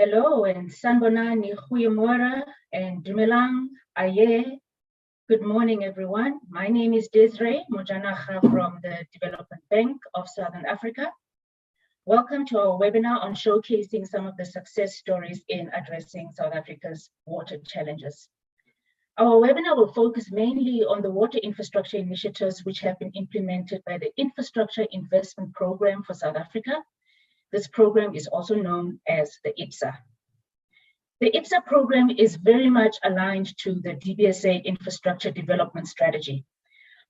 Hello, and Sanbonani, Goeiemorgen, and Dumelang, Aye. Good morning, everyone. My name is Desiree Mojanaga from the Development Bank of Southern Africa. Welcome to our webinar on showcasing some of the success stories in addressing South Africa's water challenges. Our webinar will focus mainly on the water infrastructure initiatives which have been implemented by the Infrastructure Investment Programme for South Africa. This program is also known as the Ipsa. The Ipsa program is very much aligned to the DBSA infrastructure development strategy.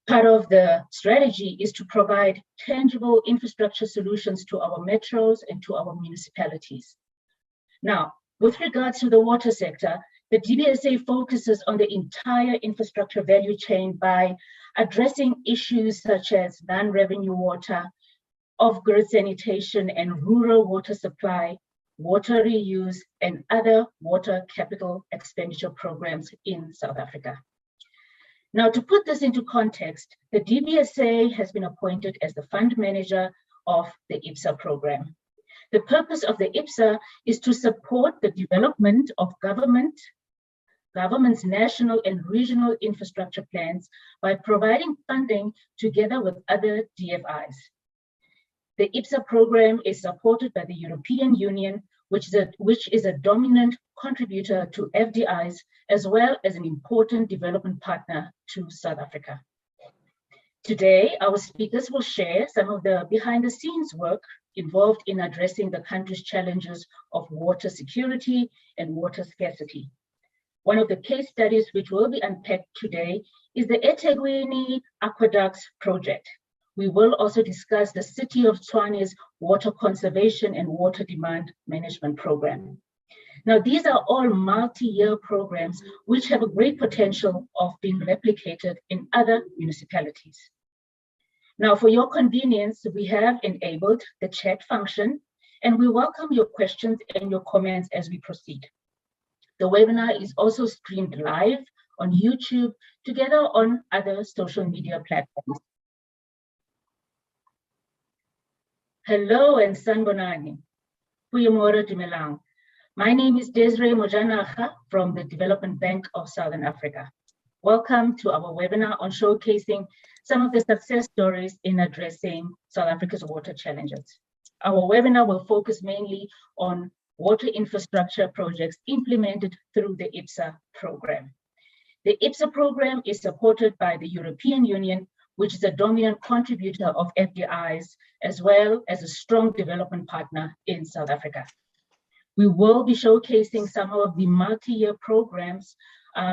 Part of the strategy is to provide tangible infrastructure solutions to our metros and to our municipalities. Now, with regards to the water sector, the DBSA focuses on the entire infrastructure value chain by addressing issues such as non-revenue water, off-grid sanitation and rural water supply, water reuse, and other water capital expenditure programs in South Africa. Now, to put this into context, the DBSA has been appointed as the fund manager of the Ipsa program. The purpose of the Ipsa is to support the development of government's national and regional infrastructure plans by providing funding together with other DFIs. The Ipsa program is supported by the European Union, which is a dominant contributor to FDIs, as well as an important development partner to South Africa. Today, our speakers will share some of the behind-the-scenes work involved in addressing the country's challenges of water security and water scarcity. One of the case studies which will be unpacked today is the eThekwini Aqueducts project. We will also discuss the City of Tshwane's water conservation and water demand management program. Now, these are all multi-year programs which have a great potential of being replicated in other municipalities. Now, for your convenience, we have enabled the chat function, and we welcome your questions and your comments as we proceed. The webinar is also streamed live on YouTube, together on other social media platforms. Hello and Sanbonani. Goeiemorgen, Dumelang. My name is Desiree Mojanaga from the Development Bank of Southern Africa. Welcome to our webinar on showcasing some of the success stories in addressing South Africa's water challenges. Our webinar will focus mainly on water infrastructure projects implemented through the Ipsa program. The Ipsa program is supported by the European Union, which is a dominant contributor of FDIs, as well as a strong development partner in South Africa. We will be showcasing some of the multi-year programs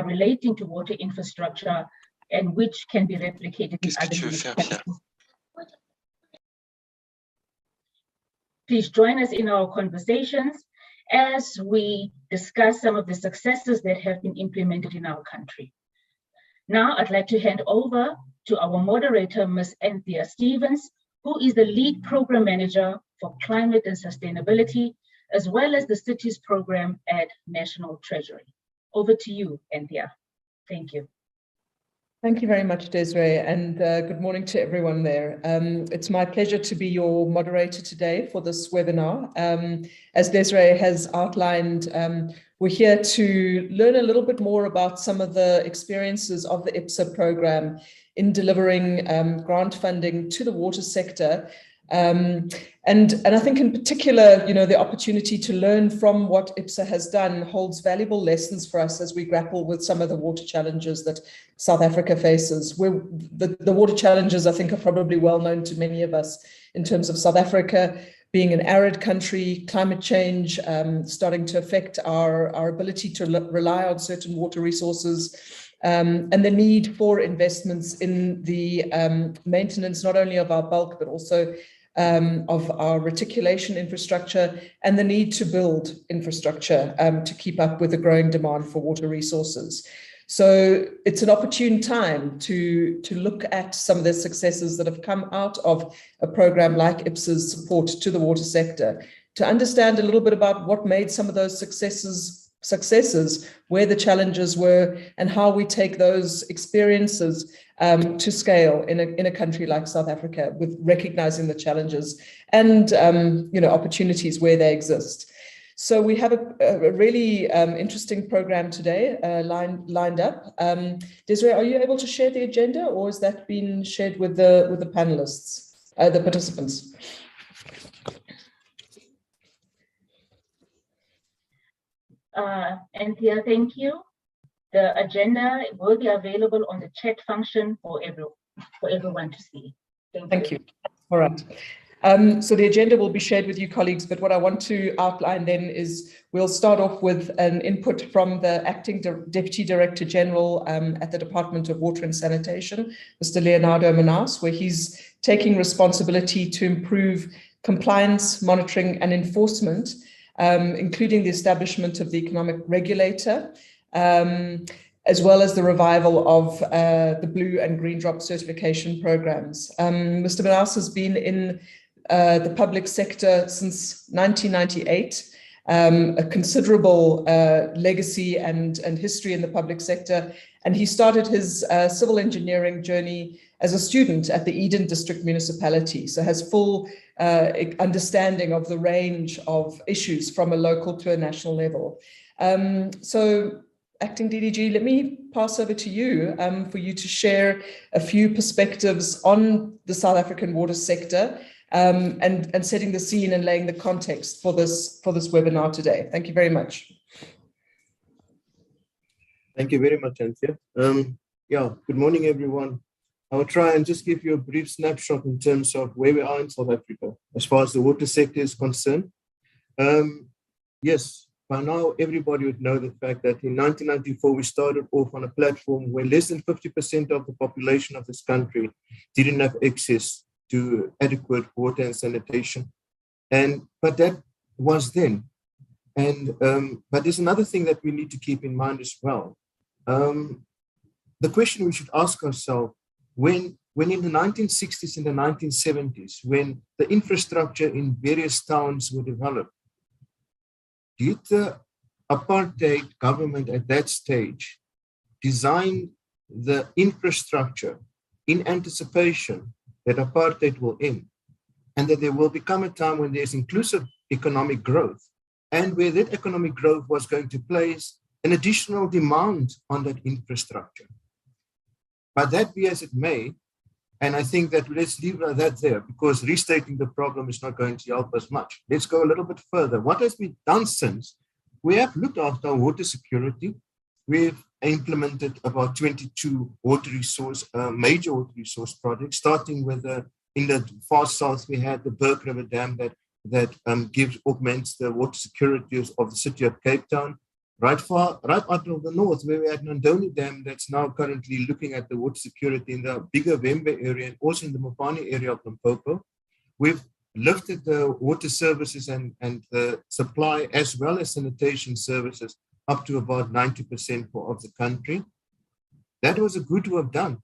relating to water infrastructure and which can be replicated in other municipalities. Please join us in our conversations as we discuss some of the successes that have been implemented in our country. Now, I'd like to hand over to our moderator, Ms. Anthea Stevens, who is the lead program manager for climate and sustainability, as well as the cities program at National Treasury. Over to you, Anthea. Thank you. Thank you very much, Desiree, and good morning to everyone there. It's my pleasure to be your moderator today for this webinar. As Desiree has outlined, we're here to learn a little bit more about some of the experiences of the Ipsa program in delivering grant funding to the water sector. And I think in particular, the opportunity to learn from what Ipsa has done holds valuable lessons for us as we grapple with some of the water challenges that South Africa faces. The water challenges, I think, are probably well known to many of us in terms of South Africa being an arid country, climate change starting to affect our ability to rely on certain water resources, and the need for investments in the maintenance, not only of our bulk, but also of our reticulation infrastructure, and the need to build infrastructure to keep up with the growing demand for water resources. So it's an opportune time to look at some of the successes that have come out of a program like Ipsa's support to the water sector, to understand a little bit about what made some of those successes, where the challenges were, and how we take those experiences to scale in a country like South Africa, with recognizing the challenges and opportunities where they exist. So we have a really interesting program today lined up. Desiree, are you able to share the agenda, or has that been shared with the panelists, the participants? Anthea, thank you. The agenda will be available on the chat function for everyone to see. Thank you. All right. So the agenda will be shared with you, colleagues, but what I want to outline then is we'll start off with an input from the Acting Deputy Director General at the Department of Water and Sanitation, Mr. Leonardo Manas, where he's taking responsibility to improve compliance, monitoring and enforcement, including the establishment of the economic regulator, as well as the revival of the blue and green drop certification programs. Mr. Manas has been in the public sector since 1998, a considerable legacy and history in the public sector. And he started his civil engineering journey as a student at the Eden District Municipality, so has full understanding of the range of issues from a local to a national level. So Acting DDG, let me pass over to you for you to share a few perspectives on the South African water sector and setting the scene and laying the context for this webinar today. Thank you very much. Thank you very much, Anthea. Good morning, everyone. I will try and just give you a brief snapshot in terms of where we are in South Africa as far as the water sector is concerned. Yes, by now everybody would know the fact that in 1994 we started off on a platform where less than 50% of the population of this country didn't have access to adequate water and sanitation. But that was then. But there's another thing that we need to keep in mind as well. The question we should ask ourselves, when in the 1960s and the 1970s, when the infrastructure in various towns were developed, did the apartheid government at that stage design the infrastructure in anticipation that apartheid will end and that there will become a time when there's inclusive economic growth and where that economic growth was going to place an additional demand on that infrastructure? But that be as it may, and I think that let's leave that there because restating the problem is not going to help us much. Let's go a little bit further. What has been done since? We have looked after our water security. We've implemented about 22 major water resource projects, starting with in the far south, we had the Berg River Dam that augments the water security of the city of Cape Town. Right out of the north, where we had Nandoni Dam that's now currently looking at the water security in the bigger Wembe area and also in the Mopani area of Limpopo. We've lifted the water services and the supply as well as sanitation services up to about 90% of the country. That was a good work done,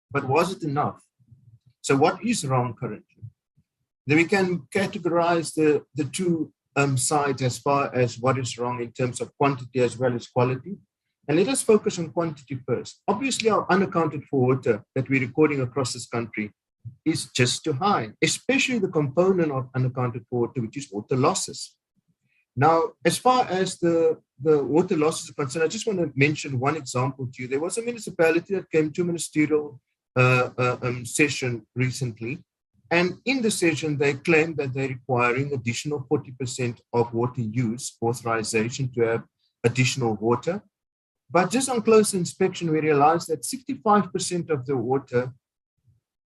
but was it enough? So what is wrong currently? Then we can categorize the two sides as far as what is wrong in terms of quantity as well as quality. And let us focus on quantity first. Obviously, our unaccounted for water that we're recording across this country is just too high, especially the component of unaccounted for water, which is water losses. Now, as far as the water losses are concerned, I just want to mention one example to you. There was a municipality that came to a ministerial session recently. And in the session, they claimed that they're requiring additional 40% of water use authorization to have additional water. But just on close inspection, we realized that 65% of the water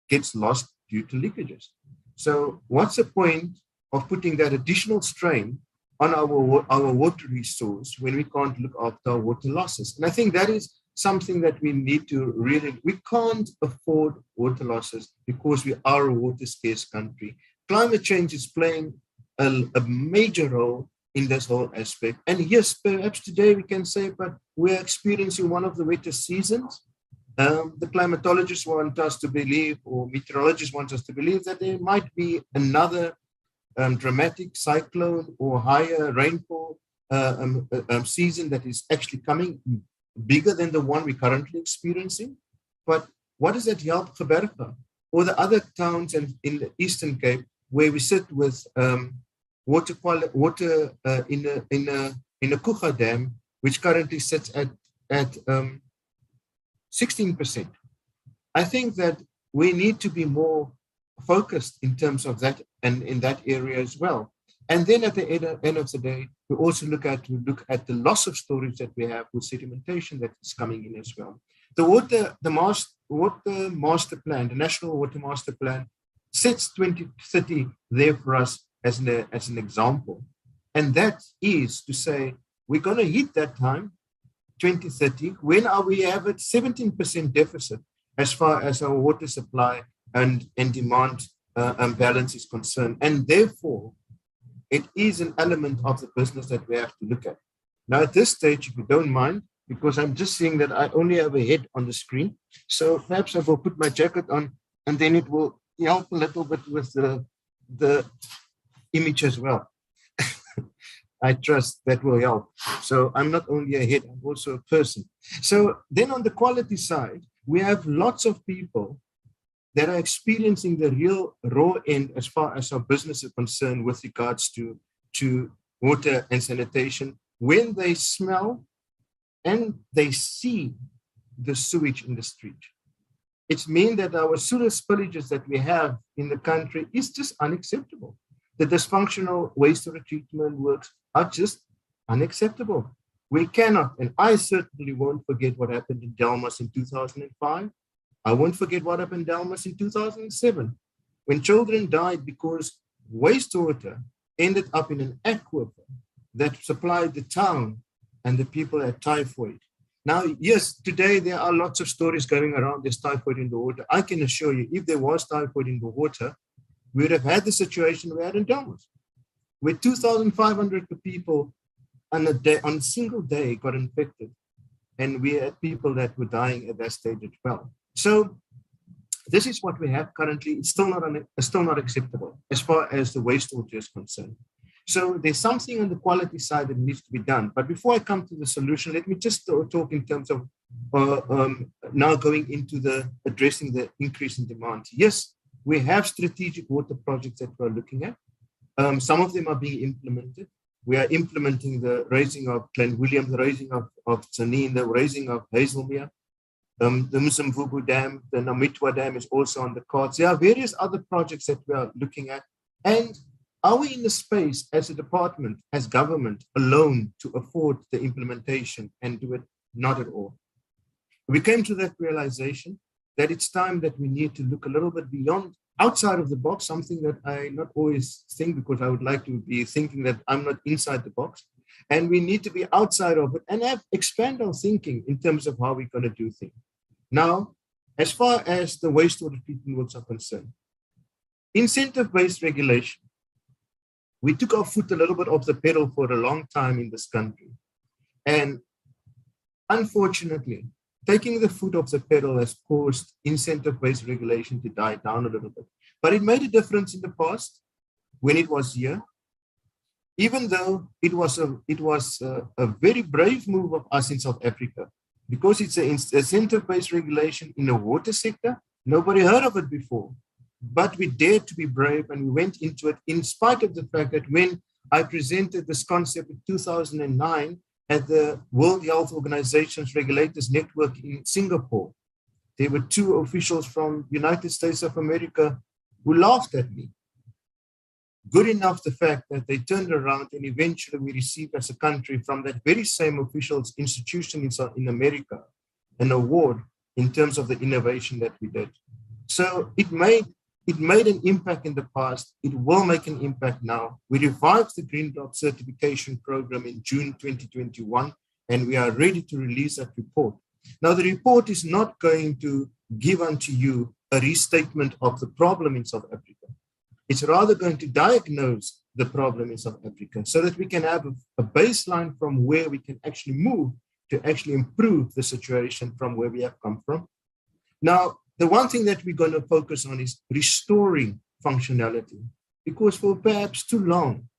gets lost due to leakages. So what's the point of putting that additional strain on our water resource when we can't look after our water losses? And I think that is something that we need to we can't afford water losses because we are a water scarce country. Climate change is playing a major role in this whole aspect. And yes, perhaps today we can say, but we're experiencing one of the wettest seasons. The climatologists want us to believe, or meteorologists want us to believe, that there might be another dramatic cyclone or higher rainfall season that is actually coming, bigger than the one we're currently experiencing. But what does that help Gqeberha or the other towns in the Eastern Cape where we sit with water in a Kucha dam, which currently sits at 16%. I think that we need to be more focused in terms of that and in that area as well. And then at the end of the day, we also look at the loss of storage that we have with sedimentation that is coming in as well. The water master plan, the National Water Master Plan, sets 2030 there for us as an example. And that is to say, we're going to hit that time, 2030, when we have a 17% deficit as far as our water supply and demand balance is concerned. And therefore, it is an element of the business that we have to look at. Now, at this stage, if you don't mind, because I'm just seeing that I only have a head on the screen, so perhaps I will put my jacket on, and then it will help a little bit with the image as well. I trust that will help. So I'm not only a head, I'm also a person. So then on the quality side, we have lots of people that are experiencing the real raw end as far as our business is concerned with regards to water and sanitation when they smell and they see the sewage in the street. It means that our sewer spillages that we have in the country is just unacceptable. The dysfunctional wastewater treatment works are just unacceptable. We cannot, and I certainly won't forget what happened in Delmas in 2005. I won't forget what happened in Delmas in 2007, when children died because wastewater ended up in an aquifer that supplied the town and the people had typhoid. Now, yes, today there are lots of stories going around there's typhoid in the water. I can assure you, if there was typhoid in the water, we would have had the situation we had in Delmas, where 2,500 people on a single day got infected. And we had people that were dying at that stage as well. So this is what we have currently. It's still not acceptable as far as the wastewater is concerned. So there's something on the quality side that needs to be done. But before I come to the solution, let me just talk in terms of now going into addressing the increase in demand. Yes, we have strategic water projects that we're looking at. Some of them are being implemented. We are implementing the raising of Glen William, the raising of Tzaneen, the raising of Hazelmere. The Mzimvubu Dam, the Namitwa Dam is also on the cards. There are various other projects that we are looking at. And are we in the space as a department, as government, alone to afford the implementation and do it? Not at all. We came to that realization that it's time that we need to look a little bit beyond, outside of the box, something that I not always think, because I would like to be thinking that I'm not inside the box. And we need to be outside of it and expand our thinking in terms of how we're going to do things. Now, as far as the wastewater treatment works are concerned, incentive-based regulation, we took our foot a little bit off the pedal for a long time in this country. And unfortunately, taking the foot off the pedal has caused incentive-based regulation to die down a little bit. But it made a difference in the past when it was here. Even though it was a very brave move of us in South Africa, because it's an incentive-based regulation in the water sector. Nobody heard of it before, but we dared to be brave and we went into it in spite of the fact that when I presented this concept in 2009 at the World Health Organization's Regulators Network in Singapore, there were two officials from the United States of America who laughed at me. Good enough the fact that they turned around and eventually we received as a country from that very same officials institution in America an award in terms of the innovation that we did. So it made an impact in the past. It will make an impact now. We revived the Green Dot certification program in June 2021, and we are ready to release that report. Now, the report is not going to give unto you a restatement of the problem in South Africa. It's rather going to diagnose the problem in South Africa so that we can have a baseline from where we can actually move to actually improve the situation from where we have come from. Now, the one thing that we're going to focus on is restoring functionality, because for perhaps too long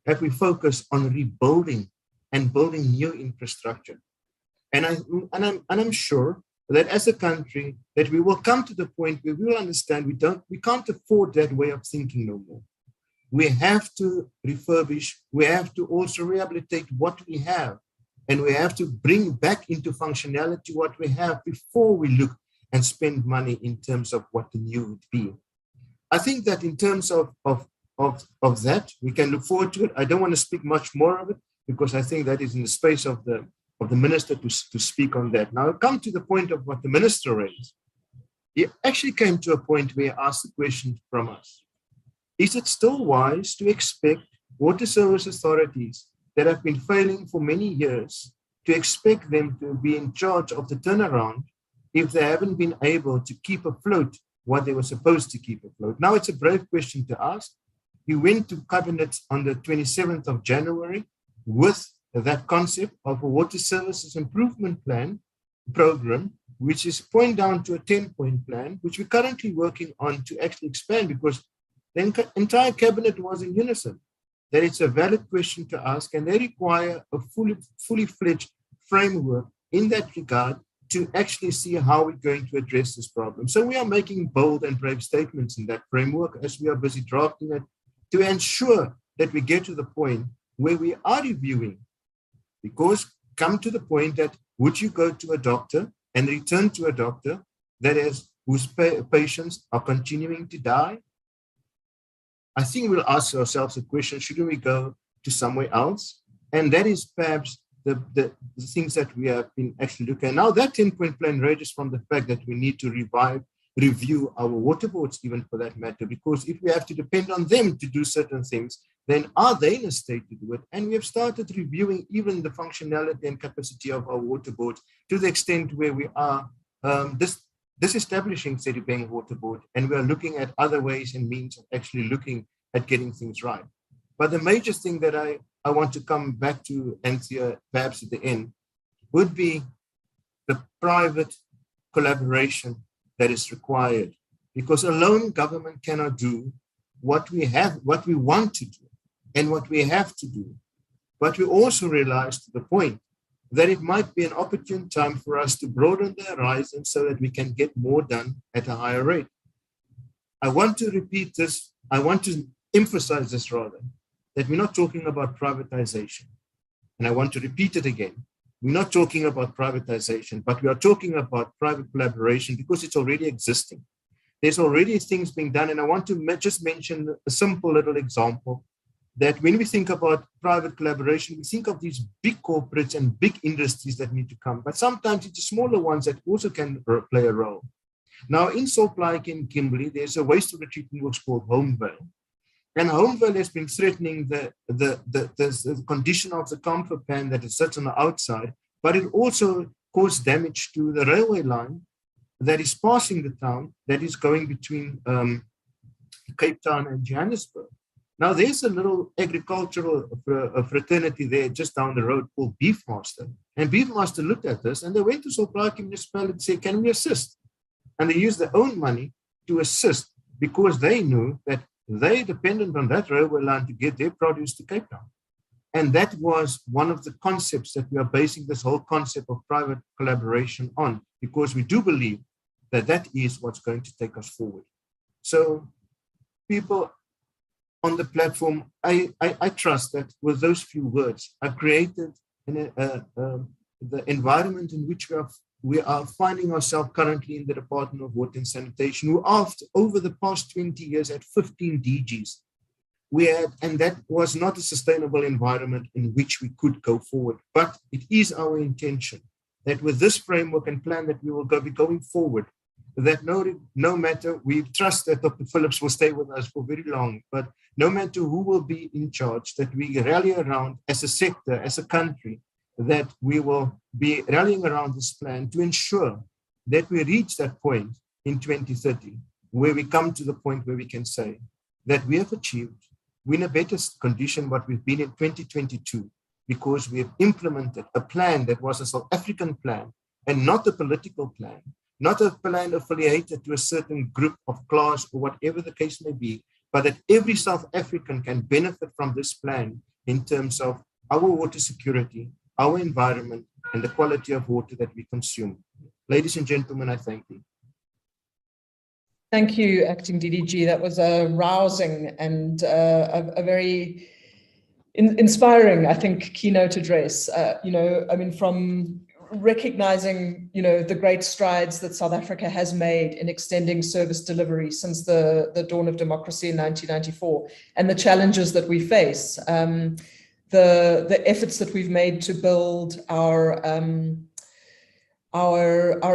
have we focused on rebuilding and building new infrastructure. And I'm sure that as a country that we will come to the point where we will understand we can't afford that way of thinking no more. We have to refurbish. We have to also rehabilitate what we have. And we have to bring back into functionality what we have before we look and spend money in terms of what the new would be. I think that in terms of that, we can look forward to it. I don't want to speak much more of it because I think that is in the space of the minister to speak on that. Now, I'll come to the point of what the minister raised. He actually came to a point where he asked the question from us. Is it still wise to expect water service authorities that have been failing for many years, to expect them to be in charge of the turnaround if they haven't been able to keep afloat what they were supposed to keep afloat? Now, it's a brave question to ask. He went to Cabinet on the 27th of January with that concept of a water services improvement program, which is point down to a 10-point plan, which we're currently working on to actually expand, because the entire Cabinet was in unison that it's a valid question to ask, and they require a fully fledged framework in that regard to actually see how we're going to address this problem. So we are making bold and brave statements in that framework as we are busy drafting it to ensure that we get to the point where we are reviewing, because come to the point that would you go to a doctor and return to a doctor that is whose patients are continuing to die? I think we'll ask ourselves a question, shouldn't we go to somewhere else? And that is perhaps the things that we have been actually looking at. Now that 10-point plan ranges from the fact that we need to review our water boards even for that matter, because if we have to depend on them to do certain things, then are they in a state to do it? And we have started reviewing even the functionality and capacity of our water boards to the extent where we are disestablishing Sedibeng Water Board, and we are looking at other ways and means of actually looking at getting things right. But the major thing that I want to come back to, Anthea, perhaps at the end, would be the private collaboration that is required, because alone government cannot do what we want to do and what we have to do. But we also realize to the point that it might be an opportune time for us to broaden the horizon so that we can get more done at a higher rate. I want to repeat this. I want to emphasize this rather, that we're not talking about privatization. And I want to repeat it again. We're not talking about privatization, but we are talking about private collaboration because it's already existing. There's already things being done. And I want to just mention a simple little example that when we think about private collaboration, we think of these big corporates and big industries that need to come, but sometimes it's the smaller ones that also can play a role. Now in Salt Lake in Kimberley, there's a wastewater treatment works called Homevale. And Homevale has been threatening the condition of the camphor pan that it sits on the outside, but it also caused damage to the railway line that is passing the town, that is going between Cape Town and Johannesburg. Now, there's a little agricultural fraternity there just down the road called Beefmaster. And Beefmaster looked at this and they went to Salt Lake municipality and said, can we assist? And they used their own money to assist because they knew that they depended on that railway line to get their produce to Cape Town. And that was one of the concepts that we are basing this whole concept of private collaboration on, because we do believe that that is what's going to take us forward. So people on the platform, I trust that with those few words, I've created the environment in which we are finding ourselves currently in the Department of Water and Sanitation, who over the past 20 years had 15 DGs. And that was not a sustainable environment in which we could go forward. But it is our intention that with this framework and plan that we will be going forward, that no matter, we trust that Dr. Phillips will stay with us for very long, but no matter who will be in charge, that we rally around as a sector, as a country, that we will be rallying around this plan to ensure that we reach that point in 2030, where we come to the point where we can say that we have achieved, we're in a better condition what we've been in 2022, because we have implemented a plan that was a South African plan and not a political plan, not a plan affiliated to a certain group of class or whatever the case may be, but that every South African can benefit from this plan in terms of our water security, our environment, and the quality of water that we consume. Ladies and gentlemen, I thank you. Thank you, Acting DDG. That was a rousing and a very inspiring, I think, keynote address. From recognizing, the great strides that South Africa has made in extending service delivery since the dawn of democracy in 1994, and the challenges that we face, the efforts that we've made to build our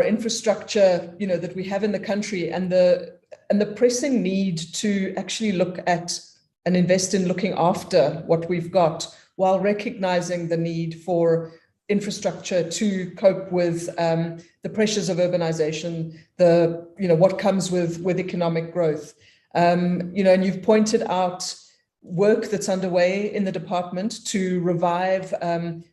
infrastructure, that we have in the country, and the pressing need to actually look at and invest in looking after what we've got, while recognizing the need for infrastructure to cope with the pressures of urbanization, what comes with economic growth. And you've pointed out work that's underway in the department to revive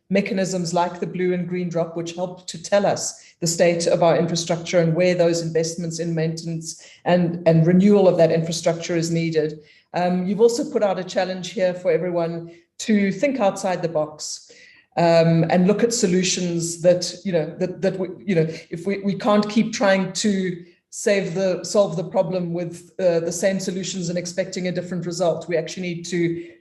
mechanisms like the blue and green drop, which help to tell us the state of our infrastructure and where those investments in maintenance and renewal of that infrastructure is needed. You've also put out a challenge here for everyone to think outside the box and look at solutions that, if we can't keep trying to solve the problem with the same solutions and expecting a different result. We actually need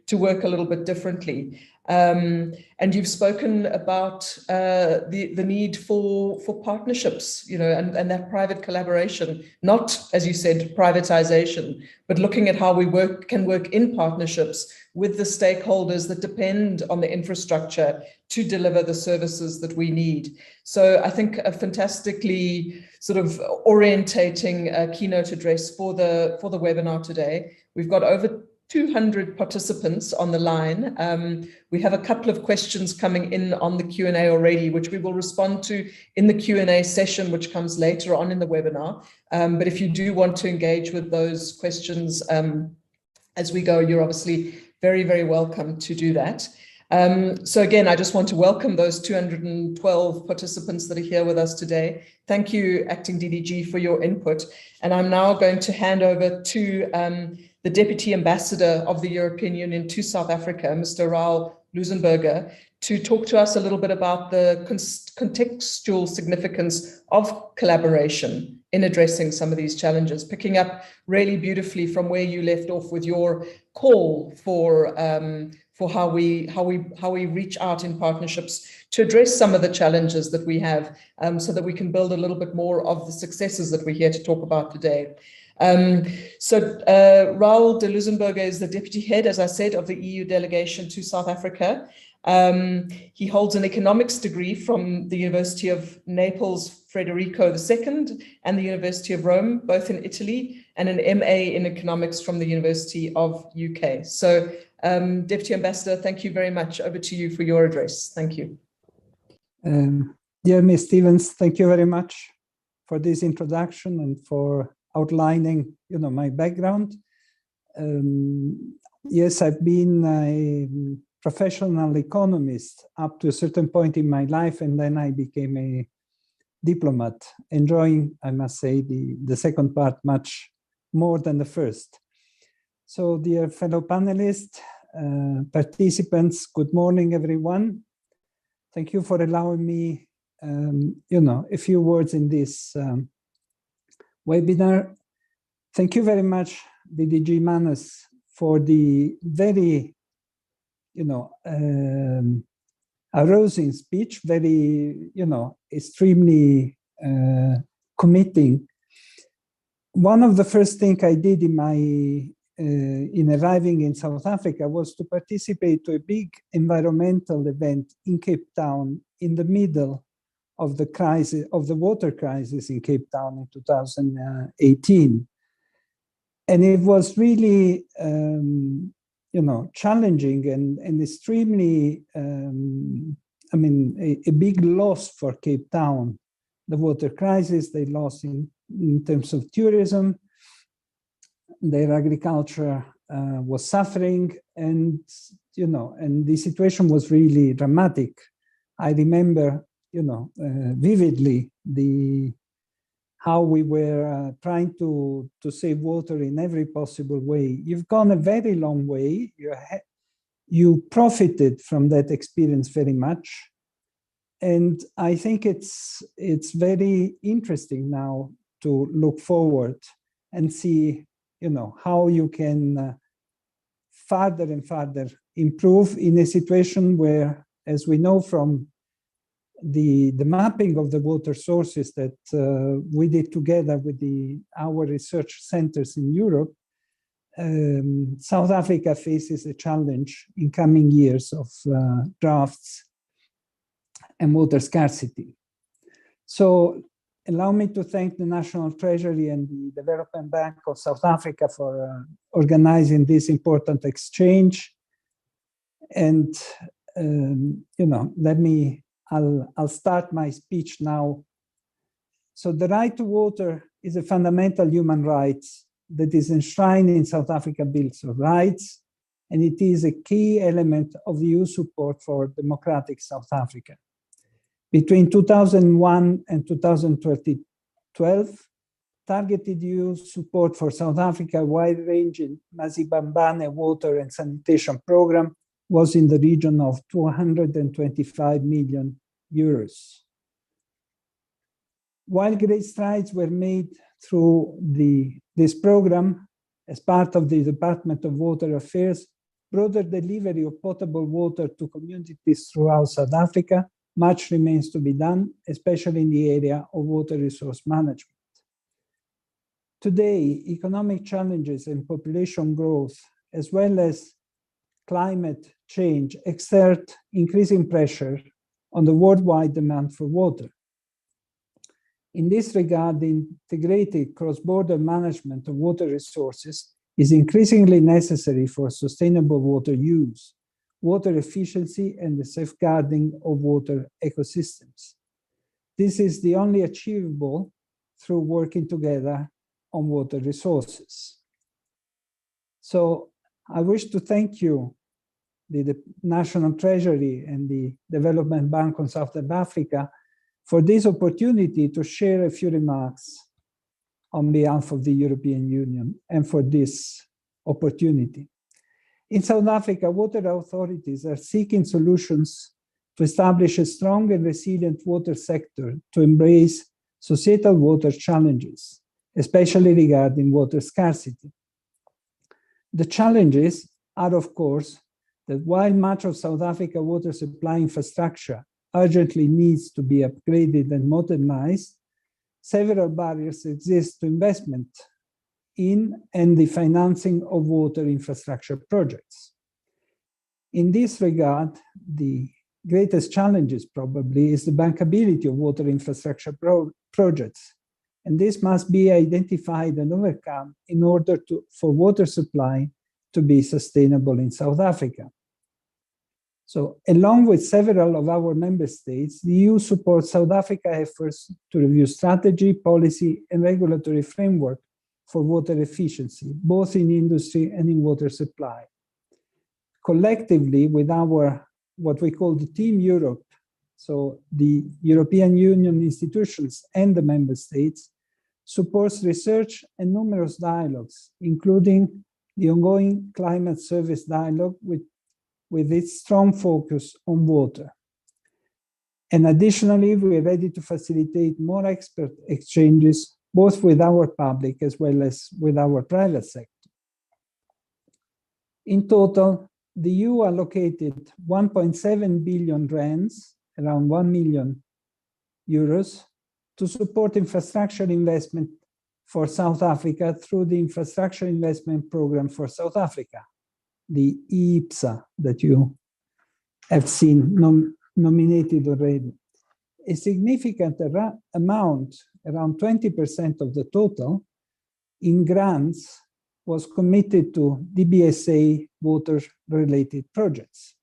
to work a little bit differently. And you've spoken about the need for partnerships, and that private collaboration, not, as you said, privatization, but looking at how we can work in partnerships with the stakeholders that depend on the infrastructure to deliver the services that we need. So I think a fantastically sort of orientating keynote address for the webinar today. We've got over 200 participants on the line. We have a couple of questions coming in on the Q&A already, which we will respond to in the Q&A session, which comes later on in the webinar. But if you do want to engage with those questions as we go, you're obviously very, very welcome to do that. So again, I just want to welcome those 212 participants that are here with us today. Thank you, Acting DDG, for your input. And I'm now going to hand over to the Deputy Ambassador of the European Union to South Africa, Mr. Raul Luzenberger, to talk to us a little bit about the contextual significance of collaboration in addressing some of these challenges, picking up really beautifully from where you left off with your call for how we reach out in partnerships to address some of the challenges that we have, so that we can build a little bit more of the successes that we're here to talk about today. Raul de Luzenberger is the deputy head, as I said, of the EU delegation to South Africa. He holds an economics degree from the University of Naples Frederico II and the University of Rome, both in Italy, and an MA in economics from the University of UK. So, Deputy Ambassador, thank you very much. Over to you for your address. Thank you. Dear Ms. Stevens, thank you very much for this introduction and for outlining, my background. Yes, I've been a professional economist up to a certain point in my life, and then I became a diplomat, enjoying, I must say, the second part much more than the first. So, dear fellow panelists, participants, good morning, everyone. Thank you for allowing me, a few words in this webinar. Thank you very much, DDG Manus, for the very, arousing speech, very, extremely committing. One of the first things I did in arriving in South Africa was to participate to a big environmental event in Cape Town in the middle of the crisis, of the water crisis in Cape Town in 2018. And it was really, challenging and extremely, a big loss for Cape Town. The water crisis, they lost in terms of tourism, their agriculture was suffering, and, and the situation was really dramatic. I remember, vividly how we were trying to save water in every possible way. You've gone a very long way. You profited from that experience very much. And I think it's very interesting now to look forward and see, how you can further and further improve in a situation where, as we know from the mapping of the water sources that we did together with our research centers in Europe, South Africa faces a challenge in coming years of droughts and water scarcity. So allow me to thank the National Treasury and the Development Bank of South Africa for organizing this important exchange. And, I'll start my speech now. So the right to water is a fundamental human right that is enshrined in South Africa Bills of Rights, and it is a key element of EU support for democratic South Africa. Between 2001 and 2012, targeted EU support for South Africa wide-ranging Mazibambane water and sanitation program was in the region of 225 million euros. While great strides were made through this program, as part of the Department of Water Affairs, broader delivery of potable water to communities throughout South Africa, much remains to be done, especially in the area of water resource management. Today, economic challenges and population growth, as well as climate change, exert increasing pressure on the worldwide demand for water. In this regard, the integrated cross-border management of water resources is increasingly necessary for sustainable water use, water efficiency, and the safeguarding of water ecosystems. This is the only achievable through working together on water resources. So I wish to thank you, the National Treasury and the Development Bank of Southern Africa, for this opportunity to share a few remarks on behalf of the European Union and for this opportunity. In South Africa, water authorities are seeking solutions to establish a strong and resilient water sector to embrace societal water challenges, especially regarding water scarcity. The challenges are, of course, that while much of South Africa water supply infrastructure urgently needs to be upgraded and modernized, several barriers exist to investment in and the financing of water infrastructure projects. In this regard, the greatest challenges probably is the bankability of water infrastructure projects, and this must be identified and overcome in order for water supply to be sustainable in South Africa. So, along with several of our member states, the EU supports South Africa efforts to review strategy, policy, and regulatory framework for water efficiency, both in industry and in water supply. Collectively, with our, what we call the Team Europe, so the European Union institutions and the member states, supports research and numerous dialogues, including the ongoing climate service dialogue with its strong focus on water. And additionally, we are ready to facilitate more expert exchanges, both with our public as well as with our private sector. In total, the EU allocated 1.7 billion rands, around 1 million euros, to support infrastructure investment for South Africa through the Infrastructure Investment Programme for South Africa, the IIPSA that you have seen nominated already. A significant amount, around 20% of the total, in grants was committed to DBSA water-related projects.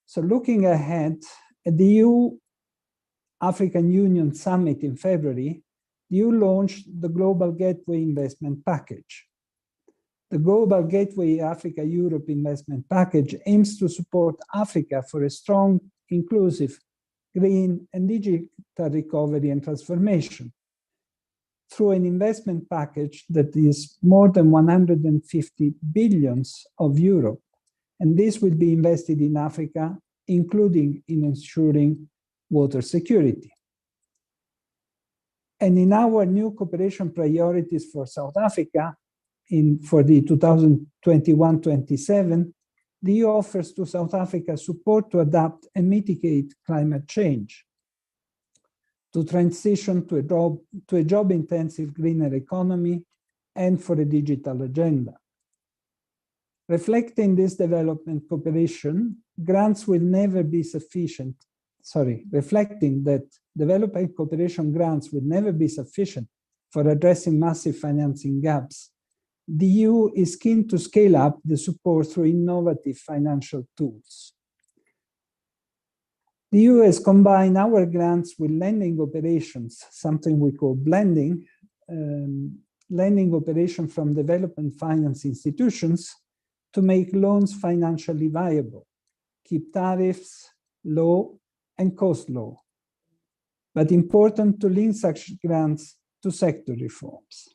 So looking ahead, at the EU-African Union Summit in February, the EU launched the Global Gateway Investment Package. The Global Gateway Africa-Europe Investment Package aims to support Africa for a strong, inclusive, green, and digital recovery and transformation through an investment package that is more than 150 billion of euro. And this will be invested in Africa, including in ensuring water security. And in our new cooperation priorities for South Africa, for the 2021-27, the EU offers to South Africa support to adapt and mitigate climate change, to transition to a job-intensive greener economy, and for a digital agenda. Reflecting this development cooperation, grants will never be sufficient. Reflecting that development cooperation grants will never be sufficient for addressing massive financing gaps, the EU is keen to scale up the support through innovative financial tools. The EU has combined our grants with lending operations, something we call blending, lending operation from development finance institutions to make loans financially viable, keep tariffs low and cost low, but important to link such grants to sector reforms.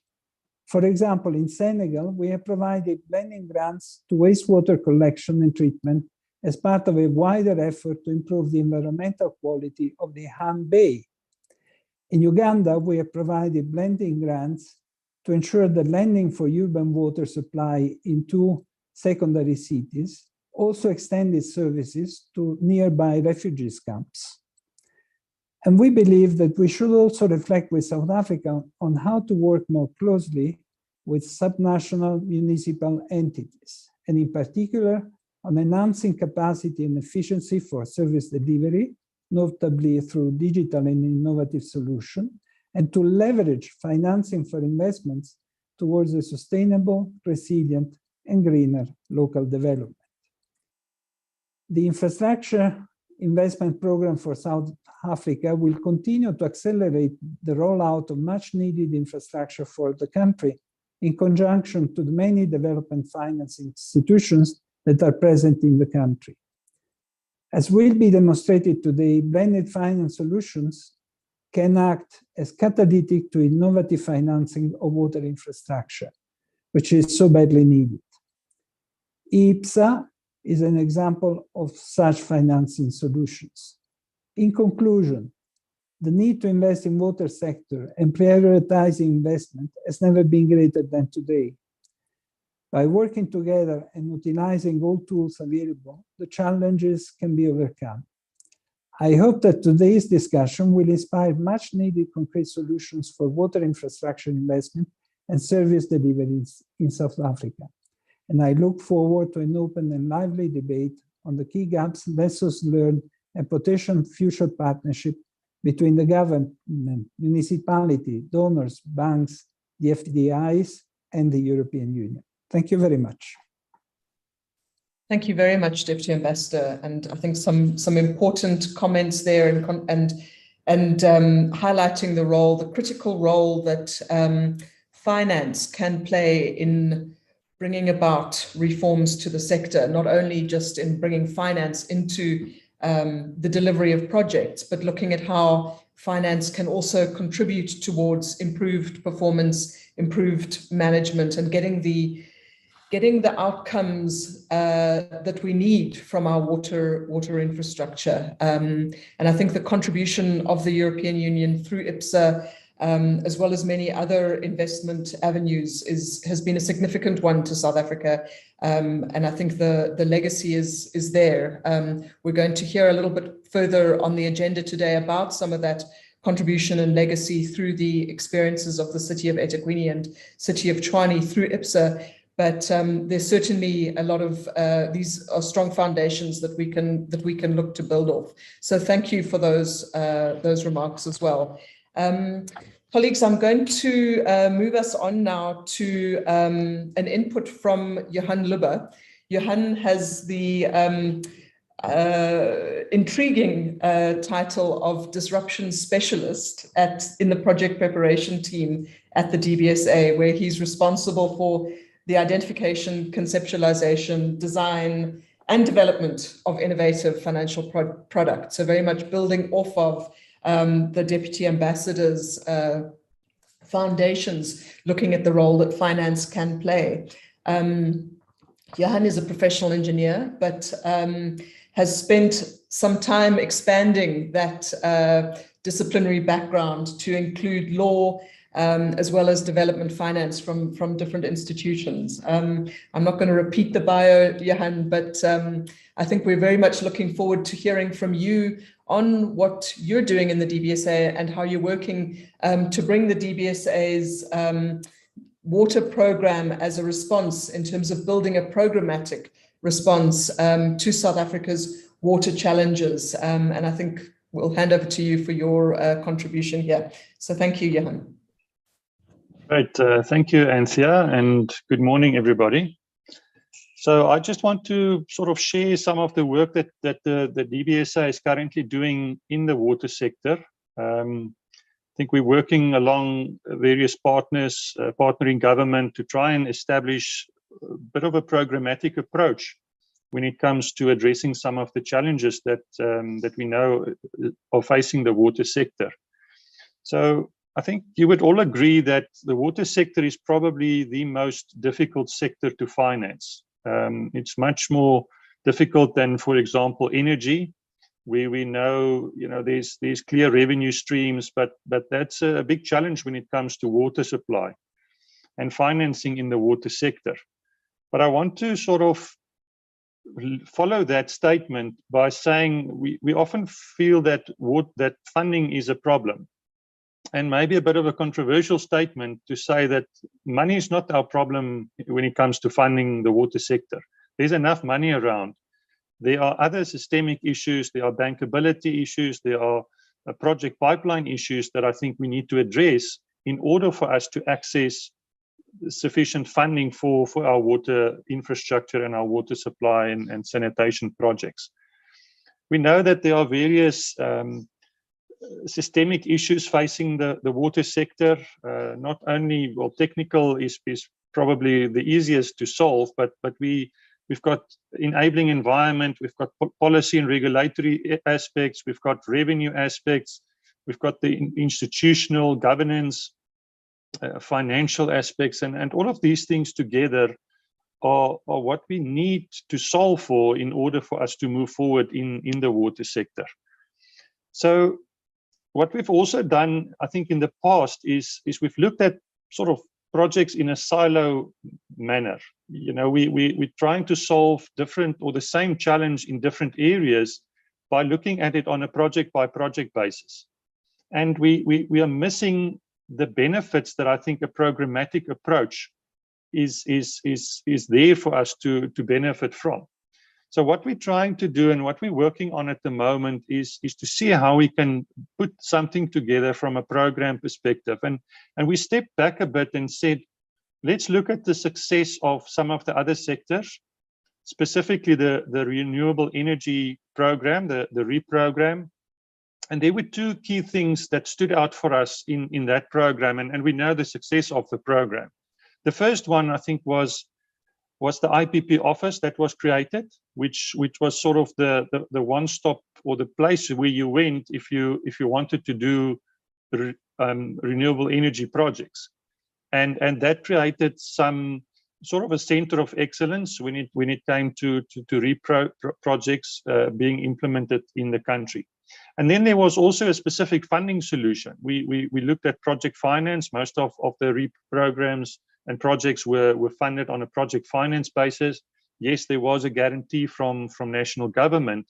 For example, in Senegal, we have provided blending grants to wastewater collection and treatment as part of a wider effort to improve the environmental quality of the Han Bay. In Uganda, we have provided blending grants to ensure that lending for urban water supply in 2 secondary cities also extended services to nearby refugees camps. And we believe that we should also reflect with South Africa on how to work more closely with subnational municipal entities, and in particular, on enhancing capacity and efficiency for service delivery, notably through digital and innovative solutions, and to leverage financing for investments towards a sustainable, resilient, and greener local development. The infrastructure investment program for South Africa will continue to accelerate the rollout of much needed infrastructure for the country in conjunction to the many development finance institutions that are present in the country. As will be demonstrated today, blended finance solutions can act as catalytic to innovative financing of water infrastructure, which is so badly needed. IIPSA is an example of such financing solutions. In conclusion, the need to invest in water sector and prioritizing investment has never been greater than today. By working together and utilizing all tools available, the challenges can be overcome. I hope that today's discussion will inspire much needed concrete solutions for water infrastructure investment and service deliveries in South Africa. And I look forward to an open and lively debate on the key gaps, lessons learned, and potential future partnership between the government, municipality, donors, banks, the FDIs, and the European Union. Thank you very much. Thank you very much, Deputy Ambassador. And I think some important comments there and highlighting the role, the critical role that finance can play in bringing about reforms to the sector, not only just in bringing finance into the delivery of projects, but looking at how finance can also contribute towards improved performance, improved management, and getting the outcomes that we need from our water infrastructure. And I think the contribution of the European Union through IPSA, as well as many other investment avenues, has been a significant one to South Africa. And I think the legacy is there. We're going to hear a little bit further on the agenda today about some of that contribution and legacy through the experiences of the city of eThekwini and city of Tshwane through IPSA. But there's certainly a lot of these are strong foundations that we can look to build off. So thank you for those remarks as well. Colleagues, I'm going to move us on now to an input from Johan Lubbe. Johan has the intriguing title of Disruption Specialist in the project preparation team at the DBSA, where he's responsible for the identification, conceptualization, design, and development of innovative financial products. So very much building off of the Deputy Ambassador's foundations, looking at the role that finance can play. Johan is a professional engineer, but has spent some time expanding that disciplinary background to include law, as well as development finance from different institutions. I'm not going to repeat the bio, Johan, but I think we're very much looking forward to hearing from you on what you're doing in the DBSA and how you're working to bring the DBSA's water program as a response in terms of building a programmatic response to South Africa's water challenges. And I think we'll hand over to you for your contribution here. So thank you, Johan. Great. Thank you, Anthea, and good morning, everybody. So I just want to sort of share some of the work that the DBSA is currently doing in the water sector. I think we're working along various partners, partnering government to try and establish a bit of a programmatic approach when it comes to addressing some of the challenges that we know are facing the water sector. So I think you would all agree that the water sector is probably the most difficult sector to finance. It's much more difficult than, for example, energy, where we know, there's clear revenue streams, but that's a big challenge when it comes to water supply and financing in the water sector. But I want to sort of follow that statement by saying we often feel that funding is a problem. And maybe a bit of a controversial statement to say that money is not our problem when it comes to funding the water sector. There's enough money around. There are other systemic issues. There are bankability issues. There are project pipeline issues that I think we need to address in order for us to access sufficient funding for our water infrastructure and our water supply and sanitation projects. We know that there are various systemic issues facing the water sector. Not only, well, technical is probably the easiest to solve, but we've got enabling environment, we've got policy and regulatory aspects, we've got revenue aspects, we've got the institutional governance, financial aspects, and all of these things together are what we need to solve for in order for us to move forward in the water sector. So what we've also done, I think, in the past is we've looked at sort of projects in a silo manner. We're trying to solve different or the same challenge in different areas by looking at it on a project by project basis. And we are missing the benefits that I think a programmatic approach is there for us to benefit from. So what we're trying to do and what we're working on at the moment is to see how we can put something together from a program perspective. And we stepped back a bit and said, let's look at the success of some of the other sectors, specifically the renewable energy program, the RE program. And there were two key things that stood out for us in that program, and we know the success of the program. The first one, I think, was the IPP office that was created, which was sort of the one-stop or the place where you went if you wanted to do renewable energy projects, and that created some sort of a center of excellence when it came to projects being implemented in the country. And then there was also a specific funding solution. We looked at project finance. Most of the RE programs and projects were funded on a project finance basis. Yes, there was a guarantee from national government,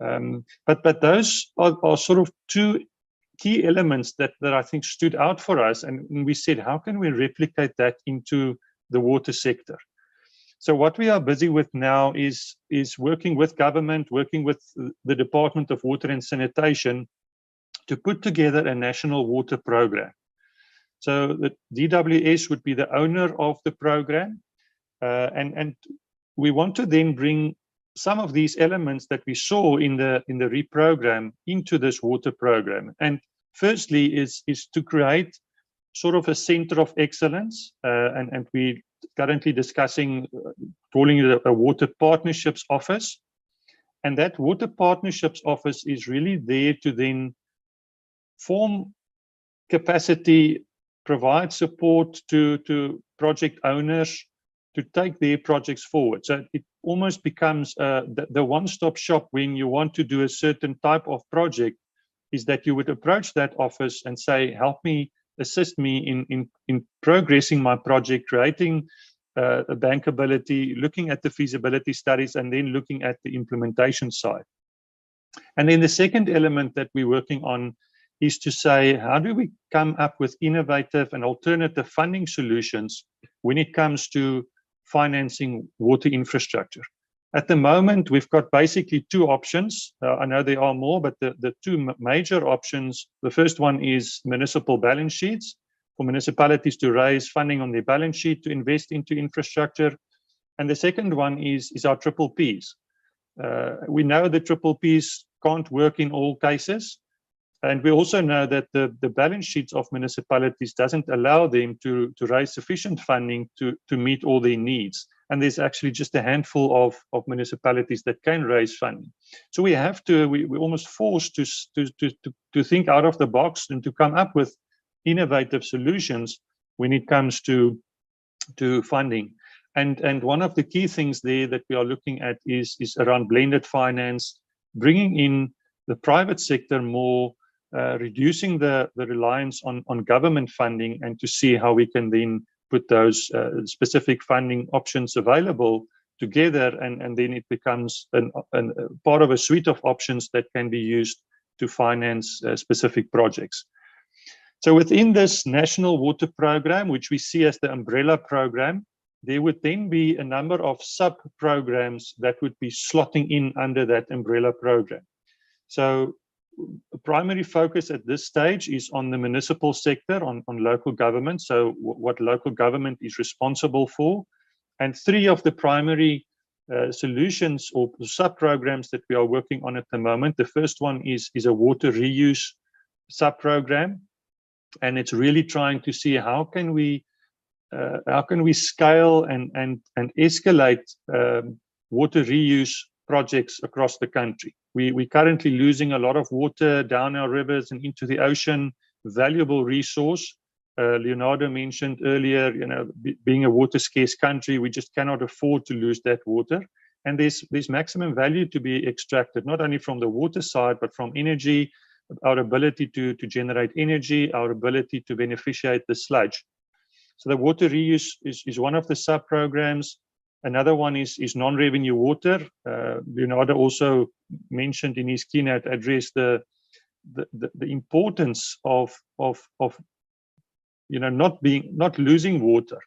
but those are sort of two key elements that I think stood out for us, and we said, how can we replicate that into the water sector? So what we are busy with now is working with government, working with the Department of Water and Sanitation to put together a national water program. So the DWS would be the owner of the program, and we want to then bring some of these elements that we saw in the RE program into this water program. And firstly is to create sort of a center of excellence, and we currently discussing calling it a water partnerships office. And that water partnerships office is really there to then form capacity, provide support to project owners to take their projects forward. So it almost becomes the one-stop shop when you want to do a certain type of project. is that you would approach that office and say, help me, assist me in progressing my project, creating a bankability, looking at the feasibility studies, and then looking at the implementation side. And then the second element that we're working on is to say, how do we come up with innovative and alternative funding solutions when it comes to financing water infrastructure? At the moment, we've got basically two options. I know there are more, but the two major options, the first one is municipal balance sheets, for municipalities to raise funding on their balance sheet to invest into infrastructure. And the second one is our triple Ps. We know that triple Ps can't work in all cases. And we also know that the balance sheets of municipalities doesn't allow them to raise sufficient funding to meet all their needs. And there's actually just a handful of municipalities that can raise funding. So we have to, we're almost forced to think out of the box and to come up with innovative solutions when it comes to funding. And one of the key things there that we are looking at is around blended finance, bringing in the private sector more, reducing the reliance on government funding, and to see how we can then put those specific funding options available together, and then it becomes a part of a suite of options that can be used to finance specific projects. So within this National Water Programme, which we see as the umbrella program, there would then be a number of sub-programs that would be slotting in under that umbrella program. So the primary focus at this stage is on the municipal sector, on local government, so what local government is responsible for. And three of the primary solutions or sub-programs that we are working on at the moment. The first one is a water reuse sub-program, and it's really trying to see how can we scale and escalate water reuse projects across the country. We're currently losing a lot of water down our rivers and into the ocean, valuable resource. Leonardo mentioned earlier, being a water scarce country, we just cannot afford to lose that water. And there's maximum value to be extracted, not only from the water side, but from energy, our ability to generate energy, our ability to beneficiate the sludge. So the water reuse is one of the sub-programs. Another one is non-revenue water. Leonardo also mentioned in his keynote address the importance of not losing water,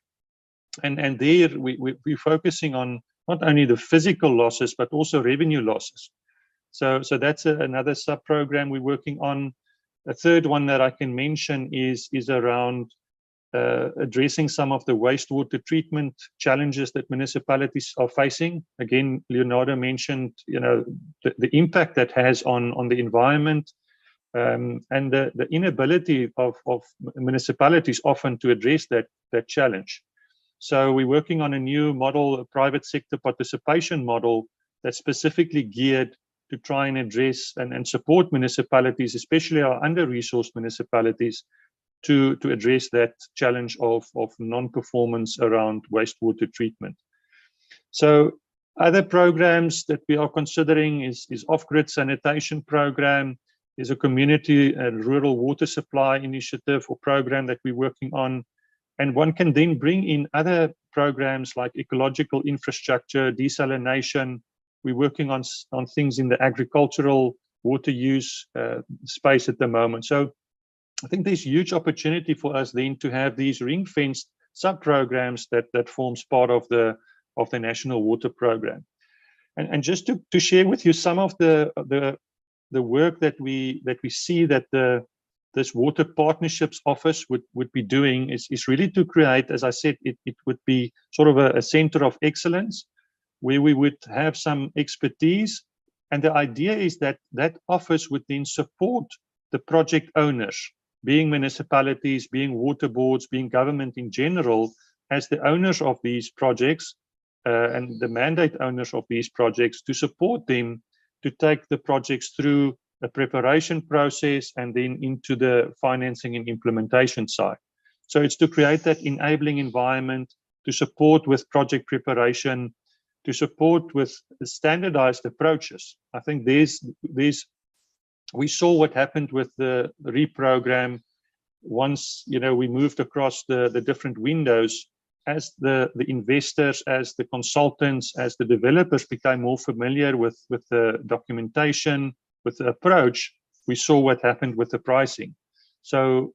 and there we're focusing on not only the physical losses but also revenue losses. So that's another sub-program we're working on. A third one that I can mention is around addressing some of the wastewater treatment challenges that municipalities are facing. Again, Leonardo mentioned, the impact that has on the environment, and the inability of municipalities often to address that challenge. So we're working on a new model, a private sector participation model that's specifically geared to try and address and support municipalities, especially our under-resourced municipalities, to address that challenge of non-performance around wastewater treatment. So other programs that we are considering is off-grid sanitation program. There's a community and rural water supply initiative or program that we're working on. And one can then bring in other programs like ecological infrastructure, desalination. We're working on things in the agricultural water use space at the moment. So I think there's huge opportunity for us then to have these ring-fenced sub-programs that forms part of the National Water Programme. And just to share with you some of the work that we see that this Water Partnerships Office would be doing is really to create, as I said, it would be sort of a center of excellence where we would have some expertise. And the idea is that office would then support the project owners, being municipalities, being water boards, being government in general, as the owners of these projects and the mandate owners of these projects, to support them to take the projects through a preparation process and then into the financing and implementation side. So it's to create that enabling environment, to support with project preparation, to support with standardized approaches. I think there's We saw what happened with the reprogram once, we moved across the different windows. As the investors, as the consultants, as the developers became more familiar with the documentation, with the approach, we saw what happened with the pricing. So,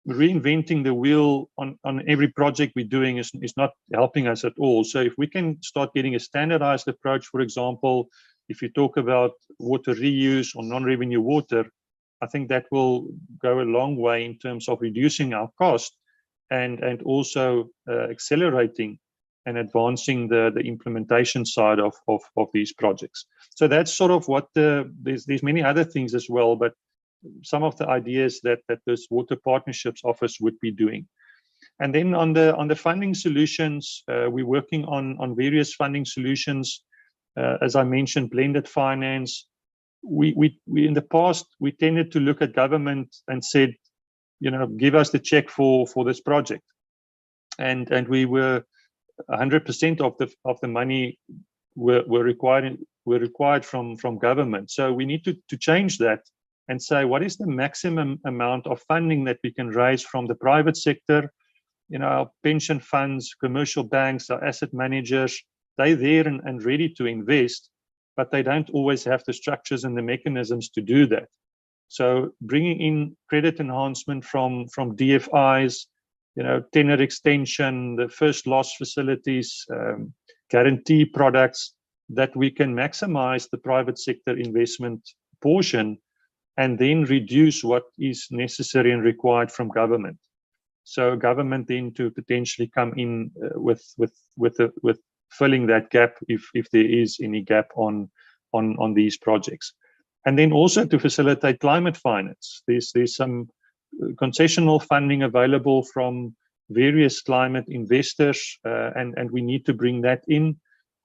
reinventing the wheel on every project we're doing is not helping us at all. So if we can start getting a standardized approach, for example, if you talk about water reuse or non-revenue water, I think that will go a long way in terms of reducing our cost and also accelerating and advancing the implementation side of these projects. So that's sort of what there's many other things as well, but some of the ideas that this Water Partnerships Office would be doing. And then on the funding solutions, we're working on various funding solutions. As I mentioned, blended finance. We in the past, we tended to look at government and said, give us the check for this project. And we were 100% of the money were required from government. So we need to change that and say, what is the maximum amount of funding that we can raise from the private sector? Our pension funds, commercial banks, our asset managers, they're there and ready to invest, but they don't always have the structures and the mechanisms to do that. So bringing in credit enhancement from DFIs, tenor extension, the first loss facilities, guarantee products, that we can maximize the private sector investment portion and then reduce what is necessary and required from government. So government then to potentially come in with filling that gap if there is any gap on these projects. And then also to facilitate climate finance. There's some concessional funding available from various climate investors, and we need to bring that in.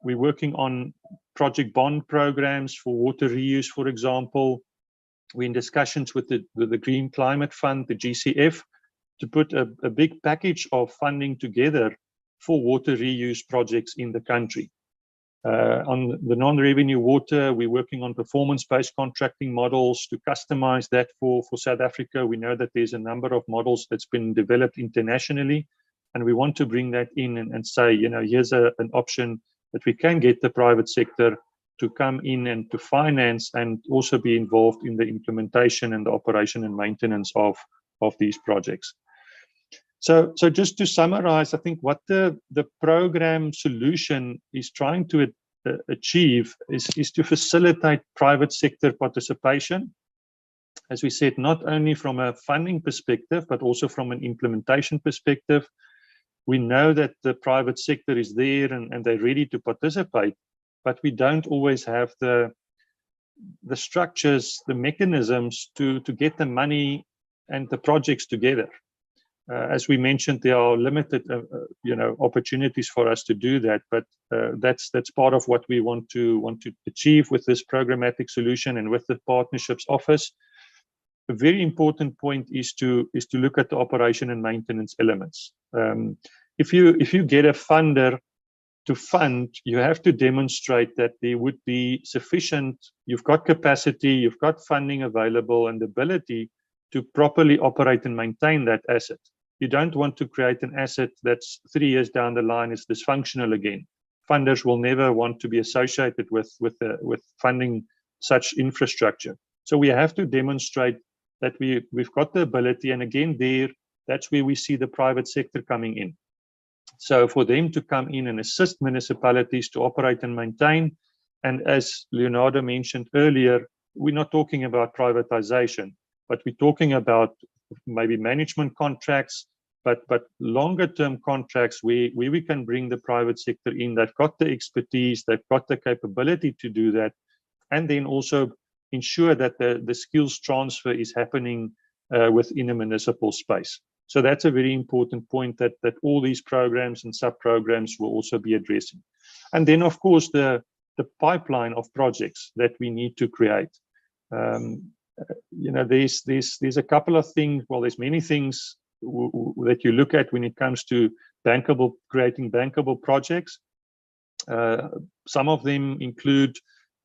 We're working on project bond programs for water reuse, for example. We're in discussions with the Green Climate Fund, the GCF, to put a big package of funding together for water reuse projects in the country. On the non-revenue water, we're working on performance-based contracting models to customize that for South Africa. We know that there's a number of models that's been developed internationally, and we want to bring that in and say, here's an option that we can get the private sector to come in and to finance and also be involved in the implementation and the operation and maintenance of these projects. So just to summarize, I think what the program solution is trying to achieve is to facilitate private sector participation. As we said, not only from a funding perspective, but also from an implementation perspective. We know that the private sector is there and they're ready to participate, but we don't always have the structures, the mechanisms to get the money and the projects together. As we mentioned, there are limited, opportunities for us to do that, but that's part of what we want to achieve with this programmatic solution and with the partnerships office. A very important point is to look at the operation and maintenance elements. If you get a funder to fund, you have to demonstrate that there would be sufficient. You've got capacity, you've got funding available, and the ability to properly operate and maintain that asset. You don't want to create an asset that's 3 years down the line is dysfunctional again. Funders will never want to be associated with funding such infrastructure. So we have to demonstrate that we've got the ability, and again that's where we see the private sector coming in. So for them to come in and assist municipalities to operate and maintain, and as Leonardo mentioned earlier, we're not talking about privatization, but we're talking about maybe management contracts, but longer term contracts where we can bring the private sector in. They've got the expertise, they've got the capability to do that, and then also ensure that the skills transfer is happening within a municipal space. So that's a very important point that all these programs and sub-programs will also be addressing. And then, of course, the pipeline of projects that we need to create. There's a couple of things. Well, there's many things that you look at when it comes to creating bankable projects. Some of them include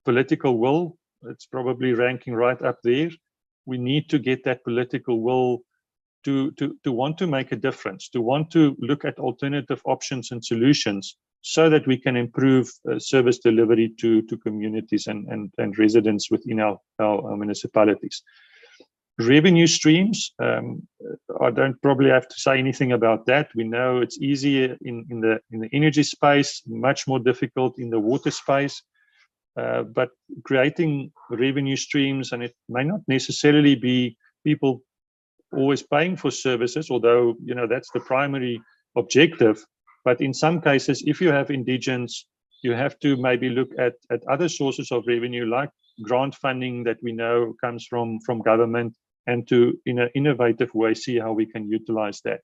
political will. it's probably ranking right up there. We need to get that political will to want to make a difference, to want to look at alternative options and solutions so that we can improve service delivery to communities and residents within our municipalities. Revenue streams, I don't probably have to say anything about that. We know it's easier in the energy space, much more difficult in the water space. But creating revenue streams, and it may not necessarily be people always paying for services, although that's the primary objective. But in some cases, if you have indigents, you have to maybe look at other sources of revenue, like grant funding that we know comes from government, and to, in an innovative way, see how we can utilize that.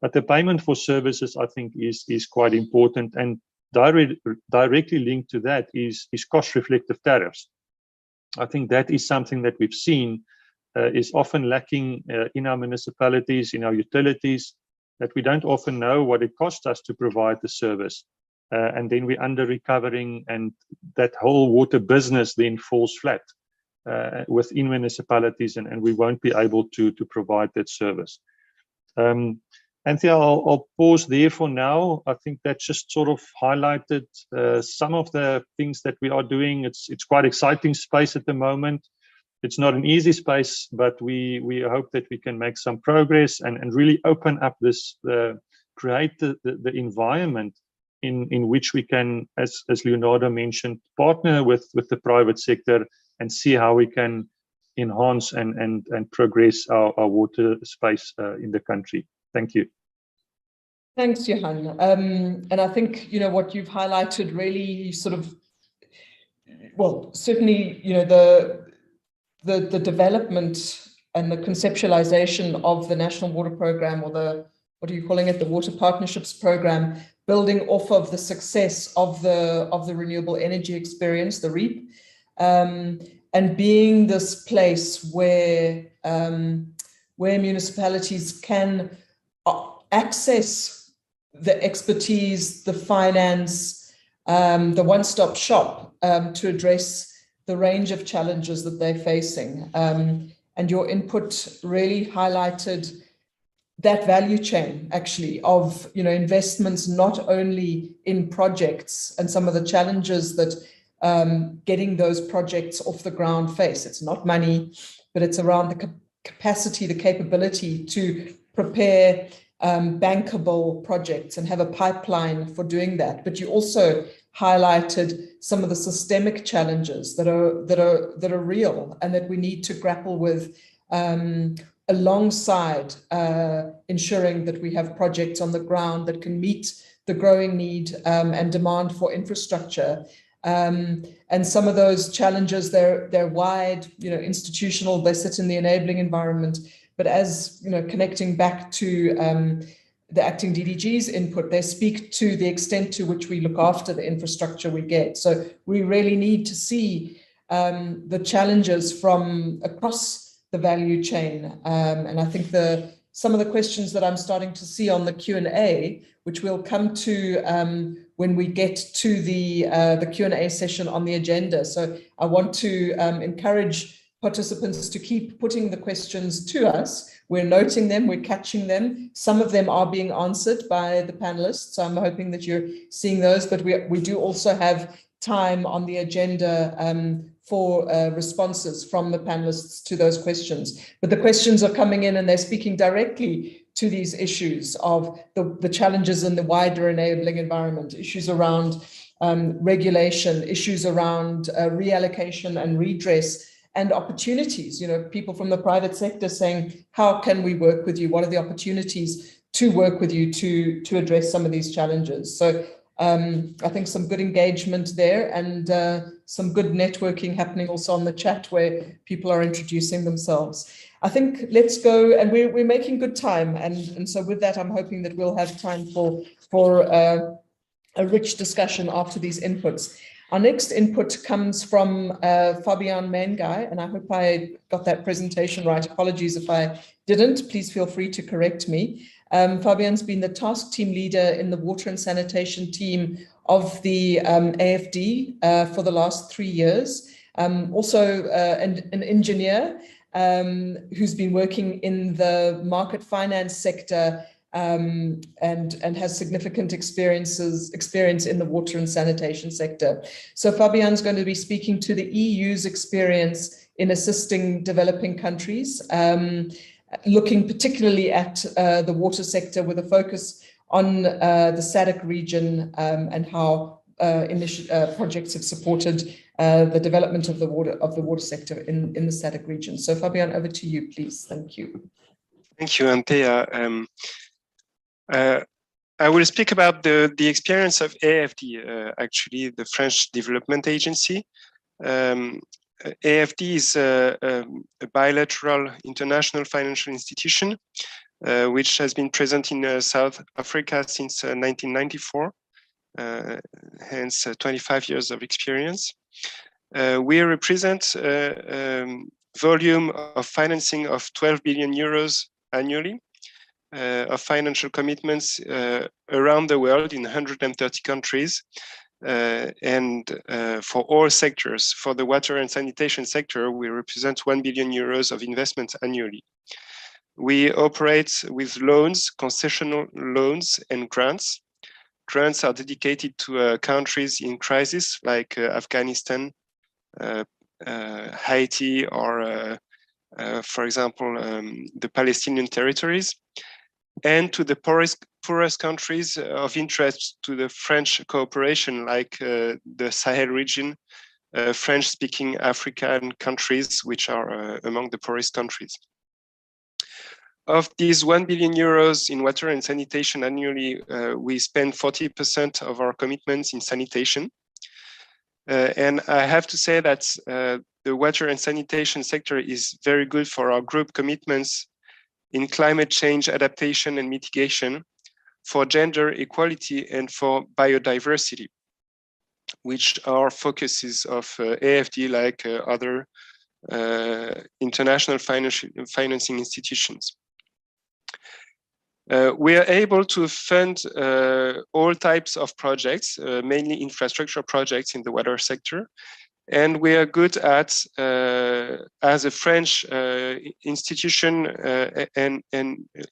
But the payment for services, I think, is quite important, and directly linked to that is cost-reflective tariffs. I think that is something that we've seen is often lacking in our municipalities, in our utilities, that we don't often know what it costs us to provide the service. And then we're under-recovering, and that whole water business then falls flat within municipalities, and we won't be able to provide that service. Anthea, I'll pause there for now. I think that just sort of highlighted some of the things that we are doing. It's quite exciting space at the moment. It's not an easy space, but we hope that we can make some progress and really open up this, create the environment in which we can, as Leonardo mentioned, partner with the private sector and see how we can enhance and progress our water space in the country. Thank you. Thanks, Johan. And I think, what you've highlighted really sort of, well, certainly, the development and the conceptualization of the National Water Programme, or what are you calling it, the Water Partnerships Programme, building off of the success of the renewable energy experience, the REAP, and being this place where municipalities can access the expertise, the finance, the one-stop shop to address the range of challenges that they're facing. And your input really highlighted that value chain, actually, of investments not only in projects and some of the challenges that getting those projects off the ground face. It's not money, but it's around the capacity, the capability to prepare bankable projects and have a pipeline for doing that. But you also highlighted some of the systemic challenges that are real and that we need to grapple with alongside ensuring that we have projects on the ground that can meet the growing need and demand for infrastructure. And some of those challenges, they're wide, institutional, they sit in the enabling environment. But as connecting back to the acting DDG's input, they speak to the extent to which we look after the infrastructure we get. So we really need to see the challenges from across the value chain. And I think some of the questions that I'm starting to see on the Q&A, which we'll come to when we get to the Q&A session on the agenda. So I want to encourage participants to keep putting the questions to us. We're noting them, we're catching them. Some of them are being answered by the panelists. So I'm hoping that you're seeing those, but we do also have time on the agenda for responses from the panelists to those questions. But the questions are coming in and they're speaking directly to these issues of the challenges in the wider enabling environment, issues around regulation, issues around reallocation and redress, and opportunities, people from the private sector saying, how can we work with you? What are the opportunities to work with you to address some of these challenges? So I think some good engagement there, and some good networking happening also on the chat where people are introducing themselves. I think let's go, and we're making good time. And so with that, I'm hoping that we'll have time for a rich discussion after these inputs. Our next input comes from Fabian Mangai, and I hope I got that presentation right. Apologies if I didn't. Please feel free to correct me. Fabian's been the task team leader in the water and sanitation team of the AFD for the last 3 years. Also an engineer who's been working in the market finance sector and has significant experience in the water and sanitation sector. So Fabian's going to be speaking to the EU's experience in assisting developing countries, looking particularly at the water sector with a focus on the SADC region and how projects have supported the development of the water sector in the SADC region. So Fabian, over to you, please. Thank you. Thank you, Antea. I will speak about the experience of AFD, actually the French Development Agency. AFD is a bilateral international financial institution which has been present in South Africa since 1994, hence 25 years of experience. We represent volume of financing of 12 billion euros annually, of financial commitments around the world in 130 countries, and for all sectors. For the water and sanitation sector, we represent 1 billion euros of investment annually. We operate with loans, concessional loans, and grants. Grants are dedicated to countries in crisis like Afghanistan, Haiti, or for example, the Palestinian territories, and to the poorest countries of interest to the French cooperation, like the Sahel region, French-speaking African countries, which are among the poorest countries. Of these 1 billion euros in water and sanitation annually, we spend 40% of our commitments in sanitation. And I have to say that the water and sanitation sector is very good for our group commitments in climate change adaptation and mitigation, for gender equality, and for biodiversity, which are focuses of AFD, like other international financing institutions. We are able to fund all types of projects, mainly infrastructure projects in the water sector. And we are good at, as a French institution, and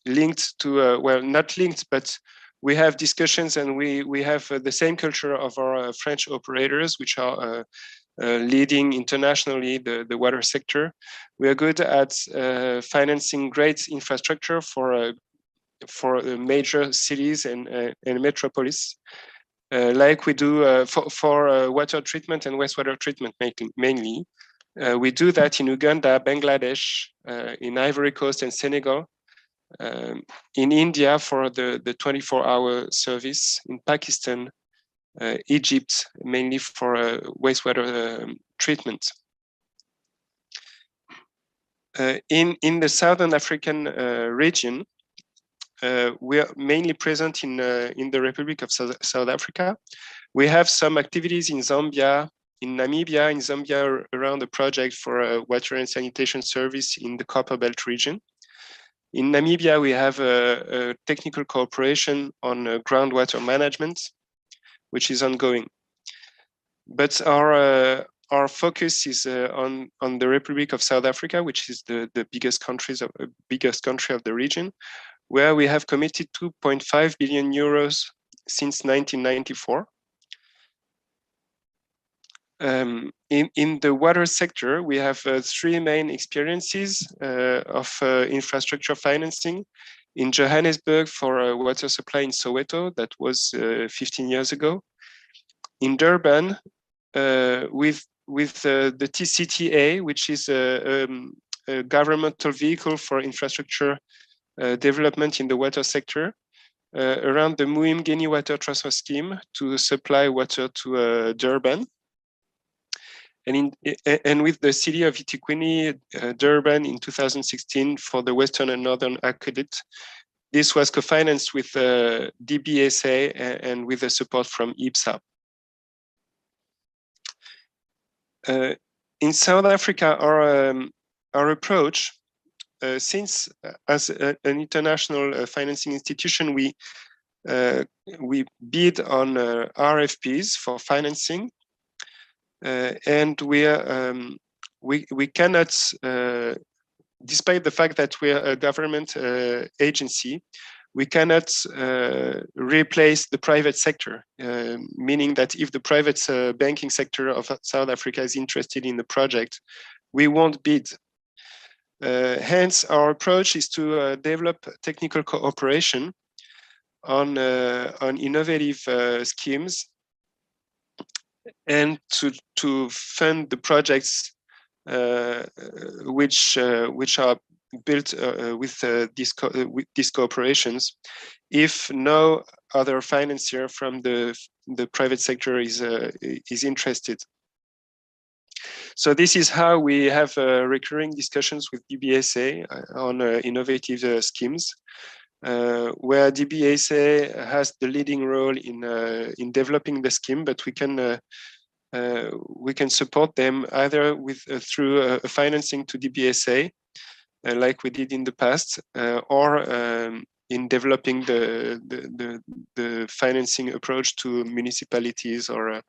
linked to, well, not linked, but we have discussions, and we have the same culture of our French operators, which are leading internationally the water sector. We are good at financing great infrastructure for major cities and metropolis. Like we do for water treatment and wastewater treatment mainly. We do that in Uganda, Bangladesh, in Ivory Coast and Senegal, in India for the 24-hour service, in Pakistan, Egypt, mainly for wastewater treatment. In the Southern African region, we are mainly present in the Republic of South Africa. We have some activities in Zambia, in Namibia, in Zambia around the project for a water and sanitation service in the Copperbelt region. In Namibia, we have a technical cooperation on groundwater management, which is ongoing. But our focus is on the Republic of South Africa, which is the biggest country of the region, where we have committed 2.5 billion euros since 1994. In the water sector, we have three main experiences of infrastructure financing. In Johannesburg for water supply in Soweto, that was 15 years ago. In Durban, with the TCTA, which is a governmental vehicle for infrastructure development in the water sector, around the Muimgeni water transfer scheme to supply water to Durban. And with the city of eThekwini, Durban in 2016 for the Western and Northern Aqueduct. This was co-financed with DBSA and with the support from Ipsa. In South Africa, our approach, since as an international financing institution, we bid on RFPs for financing. and we cannot, despite the fact that we are a government agency, we cannot replace the private sector, meaning that if the private banking sector of South Africa is interested in the project, we won't bid. Hence, our approach is to develop technical cooperation on innovative schemes, and to fund the projects which are built with these cooperations, if no other financier from the private sector is interested. So this is how we have recurring discussions with DBSA on innovative schemes, where DBSA has the leading role in developing the scheme, but we can support them either through financing to DBSA, like we did in the past, or in developing the financing approach to municipalities or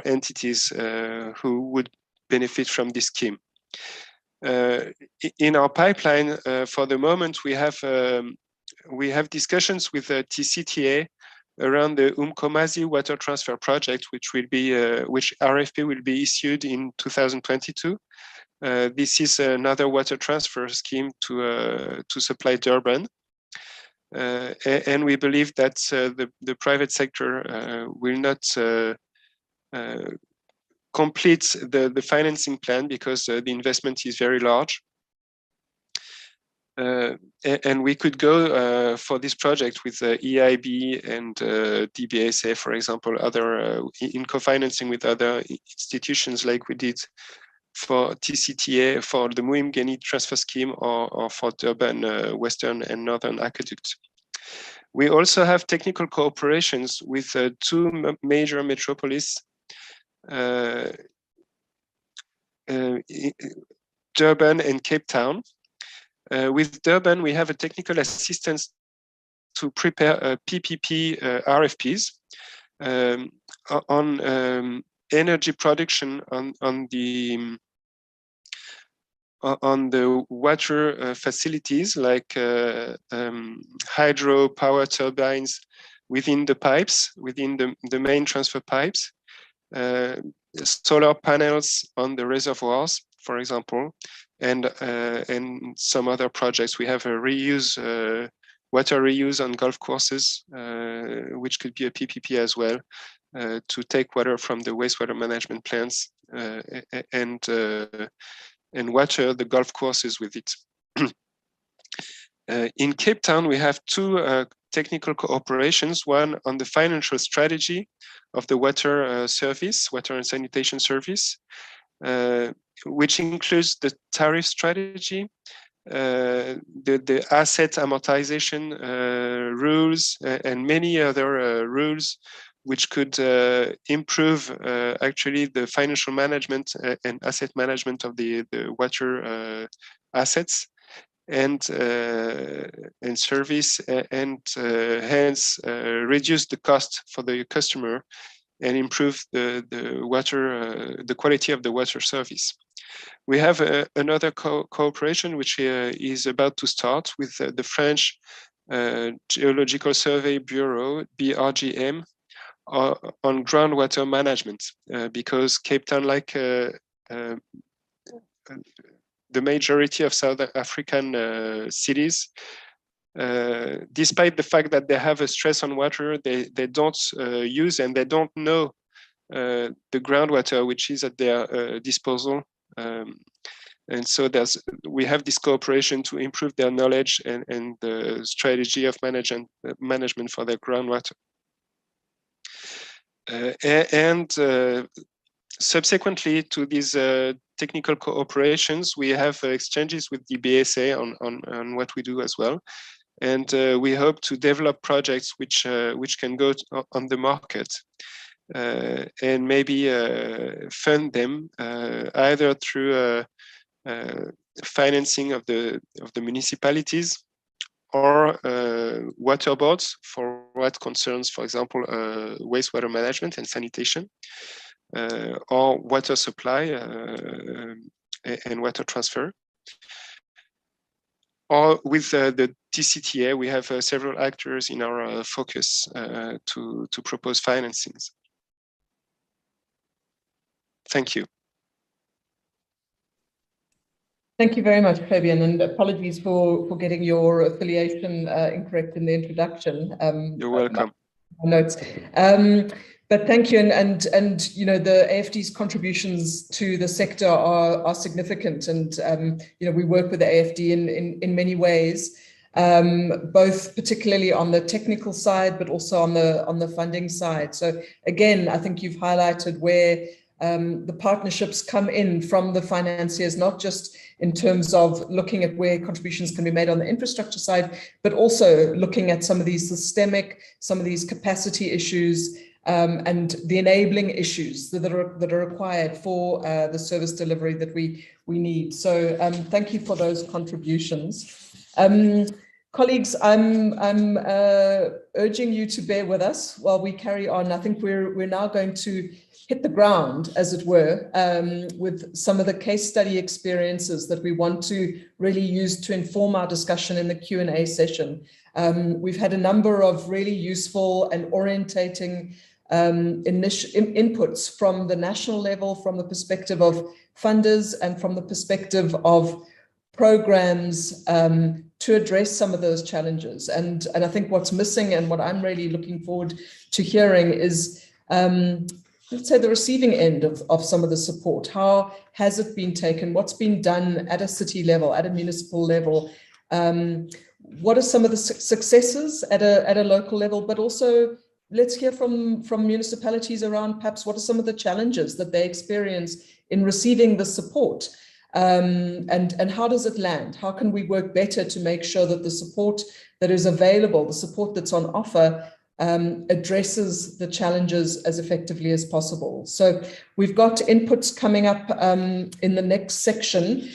entities who would benefit from this scheme. In our pipeline, for the moment, we have discussions with TCTA around the Umkomazi water transfer project, which RFP will be issued in 2022. This is another water transfer scheme to supply Durban. And we believe that the private sector will not complete the financing plan because the investment is very large. And we could go for this project with EIB and DBSA, for example, other in co-financing with other institutions, like we did for TCTA for the Muimgeni transfer scheme, or for Durban Western and Northern Aqueduct. We also have technical cooperations with two major metropolis, Durban and Cape Town. With Durban, we have a technical assistance to prepare PPP RFPs on energy production on the water facilities, like hydro power turbines within the pipes, within the main transfer pipes, solar panels on the reservoirs, for example, and some other projects. We have a water reuse on golf courses, which could be a PPP as well, to take water from the wastewater management plants and water the golf courses with it. In Cape Town, we have two technical cooperations, one on the financial strategy of the water service, water and sanitation service, which includes the tariff strategy, the asset amortization rules, and many other rules which could improve actually the financial management and asset management of the water assets and service, and hence reduce the cost for the customer and improve the quality of the water service. We have another cooperation which is about to start with the French Geological Survey Bureau, BRGM, on groundwater management, because Cape Town, like the majority of South African cities, despite the fact that they have a stress on water, they don't use and they don't know the groundwater which is at their disposal. And so we have this cooperation to improve their knowledge and the strategy of management for their groundwater. Subsequently to these technical cooperations, we have exchanges with the DBSA on what we do as well. And we hope to develop projects which can go on the market and maybe fund them either through financing of the municipalities or water boards for what concerns, for example, wastewater management and sanitation. or water supply and water transfer. Or with the TCTA, we have several actors in our focus to propose financings. Thank you. Thank you very much, Fabian, and apologies for getting your affiliation incorrect in the introduction. You're welcome. Notes. But thank you, and you know, the AFD's contributions to the sector are significant, and you know, we work with the AFD in many ways, both particularly on the technical side, but also on the funding side. So again, I think you've highlighted where the partnerships come in from the financiers, not just in terms of looking at where contributions can be made on the infrastructure side, but also looking at some of these systemic, some of these capacity issues, and the enabling issues that are required for the service delivery that we need. So thank you for those contributions. Colleagues, I'm urging you to bear with us while we carry on. I think we're now going to hit the ground, as it were, with some of the case study experiences that we want to really use to inform our discussion in the Q&A session. We've had a number of really useful and orientating inputs from the national level, from the perspective of funders and from the perspective of programs to address some of those challenges. And I think what's missing, and what I'm really looking forward to hearing, is let's say the receiving end of some of the support. How has it been taken? What's been done at a city level, at a municipal level? What are some of the successes at a local level? But also, let's hear from municipalities around perhaps what are some of the challenges that they experience in receiving the support, and how does it land? How can we work better to make sure that the support that is available, the support that's on offer, addresses the challenges as effectively as possible? So we've got inputs coming up in the next section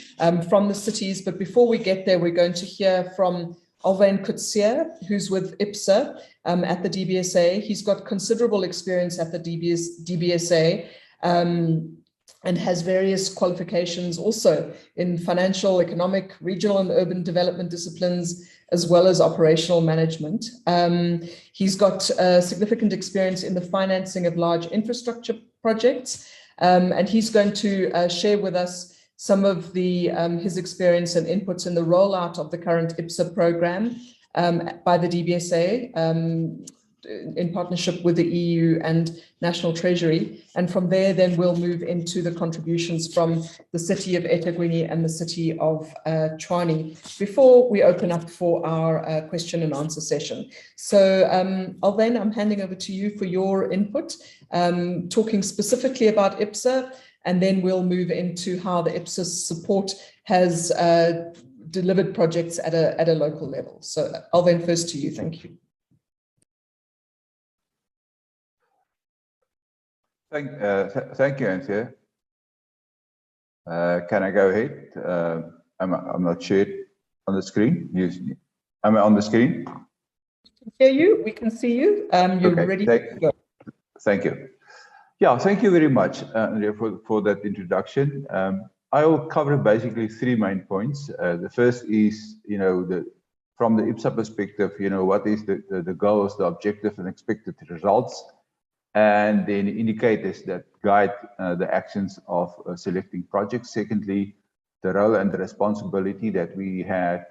from the cities, but before we get there, we're going to hear from Alwyn Coetzee, who's with IPSA at the DBSA. He's got considerable experience at the DBSA and has various qualifications also in financial, economic, regional and urban development disciplines, as well as operational management. He's got significant experience in the financing of large infrastructure projects, and he's going to share with us some of his experience and inputs in the rollout of the current IPSA program by the DBSA in partnership with the EU and National Treasury. And from there, then we'll move into the contributions from the city of eThekwini and the city of Tshwane before we open up for our question and answer session. So Alwyn, I'm handing over to you for your input, talking specifically about IPSA, and then we'll move into how the IPSA support has delivered projects at a local level. So Alwyn, first to you. Thank you. Thank you, Anthea. Can I go ahead? I'm not sure on the screen. Am I on the screen? We can hear you. We can see you. You're okay, ready to go. Thank you. Yeah, thank you very much, Andrea, for that introduction. I will cover basically three main points. The first is, from the IPSA perspective, what is the goals, the objective and expected results, and then indicators that guide the actions of selecting projects. Secondly, the role and the responsibility that we had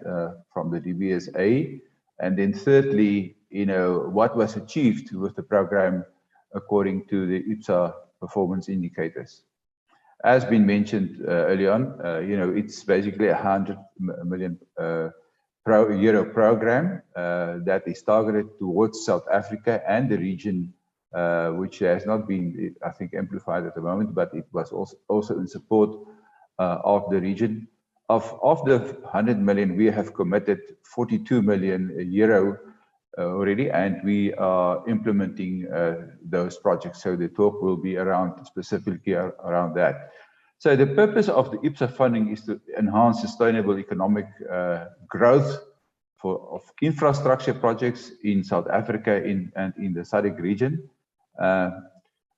from the DBSA. And then thirdly, what was achieved with the program according to the IPSA performance indicators. As been mentioned early on, it's basically 100 million euro program that is targeted towards South Africa and the region, which has not been, I think, amplified at the moment, but it was also in support of the region. Of the 100 million, we have committed 42 million euro already, and we are implementing those projects. So the talk will be specifically around that. So the purpose of the IPSA funding is to enhance sustainable economic growth of infrastructure projects in South Africa and in the SADC region.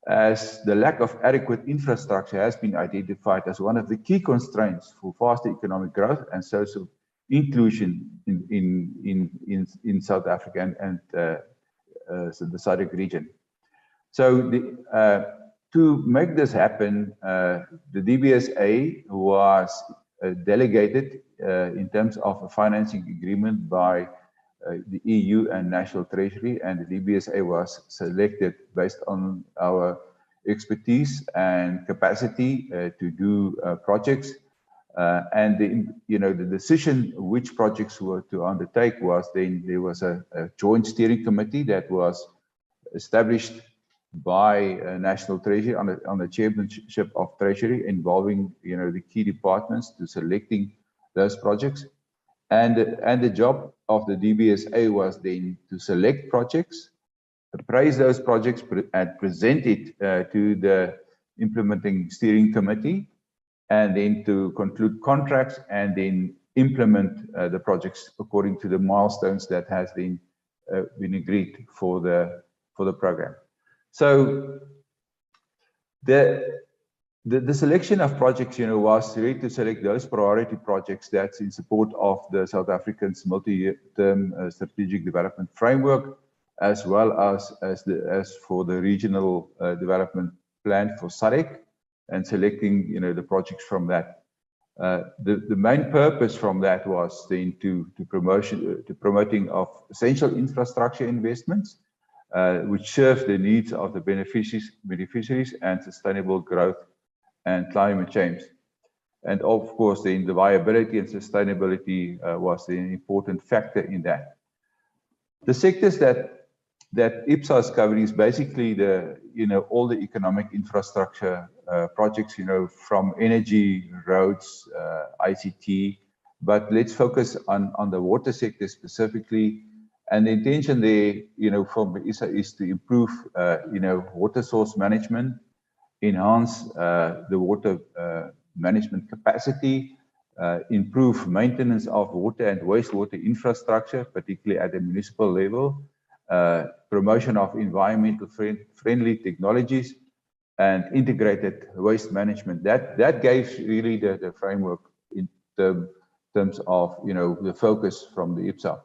as the lack of adequate infrastructure has been identified as one of the key constraints for faster economic growth and social inclusion in South Africa and so the SADC region. So to make this happen, the DBSA was delegated in terms of a financing agreement by the EU and National Treasury, and the DBSA was selected based on our expertise and capacity to do projects. And the decision which projects were to undertake was then there was a joint steering committee that was established by National Treasury on the chairmanship of Treasury, involving the key departments to selecting those projects. And the job of the DBSA was then to select projects, appraise those projects, and present it to the implementing steering committee, and then to conclude contracts and then implement the projects according to the milestones that has been agreed for the program. So the selection of projects, was really to select those priority projects that's in support of the South African's multi-term strategic development framework, as well as for the regional development plan for SADC, and selecting the projects from that. The main purpose from that was then to promoting of essential infrastructure investments, which serve the needs of the beneficiaries and sustainable growth and climate change. And of course, then the viability and sustainability was an important factor in that. The sectors that IPSA is covering is basically all the economic infrastructure projects, from energy, roads, ICT, but let's focus on the water sector specifically. And the intention there, from ISA is to improve, water source management, enhance the water management capacity, improve maintenance of water and wastewater infrastructure, particularly at the municipal level, promotion of environmental friendly technologies, and integrated waste management. That gave really the framework in terms of the focus from the IPSA.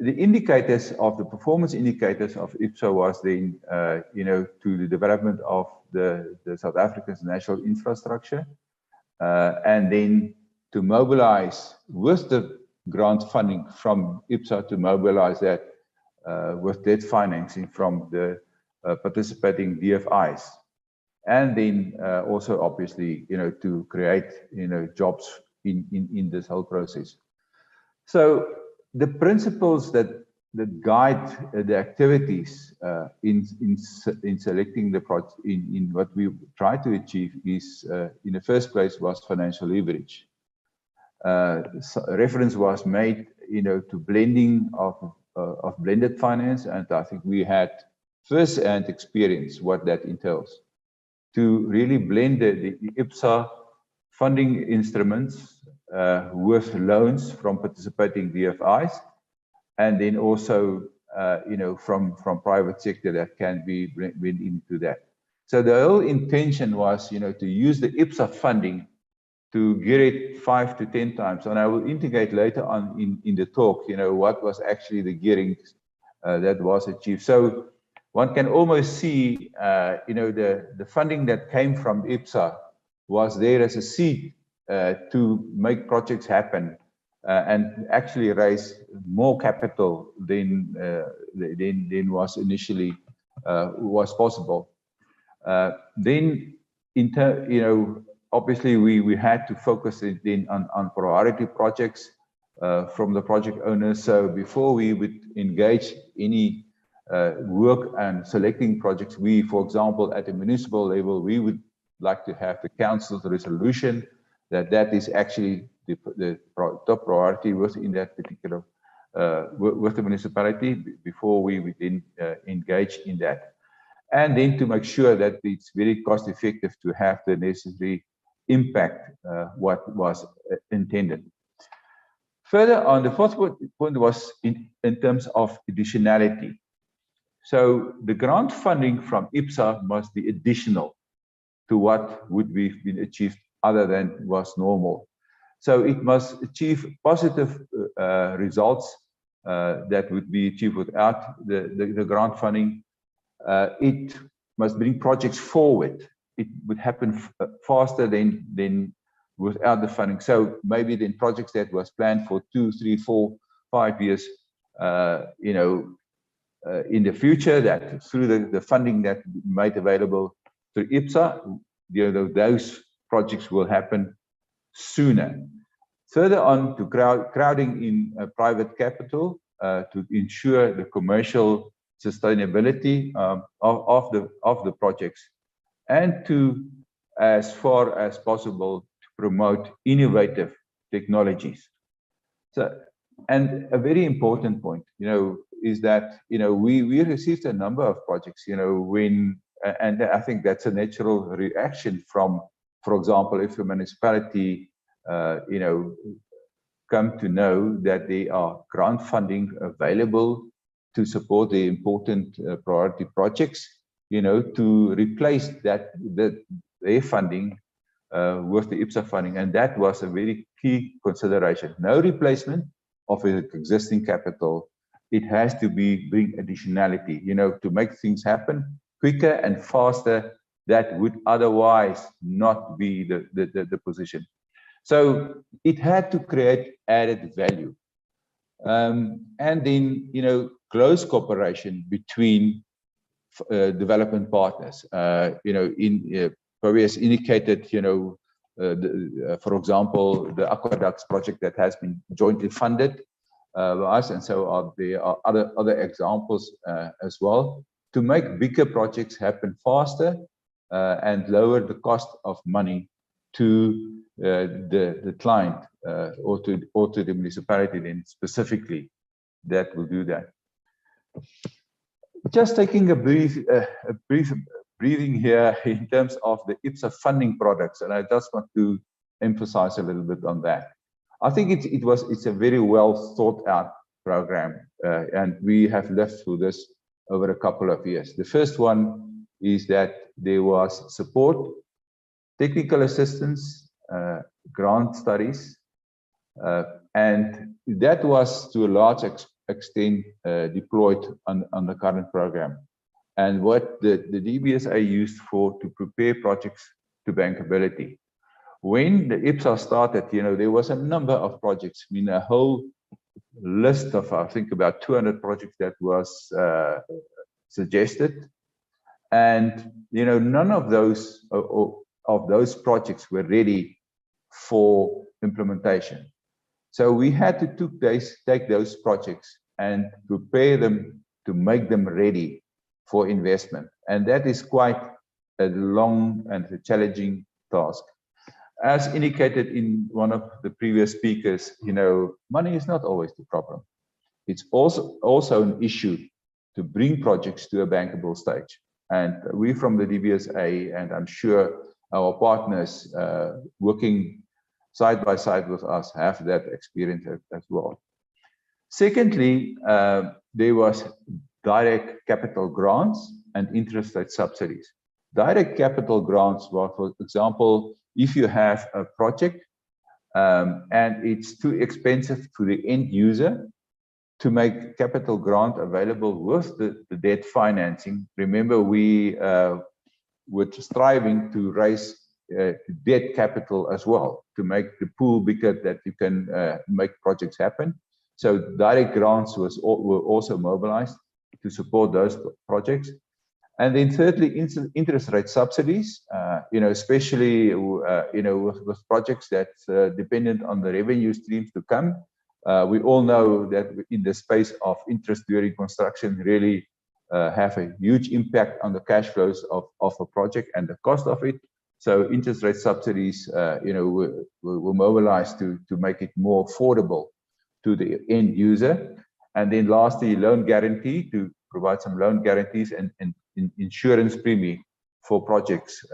The indicators of the performance indicators of IPSA was then, to the development of the South Africa's national infrastructure, and then to mobilize with the grant funding from IPSA to mobilize that with debt financing from the participating DFIs, and then also obviously, to create, jobs in this whole process. So the principles that guide the activities in selecting the project, in what we try to achieve is, in the first place, was financial leverage. Reference was made, to blending of blended finance, and I think we had first-hand experience what that entails. To really blend the IPSA funding instruments with loans from participating DFIs, and then also, from private sector that can be blend into that. So the whole intention was, to use the IPSA funding to get it 5 to 10 times. And I will indicate later on in the talk, what was actually the gearing that was achieved. So one can almost see, the funding that came from IPSA was there as a seed to make projects happen and actually raise more capital than was initially was possible. Then, obviously we had to focus then on priority projects from the project owners. So before we would engage any work and selecting projects, we, for example, at the municipal level, we would like to have the council's resolution that is actually the top priority within that particular with the municipality before we would then engage in that. And then to make sure that it's very cost effective to have the necessary impact what was intended. Further on, the fourth point was in terms of additionality. So the grant funding from IPSA must be additional to what would be been achieved other than was normal. So it must achieve positive results that would be achieved without the grant funding. It must bring projects forward. It would happen faster than without the funding. So maybe then projects that was planned for 2, 3, 4, 5 years, in the future, that through the funding that made available through IPSA, those projects will happen sooner. Further on, to crowding in private capital to ensure the commercial sustainability of the projects, and to, as far as possible, to promote innovative technologies. So, and a very important point, is that we received a number of projects, when, and I think that's a natural reaction from, for example, if a municipality come to know that there are grant funding available to support the important priority projects, to replace their funding with the IPSA funding, and that was a very key consideration. No replacement of existing capital. It has to bring additionality, to make things happen quicker and faster. That would otherwise not be the position. So it had to create added value, and then close cooperation between development partners. Probably as indicated, for example, the aqueducts project that has been jointly funded by us, and so there are other examples as well, to make bigger projects happen faster and lower the cost of money to the client or to the municipality then specifically that will do that. Just taking a brief breathing here in terms of the IPSA funding products, and I just want to emphasize a little bit on that. I think it's a very well thought out program, and we have lived through this over a couple of years. The first one is that there was support, technical assistance, grant studies, and that was to a large extent deployed on the current program. And what the DBSA used to prepare projects to bankability. When the IPSA started, there was a number of projects, a whole list of, I think, about 200 projects that was suggested. And, none of those projects were ready for implementation. So we had to take those projects and prepare them to make them ready for investment. And that is quite a long and a challenging task. As indicated in one of the previous speakers, money is not always the problem. It's also an issue to bring projects to a bankable stage. And we from the DBSA, and I'm sure our partners working side by side with us, have that experience as well. Secondly, there was direct capital grants and interest rate subsidies. Direct capital grants were, for example, if you have a project and it's too expensive to the end user to make capital grant available with the debt financing. Remember, we were striving to raise debt capital as well to make the pool bigger that you can make projects happen. So direct grants were also mobilized to support those projects. And then thirdly, interest rate subsidies, especially, with projects that dependent on the revenue streams to come. We all know that in the space of interest during construction really have a huge impact on the cash flows of a project and the cost of it. So interest rate subsidies, were mobilized to make it more affordable to the end user. And then lastly, loan guarantee, to provide some loan guarantees and insurance premium for projects,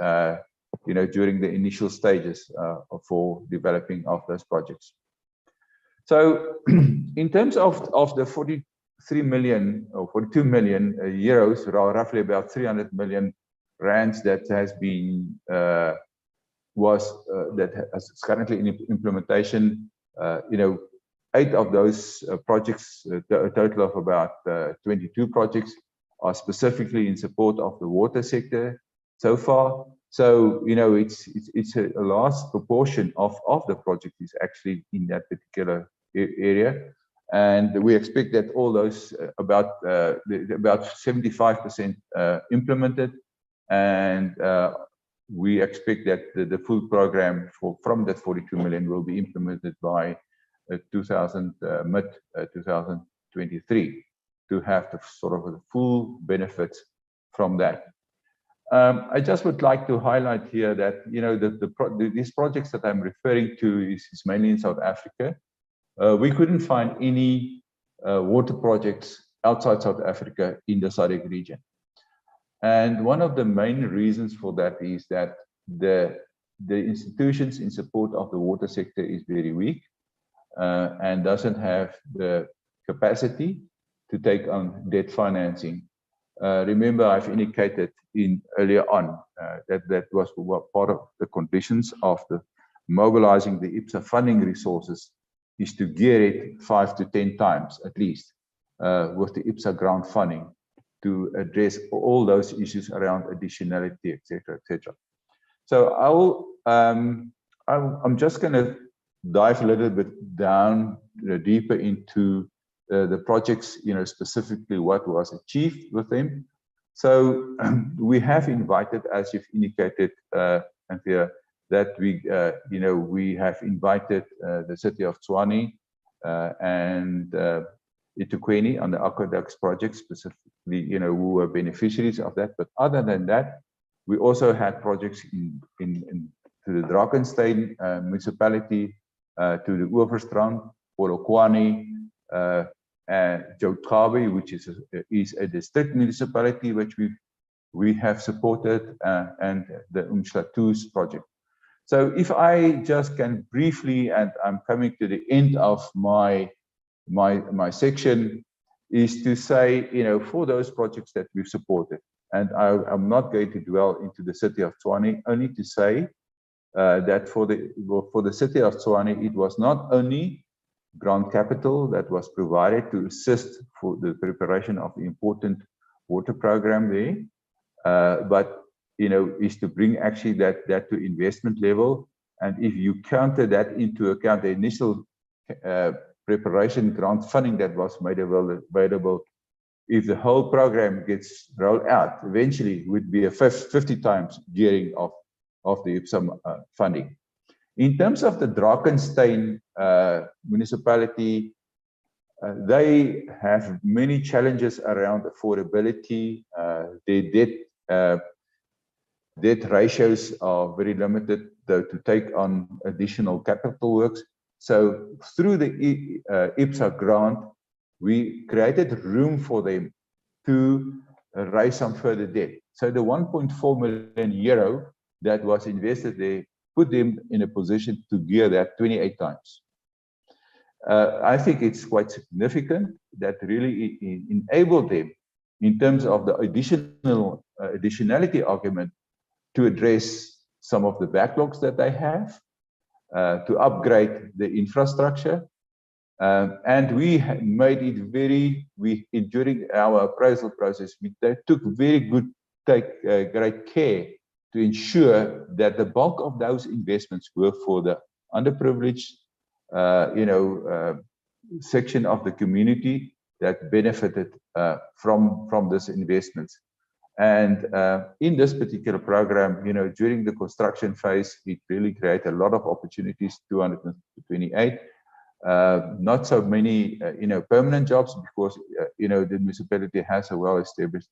during the initial stages for developing of those projects. So in terms of the 3 million or 42 million euros, or roughly about 300 million rands that has been that is currently in implementation. 8 of those projects, a total of about 22 projects, are specifically in support of the water sector so far. So it's a large proportion of the project is actually in that particular area, and we expect that all those about 75% implemented, and we expect that the full program from that 42 million will be implemented by mid 2023 to have the sort of the full benefits from that. I just would like to highlight here that these projects that I'm referring to is mainly in South Africa. We couldn't find any water projects outside South Africa in the SADC region. And one of the main reasons for that is that the institutions in support of the water sector is very weak and doesn't have the capacity to take on debt financing. Remember, I've indicated earlier on that was part of the conditions of the mobilizing the IPSA funding resources is to gear it 5 to 10 times at least with the IPSA grant funding to address all those issues around additionality, etc., etc. So I'm just going to dive a little bit down deeper into the projects, specifically what was achieved with them. So we have invited, as you've indicated, Anthea, that we have invited the city of Tshwane and eThekwini on the aqueducts project, specifically, who were beneficiaries of that. But other than that, we also had projects to the Drakensberg municipality, to the Oeverstrand, Polokwane, and Jokabi, which is a district municipality which we have supported, and the Umhlatus project. So if I just can briefly, and I'm coming to the end of my section, is to say, for those projects that we've supported, and I'm not going to dwell into the city of Tshwane, only to say that for the city of Tshwane, it was not only grant capital that was provided to assist for the preparation of the important water program there, but is to bring actually that to investment level. And if you counter that into account, the initial preparation grant funding that was made available, if the whole program gets rolled out, eventually would be a 50 times gearing of the IPSA funding. In terms of the Drakensberg municipality, they have many challenges around affordability. Their debt ratios are very limited to take on additional capital works. So through the IPSA grant, we created room for them to raise some further debt. So the 1.4 million euro that was invested there put them in a position to gear that 28 times. I think it's quite significant that really enabled them in terms of the additionality argument to address some of the backlogs that they have, to upgrade the infrastructure. And we made it during our appraisal process, we took great care to ensure that the bulk of those investments were for the underprivileged, section of the community that benefited from this investments. And in this particular program, during the construction phase, it really created a lot of opportunities, 228. Not so many, permanent jobs, because, the municipality has a well-established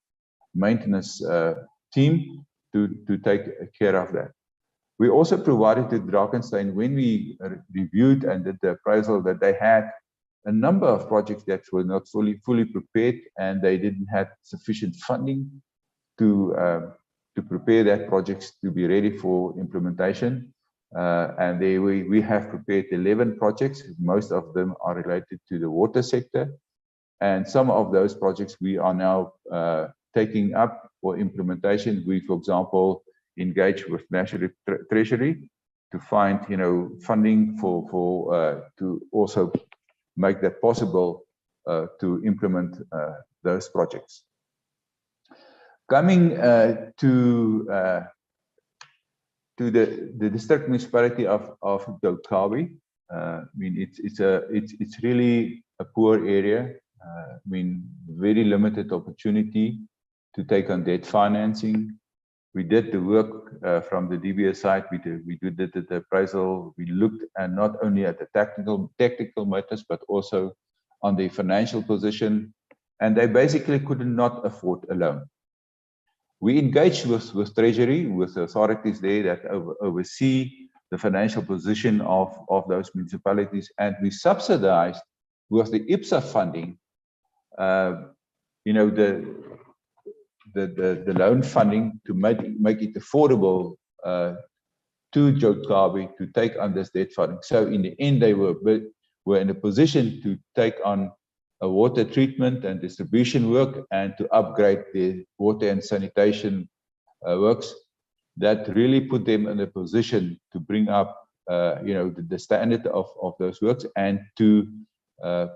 maintenance team to take care of that. We also provided to Drakensberg, when we reviewed and did the appraisal, that they had a number of projects that were not fully prepared, and they didn't have sufficient funding to prepare that projects to be ready for implementation. And we have prepared 11 projects. Most of them are related to the water sector. And some of those projects we are now taking up for implementation. We, for example, engage with National Treasury to find, funding to also make that possible to implement those projects. Coming to the district municipality of Dolkawi, I mean, it's really a poor area. I mean, very limited opportunity to take on debt financing. We did the work from the DBSA side. We did the appraisal. We looked not only at the technical matters, but also on the financial position, and they basically could not afford a loan. We engaged with Treasury, with the authorities there that oversee the financial position of those municipalities, and we subsidized with the IPSA funding, the loan funding to make it affordable to Dolkawi to take on this debt funding. So in the end, they were in a position to take on a water treatment and distribution work and to upgrade the water and sanitation works. That really put them in a position to bring up the standard of those works and to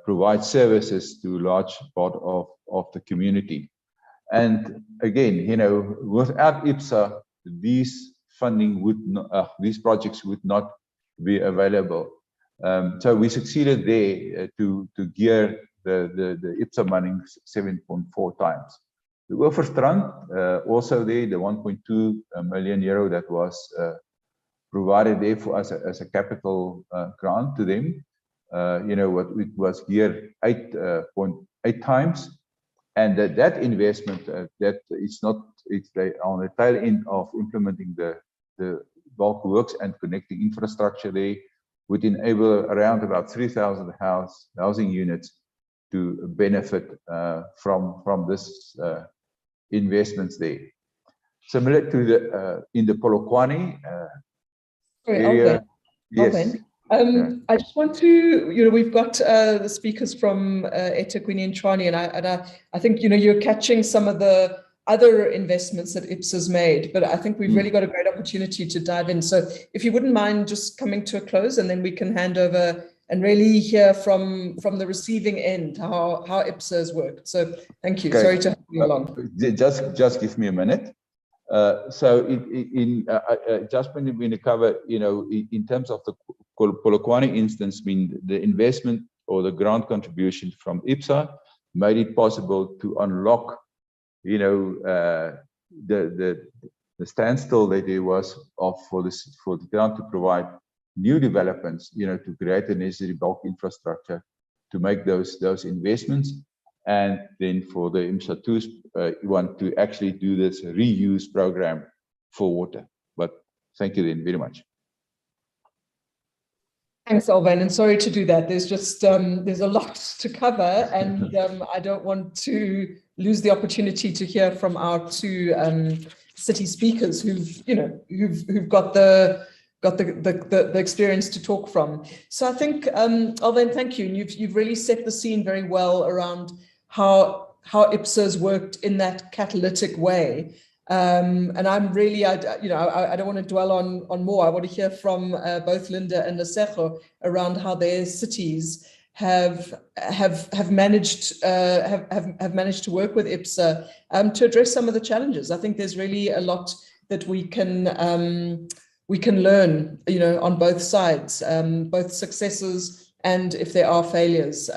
provide services to a large part of the community. And again, without IPSA, these projects would not be available. So we succeeded there to gear the IPSA money 7.4 times. The Overstrand, also there, the 1.2 million euro that was provided there for us as a capital grant to them, it was geared 8.8 times. And that investment, it's on the tail end of implementing the bulk works and connecting infrastructure there, would enable around about 3,000 housing units to benefit from this investments there. Similar to in the Polokwane area. Yes. I just want to, we've got the speakers from eThekwini and Tshwane, and I think, you're catching some of the other investments that IPSA's made, but I think we've really got a great opportunity to dive in. So if you wouldn't mind just coming to a close, and then we can hand over and really hear from the receiving end how IPSA has worked. So thank you. Okay. Sorry to have you along. Just give me a minute. So just when we cover, in terms of the Polokwane instance, the investment or the grant contribution from IPSA made it possible to unlock, the standstill that there was for the grant to provide new developments, to create the necessary bulk infrastructure to make those investments, and then for the IMSA 2 want to actually do this reuse program for water. But thank you then very much. Thanks, Alvan, and sorry to do that. There's just there's a lot to cover, and I don't want to lose the opportunity to hear from our two city speakers who've got the experience to talk from. So I think, Alvan, thank you. And you've really set the scene very well around how IPSA's worked in that catalytic way. And I'm really, I don't want to dwell on more. I want to hear from both Linda and Lesego around how their cities have managed to work with IPSA to address some of the challenges. I think there's really a lot that we can learn, on both sides, both successes and if there are failures.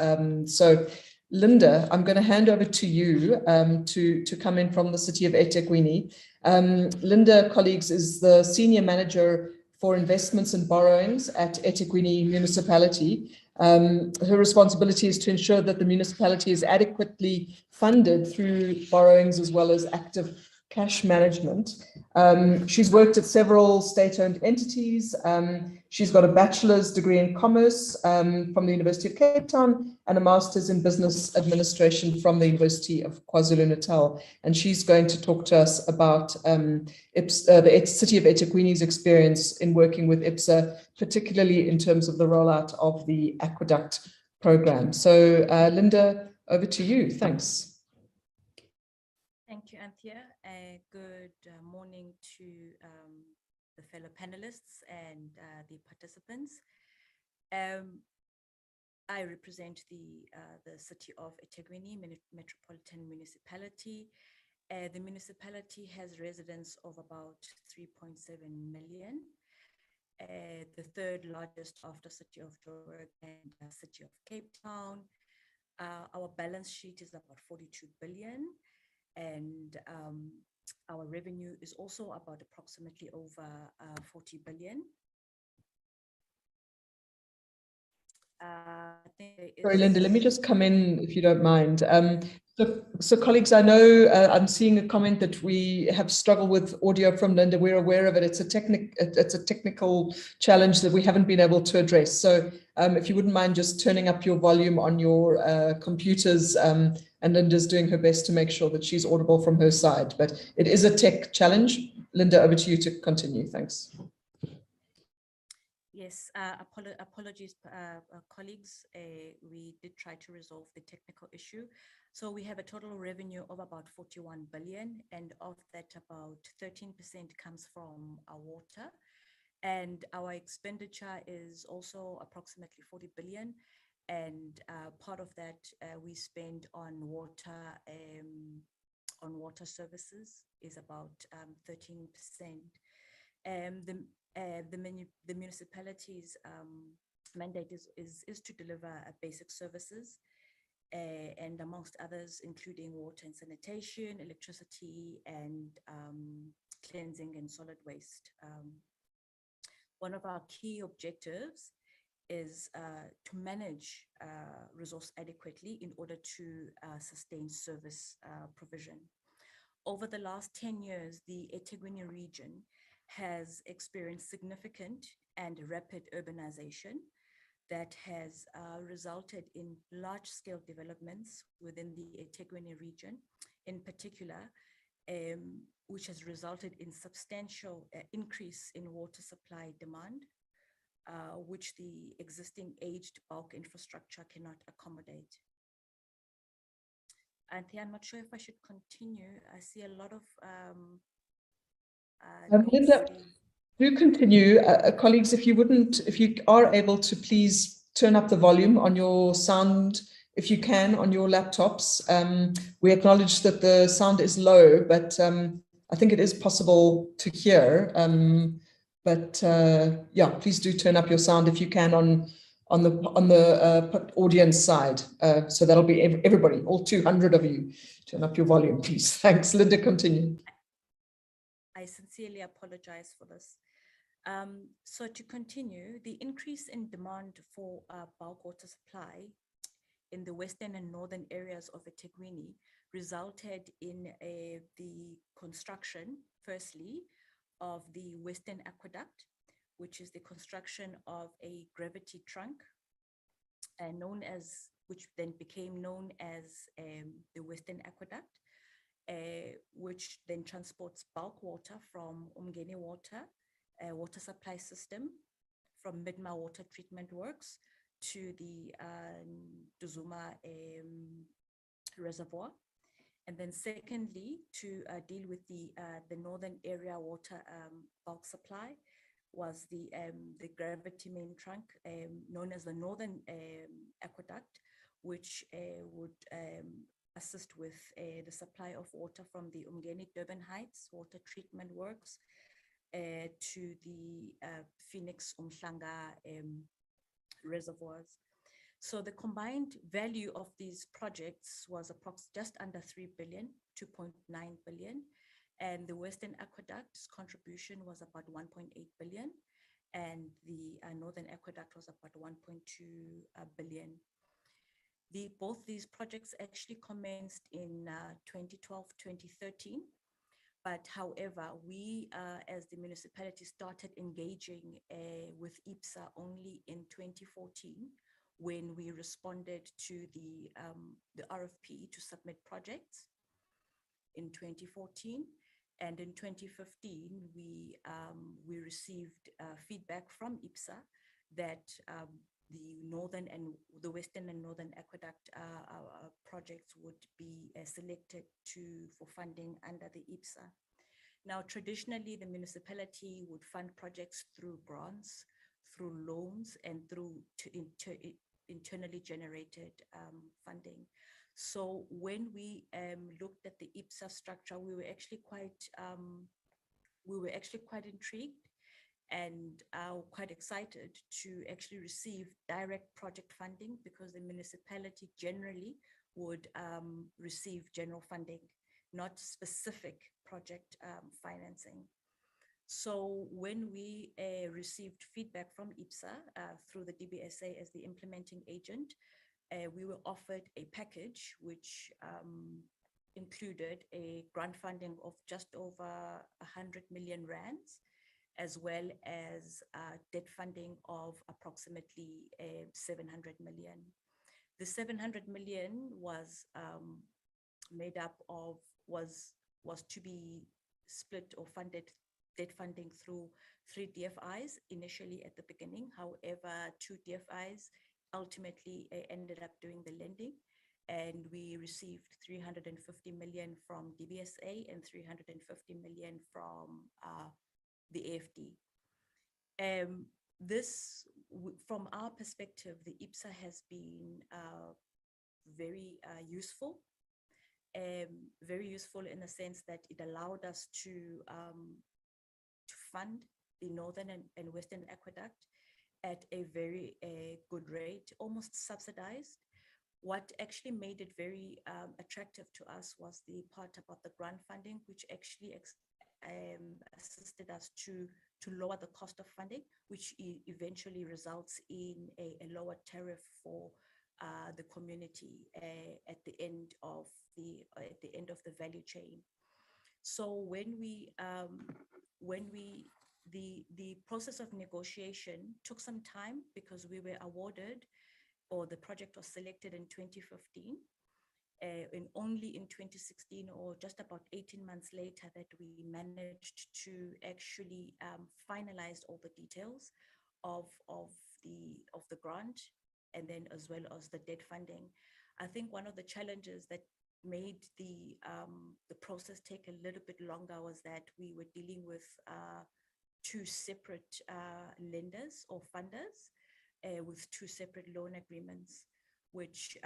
So Linda, I'm going to hand over to you to come in from the city of eThekwini. Linda, colleagues, is the Senior Manager for Investments and Borrowings at eThekwini Municipality. Her responsibility is to ensure that the municipality is adequately funded through borrowings as well as active cash management. She's worked at several state-owned entities. She's got a bachelor's degree in commerce from the University of Cape Town and a master's in business administration from the University of KwaZulu-Natal. And she's going to talk to us about the city of eThekwini's experience in working with IPSA, particularly in terms of the rollout of the aqueduct program. So Linda, over to you. Thanks. Thank you, Anthea. Good morning to the fellow panelists and the participants. I represent the city of eThekwini Metropolitan Municipality. The municipality has residents of about 3.7 million, the third largest after city of Joburg and city of Cape Town. Our balance sheet is about 42 billion, and our revenue is also about approximately over 40 billion. Sorry, Linda, let me just come in if you don't mind. So colleagues, I know I'm seeing a comment that we have struggled with audio from Linda. We're aware of it. It's a technical challenge that we haven't been able to address. So if you wouldn't mind just turning up your volume on your computers, and Linda's doing her best to make sure that she's audible from her side. But it is a tech challenge. Linda, over to you to continue. Thanks. Yes, apologies, colleagues. We did try to resolve the technical issue. So we have a total revenue of about 41 billion, and of that, about 13% comes from our water. And our expenditure is also approximately 40 billion. And part of that we spend on water services is about 13%. The municipality's mandate is to deliver basic services, and amongst others, including water and sanitation, electricity, and cleansing and solid waste. One of our key objectives is to manage resource adequately in order to sustain service provision. Over the last 10 years, the eThekwini region has experienced significant and rapid urbanization that has resulted in large-scale developments within the eThekwini region, in particular, which has resulted in substantial increase in water supply demand, which the existing aged bulk infrastructure cannot accommodate. Anthea, I'm not sure if I should continue. I see a lot of Linda, do continue. Colleagues, if you are able to please turn up the volume on your sound, if you can, on your laptops. We acknowledge that the sound is low, but I think it is possible to hear. Yeah, please do turn up your sound if you can on the audience side. So that'll be everybody, all 200 of you. Turn up your volume, please. Thanks. Linda, continue. I sincerely apologize for this. So to continue, the increase in demand for bulk water supply in the western and northern areas of eThekwini resulted in the construction, firstly, of the Western Aqueduct, which is the construction of a gravity trunk, which then became known as the Western Aqueduct, which then transports bulk water from Umgeni water supply system, from Midma Water Treatment Works to the Duzuma reservoir. And then secondly, to deal with the northern area water bulk supply was the gravity main trunk known as the Northern Aqueduct, which would assist with the supply of water from the Umgeni Durban Heights Water Treatment Works to the Phoenix Umhlanga reservoirs. So the combined value of these projects was just under 3 billion, 2.9 billion. And the Western Aqueduct's contribution was about 1.8 billion. And the Northern Aqueduct was about 1.2 billion. Both these projects actually commenced in 2012, 2013. But however, we as the municipality started engaging with Ipsa only in 2014, when we responded to the RFP to submit projects in 2014. And in 2015, we received feedback from Ipsa that northern and the western and northern aqueduct projects would be selected for funding under the IIPSA. Now, traditionally, the municipality would fund projects through grants, through loans, and through internally generated funding. So when we looked at the IIPSA structure, we were actually quite intrigued and quite excited to actually receive direct project funding, because the municipality generally would receive general funding, not specific project financing. So when we received feedback from IIPSA through the DBSA as the implementing agent, we were offered a package which included a grant funding of just over 100 million rands, as well as debt funding of approximately 700 million. The 700 million was made up of, was to be split or funded, debt funding through 3 DFIs initially at the beginning. However, 2 DFIs ultimately ended up doing the lending, and we received 350 million from DBSA and 350 million from the AFD. This, from our perspective, the IIPSA has been very useful. Very useful in the sense that it allowed us to fund the northern and western aqueduct at a very good rate, almost subsidized. What actually made it very attractive to us was the part about the grant funding, which actually assisted us to lower the cost of funding, which eventually results in a lower tariff for the community at the end of the value chain. So the process of negotiation took some time, because we were awarded, or the project was selected in 2015, and only in 2016, or just about 18 months later, that we managed to actually finalize all the details of the grant, and then as well as the debt funding. I think one of the challenges that made the process take a little bit longer was that we were dealing with 2 separate lenders or funders with 2 separate loan agreements, which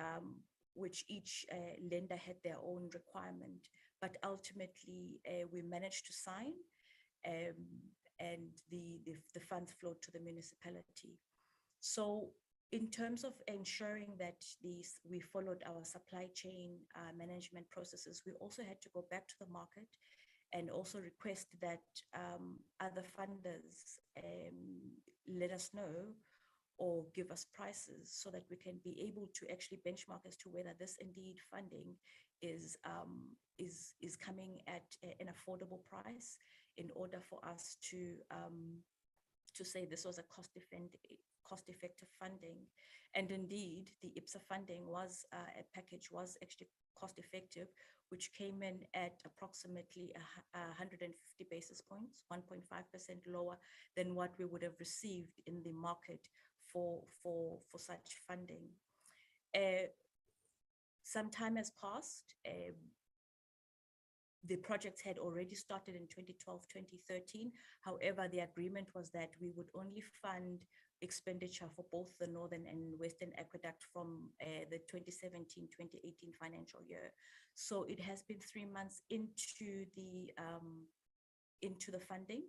each lender had their own requirement. But ultimately, we managed to sign, and the funds flowed to the municipality. So in terms of ensuring that we followed our supply chain management processes, we also had to go back to the market and also request that other funders let us know or give us prices, so that we can be able to actually benchmark as to whether this indeed funding is coming at an affordable price, in order for us to say this was a cost-effective funding. And indeed, the IIPSA funding was a package was actually cost-effective, which came in at approximately 150 basis points, 1.5% lower than what we would have received in the market for such funding. Some time has passed. The projects had already started in 2012, 2013. However, the agreement was that we would only fund expenditure for both the northern and western aqueduct from the 2017-2018 financial year. So it has been 3 months into the funding,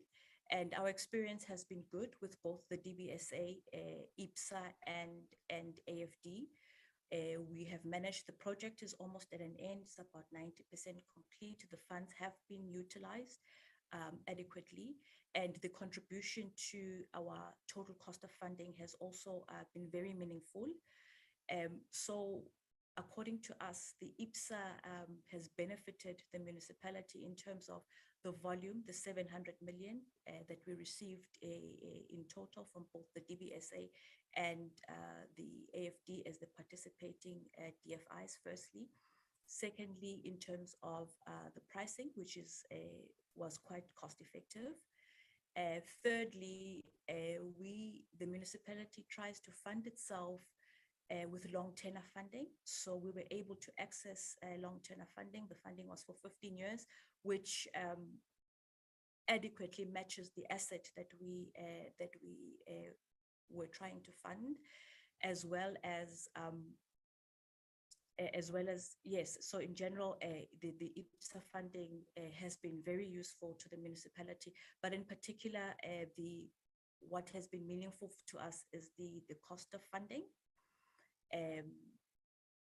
and our experience has been good with both the DBSA, IIPSA, and AFD. We have managed, the project is almost at an end, it's about 90% complete. The funds have been utilized adequately, and the contribution to our total cost of funding has also been very meaningful. So according to us, the IIPSA has benefited the municipality in terms of the volume, the 700 million that we received in total from both the DBSA and the AFD as the participating DFIs, firstly. Secondly, in terms of the pricing, which was quite cost effective. Thirdly, the municipality tries to fund itself with long tenor funding. So we were able to access long tenor funding. The funding was for 15 years, which adequately matches the asset that we were trying to fund, as well as yes. So in general, the IIPSA funding has been very useful to the municipality, but in particular, what has been meaningful to us is the cost of funding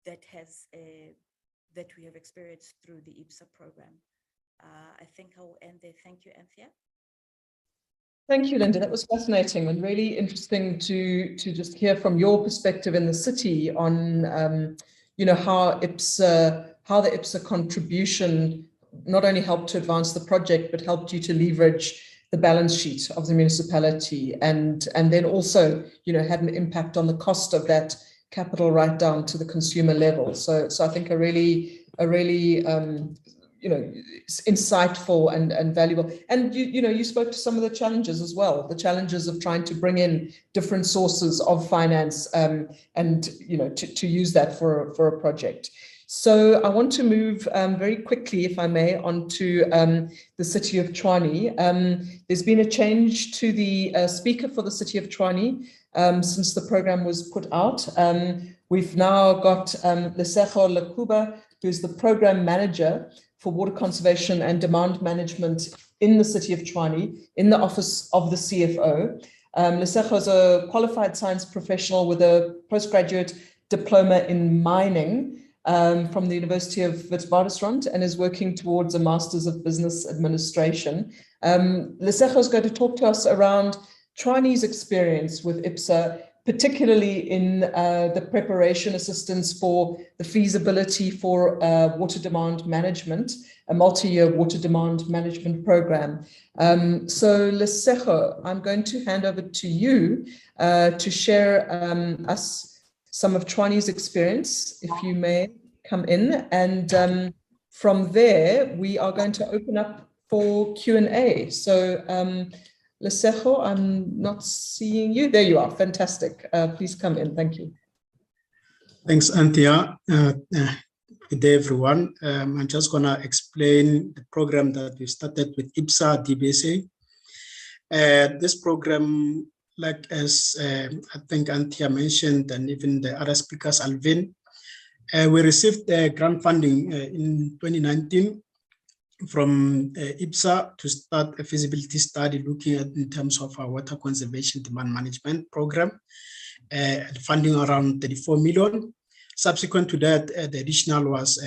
that we have experienced through the IIPSA program. I think I will end there. Thank you, Anthea. Thank you, Linda. That was fascinating and really interesting to just hear from your perspective in the city on you know, how the IIPSA contribution not only helped to advance the project, but helped you to leverage the balance sheet of the municipality, and then also, you know, had an impact on the cost of that capital right down to the consumer level. So I think a really you know, insightful and valuable. And you know, you spoke to some of the challenges as well, the challenges of trying to bring in different sources of finance and you know, to use that for a project. So I want to move very quickly, if I may, onto the city of Tshwane. There's been a change to the speaker for the city of Tshwane since the program was put out. We've now got Luzenberger Lakuba, who's the program manager for water conservation and demand management in the city of Tshwane, in the office of the CFO. Luzenberger is a qualified science professional with a postgraduate diploma in mining from the University of Witwatersrand, and is working towards a Masters of Business Administration. Luzenberger is going to talk to us around Tshwane's experience with IIPSA, particularly in the preparation assistance for the feasibility for water demand management, a multi-year water demand management program. So Luzenberger, I'm going to hand over to you to share us some of Tshwane's experience, if you may come in. And from there, we are going to open up for Q&A. So Luzenberger, I'm not seeing you. There you are. Fantastic. Please come in. Thank you. Thanks, Anthea. Good day, everyone. I'm just going to explain the program that we started with IIPSA DBSA. This program, like as I think Anthea mentioned, and even the other speakers, Alvin, we received grant funding in 2019 from IIPSA to start a feasibility study looking at in terms of our water conservation demand management program, funding around 34 million. Subsequent to that, the additional was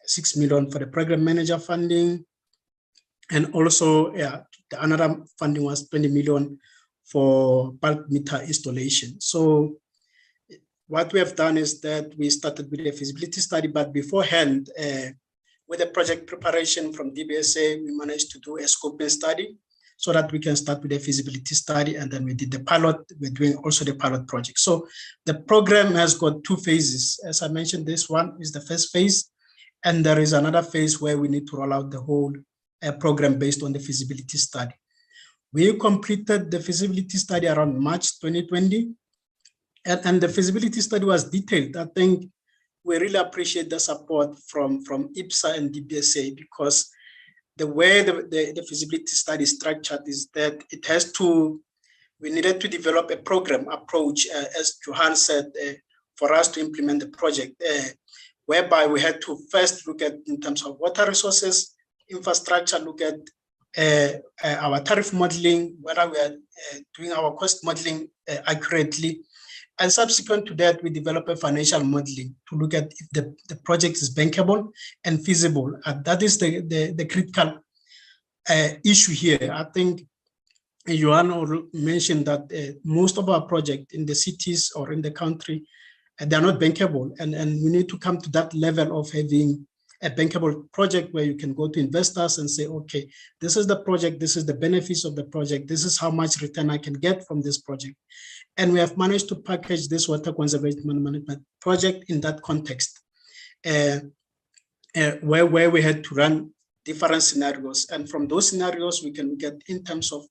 6 million for the program manager funding. And also the another funding was 20 million for bulk meter installation. So what we have done is that we started with a feasibility study, but beforehand, with the project preparation from DBSA, we managed to do a scoping study so that we can start with a feasibility study, and then we did the pilot. We're doing also the pilot project. So the program has got two phases. As I mentioned, this one is the first phase, and there is another phase where we need to roll out the whole program based on the feasibility study. We completed the feasibility study around March 2020, and the feasibility study was detailed. I think we really appreciate the support from IIPSA and DBSA, because the way the feasibility study is structured is that it has to, we needed to develop a program approach, as Johan said, for us to implement the project, whereby we had to first look at in terms of water resources, infrastructure, look at our tariff modeling, whether we are doing our cost modeling accurately. And subsequent to that, we develop a financial modeling to look at if the project is bankable and feasible. And that is the critical issue here. I think Johan mentioned that most of our projects in the cities or in the country, they're not bankable. And we need to come to that level of having a bankable project where you can go to investors and say, okay, this is the project, this is the benefits of the project, this is how much return I can get from this project. And we have managed to package this water conservation management project in that context, where we had to run different scenarios. And from those scenarios, we can get in terms of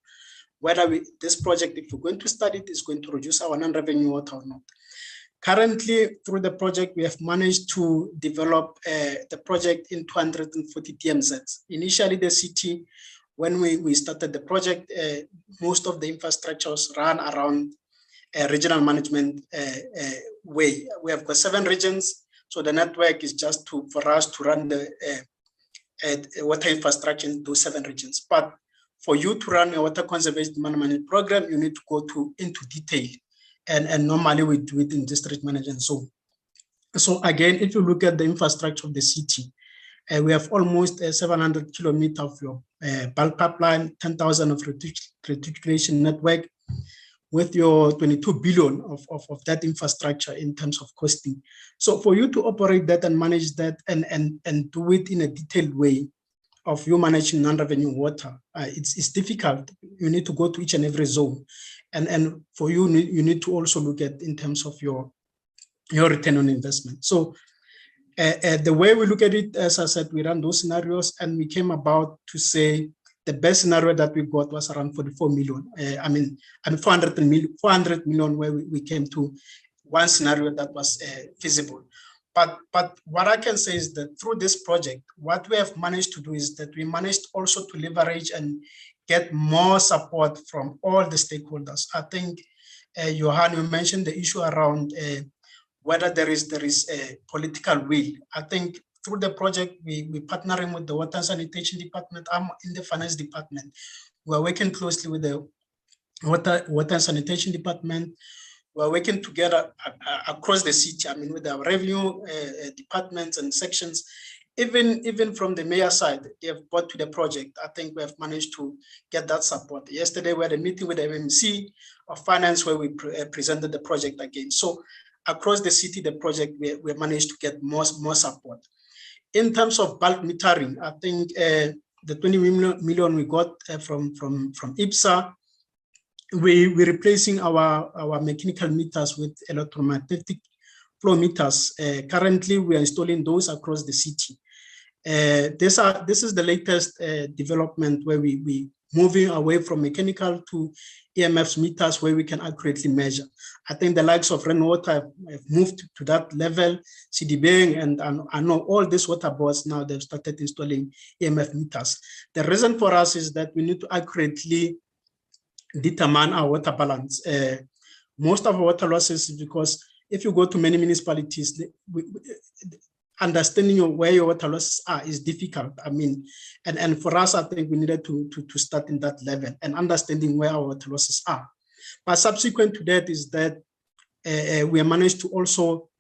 whether this project, if we're going to start it, is going to reduce our non-revenue water or not. Currently, through the project, we have managed to develop the project in 240 TMZs. Initially, the city, when we started the project, most of the infrastructure was run around a regional management way. We have got 7 regions, so the network is just for us to run the water infrastructure into 7 regions. But for you to run a water conservation management program, you need to go into detail. And normally we do it in district management zone. So again, if you look at the infrastructure of the city, we have almost 700 kilometers of your bulk pipeline, 10,000 of reticulation network, with your 22 billion of that infrastructure in terms of costing. So for you to operate that and manage that and do it in a detailed way of you managing non-revenue water, it's difficult. You need to go to each and every zone. And for you need to also look at in terms of your return on investment. So the way we look at it, as I said, we ran those scenarios and we came about to say the best scenario that we got was around 44 million. 400 million where we came to one scenario that was feasible. But what I can say is that through this project, what we have managed to do is that we managed also to leverage and get more support from all the stakeholders. I think, Johan, you mentioned the issue around whether there is a political will. I think through the project, we're partnering with the Water and Sanitation Department. I'm in the Finance Department. We're working closely with the Water and Sanitation Department. We're working together across the city, with our revenue departments and sections. Even from the mayor side, they have brought to the project. I think we have managed to get that support. Yesterday, we had a meeting with the MMC of Finance where we presented the project again. So across the city, the project, we managed to get more support. In terms of bulk metering, I think the 20 million we got from IPSA, we're replacing our mechanical meters with electromagnetic flow meters. Currently, we are installing those across the city. This is the latest development where we moving away from mechanical to EMF meters where we can accurately measure. I think the likes of Rainwater have moved to that level. CDB and I know all these water boards now, they've started installing EMF meters. The reason for us is that we need to accurately determine our water balance. Most of our water losses is because if you go to many municipalities, understanding where your water losses are is difficult. And for us, I think we needed to start in that level and understanding where our water losses are. But subsequent to that is that we managed to also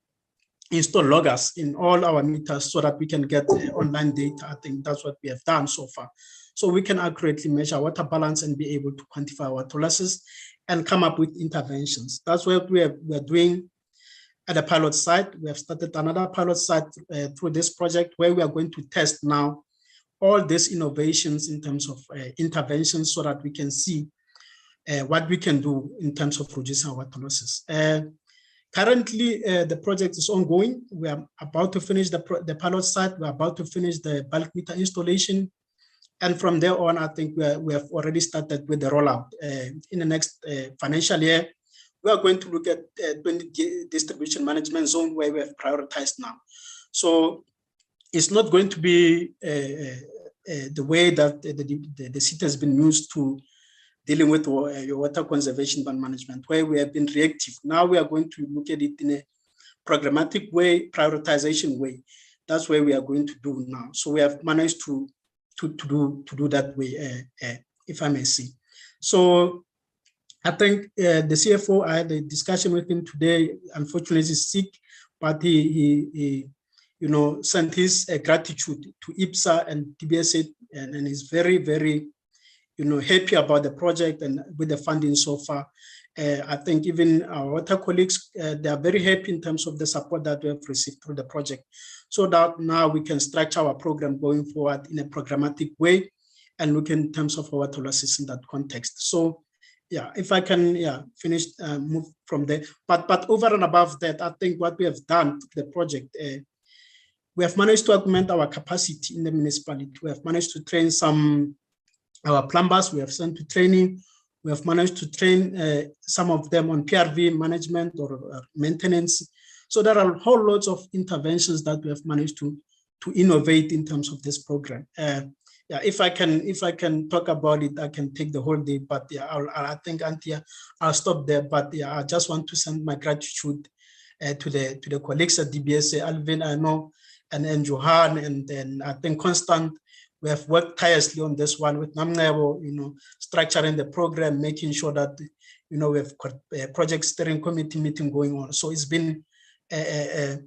install loggers in all our meters so that we can get online data. I think that's what we have done so far. So we can accurately measure water balance and be able to quantify water losses and come up with interventions. That's what we are doing at the pilot site. We have started another pilot site through this project where we are going to test now all these innovations in terms of interventions so that we can see what we can do in terms of reducing our water losses. Currently, the project is ongoing. We are about to finish the pilot site. We're about to finish the bulk meter installation. And from there on, I think we have already started with the rollout. In the next financial year, we are going to look at 20 distribution management zone where we have prioritized now. So it's not going to be the way that the city has been used to dealing with your water conservation and management, where we have been reactive. Now we are going to look at it in a programmatic way, prioritization way. That's where we are going to do now. So we have managed to do that way, if I may say. So I think the CFO, I had a discussion with him today. Unfortunately, he's sick, but he sent his gratitude to Ipsa and DBSA, and he's very, very, happy about the project and with the funding so far. I think even our water colleagues, they are very happy in terms of the support that we have received through the project, so that now we can structure our program going forward in a programmatic way and look in terms of our water losses in that context. So, yeah, if I can, finish, move from there. But over and above that, I think what we have done to the project, we have managed to augment our capacity in the municipality. We have managed to train our plumbers. We have sent to training. We have managed to train some of them on PRV management or maintenance. So there are a whole lots of interventions that we have managed to innovate in terms of this program. Yeah, if I can talk about it, I can take the whole day. But yeah, I think Antia, I'll stop there. But yeah, I just want to send my gratitude to the colleagues at DBSA, Alvin, I know, and Johan, and then I think Constant. We have worked tirelessly on this one with Namnebo, structuring the program, making sure that we have got a project steering committee meeting going on. So it's been a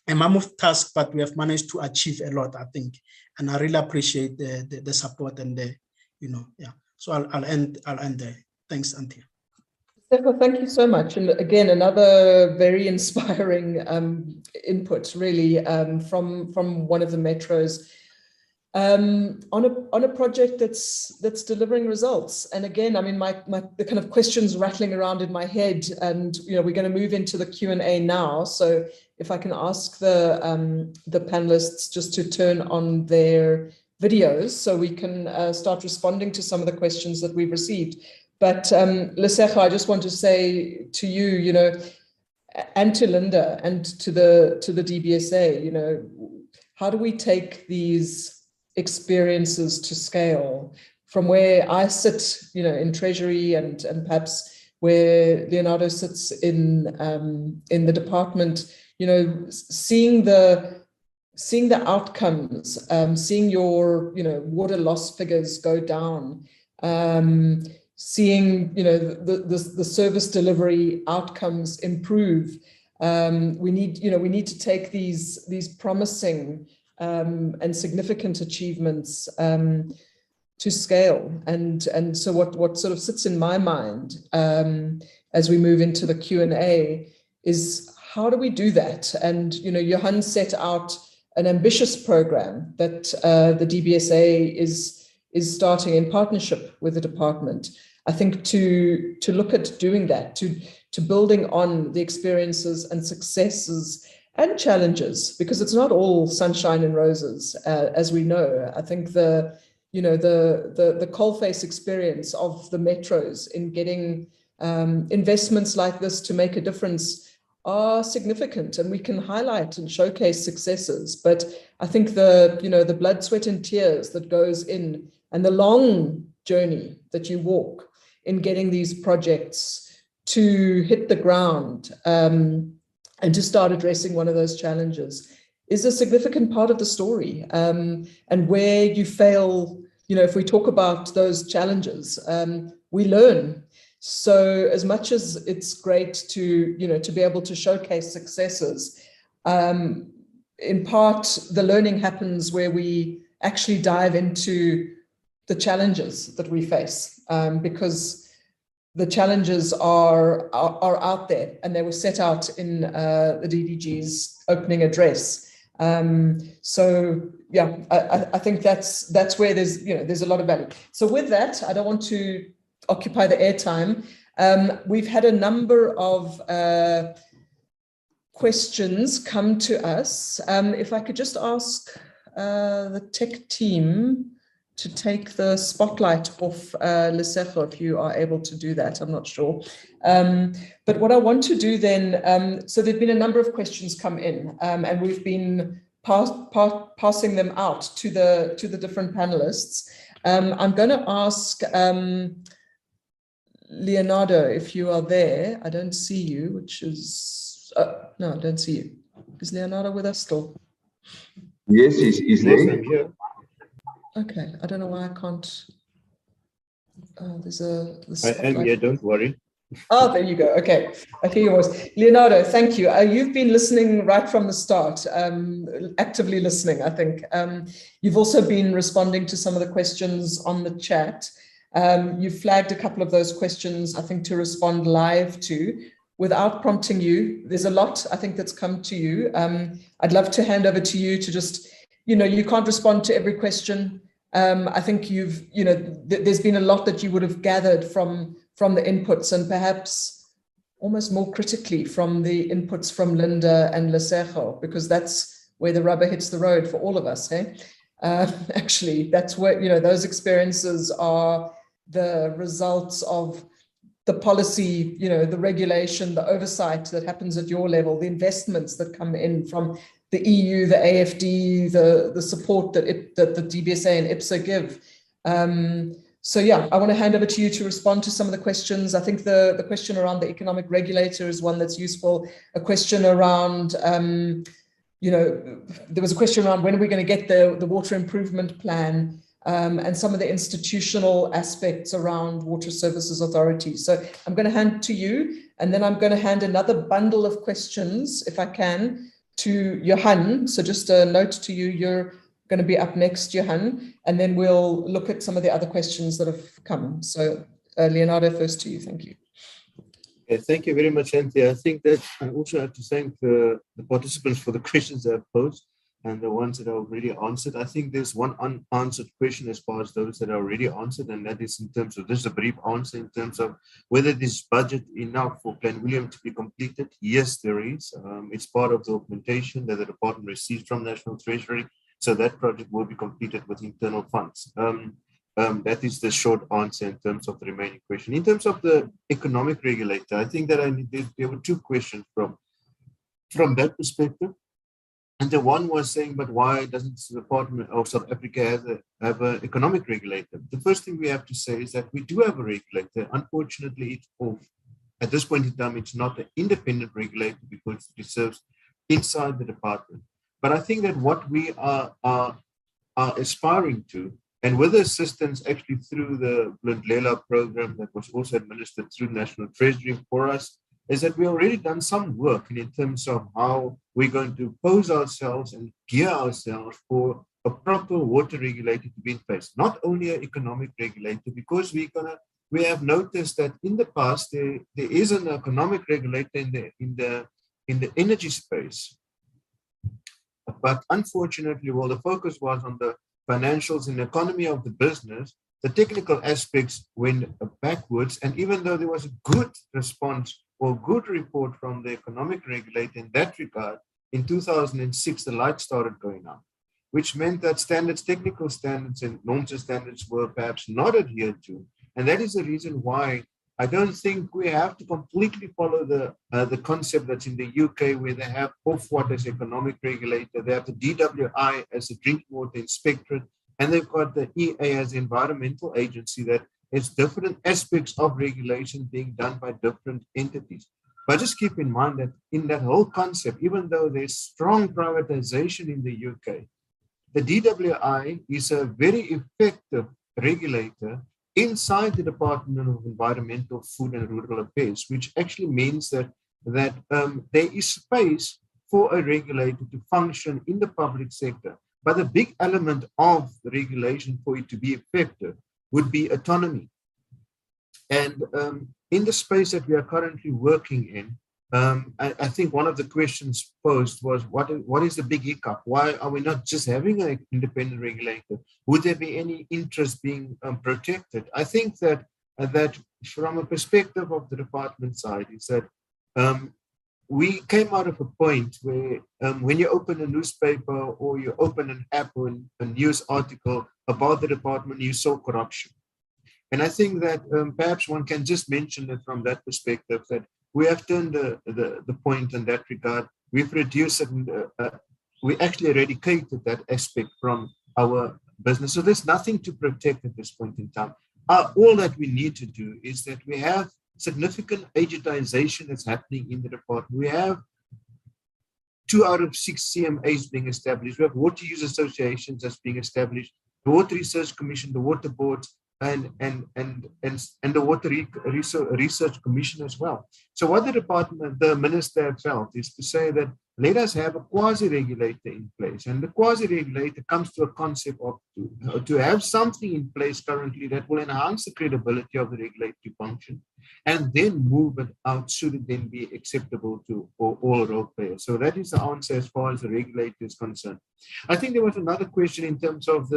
mammoth task, but we have managed to achieve a lot, I think. And I really appreciate the support and yeah. So I'll end there. Thanks, Antia. Stefan, thank you so much. And again, another very inspiring input, really, from one of the metros on a project that's delivering results. And again, I mean, the kind of questions rattling around in my head, and we're going to move into the Q&A now. So if I can ask the panelists just to turn on their videos so we can start responding to some of the questions that we've received. But Luzenberger, I just want to say to you, and to Linda and to the DBSA, how do we take these experiences to scale from where I sit, in Treasury and perhaps where Leonardo sits in the department, seeing the outcomes, seeing your, water loss figures go down, seeing, the service delivery outcomes improve. We need to take these promising and significant achievements to scale. And so what sort of sits in my mind as we move into the Q&A is, how do we do that? And Johan set out an ambitious program that the DBSA is starting in partnership with the department. I think to look at doing that, to building on the experiences and successes and challenges, because it's not all sunshine and roses, as we know. I think the coalface experience of the metros in getting investments like this to make a difference are significant, and we can highlight and showcase successes. But I think the blood, sweat, and tears that goes in, and the long journey that you walk in getting these projects to hit the ground and to start addressing one of those challenges is a significant part of the story. And where you fail, if we talk about those challenges, we learn. So as much as it's great to be able to showcase successes, in part, the learning happens where we actually dive into the challenges that we face, because the challenges are out there, and they were set out in the DDG's opening address. So yeah, I think that's where there's a lot of value. So with that, I don't want to occupy the airtime. We've had a number of questions come to us. If I could just ask the tech team to take the spotlight off Luzenberger, if you are able to do that. I'm not sure. But what I want to do then, so there've been a number of questions come in, and we've been passing them out to the different panelists. I'm going to ask Leonardo, if you are there. I don't see you, which is, no, I don't see you. Is Leonardo with us still? Yes, he's there. Okay, I don't know why I can't. There's I am here, don't worry. Oh, there you go. Okay, I hear your voice. Leonardo, thank you. You've been listening right from the start, actively listening, I think. You've also been responding to some of the questions on the chat. You've flagged a couple of those questions, I think, to respond live to. Without prompting you, there's a lot, I think, that's come to you. I'd love to hand over to you to just, you can't respond to every question. I think there's been a lot that you would have gathered from the inputs, and perhaps almost more critically from the inputs from Linda and Luzenberger, because that's where the rubber hits the road for all of us. Actually, that's where, those experiences are the results of the policy, the regulation, the oversight that happens at your level, the investments that come in from the EU, the AFD, the support that the DBSA and IPSA give. So yeah, I want to hand over to you to respond to some of the questions. I think the question around the economic regulator is one that's useful. A question around, there was a question around when are we going to get the water improvement plan, and some of the institutional aspects around water services authorities. So I'm going to hand to you, and then I'm going to hand another bundle of questions, if I can, to Johan. So just a note to you, you're going to be up next, Johan, and then we'll look at some of the other questions that have come. So Leonardo, first to you. Thank you. Yeah, thank you very much, Anthea. I think that I also have to thank the participants for the questions they have posed and the ones that are already answered. I think there's one unanswered question as far as those that are already answered, and that is in terms of, this is a brief answer in terms of whether this budget enough for Plan William to be completed. Yes, there is. It's part of the augmentation that the department receives from National Treasury. So that project will be completed with internal funds. That is the short answer in terms of the remaining question. In terms of the economic regulator, I think that there were two questions from that perspective. And the one was saying, but why doesn't the Department of South Africa have an economic regulator? The first thing we have to say is that we do have a regulator. Unfortunately, at this point in time, it's not an independent regulator because it serves inside the department. But I think that what we are aspiring to, and with the assistance actually through the Luzenberger program that was also administered through National Treasury for us, is that we already done some work in terms of how we're going to pose ourselves and gear ourselves for a proper water regulator to be in place. Not only an economic regulator, because we have noticed that in the past there is an economic regulator in the energy space. But unfortunately, while the focus was on the financials and economy of the business, the technical aspects went backwards. And even though there was a good response or good report from the economic regulator in that regard, in 2006, the light started going on, which meant that technical standards and norms and standards were perhaps not adhered to. And that is the reason why I don't think we have to completely follow the concept that's in the UK, where they have Ofwat as economic regulator, they have the DWI as a drinking water inspectorate, and they've got the EA as the environmental agency that has different aspects of regulation being done by different entities. But just keep in mind that in that whole concept, even though there's strong privatization in the UK, the DWI is a very effective regulator inside the Department of Environmental, Food and Rural Affairs, which actually means that there is space for a regulator to function in the public sector. But the big element of the regulation for it to be effective would be autonomy. And in the space that we are currently working in, I think one of the questions posed was, what is the big hiccup? Why are we not just having an independent regulator? Would there be any interest being protected? I think that from a perspective of the department side is that we came out of a point where when you open a newspaper or you open an app or a news article about the department, you saw corruption. And I think that perhaps one can just mention that from that perspective, that we have turned the point in that regard. We've reduced it, we actually eradicated that aspect from our business. So there's nothing to protect at this point in time. All that we need to do is that we have significant agentization that's happening in the department. We have 2 out of 6 CMAs being established. We have water use associations that's being established, the Water Research Commission, the water boards, and the Water Research Commission as well. So what the minister felt is to say that let us have a quasi-regulator in place. And the quasi-regulator comes to a concept of to have something in place currently that will enhance the credibility of the regulatory function and then move it out should it then be acceptable to all role players. So that is the answer as far as the regulator is concerned. I think there was another question in terms of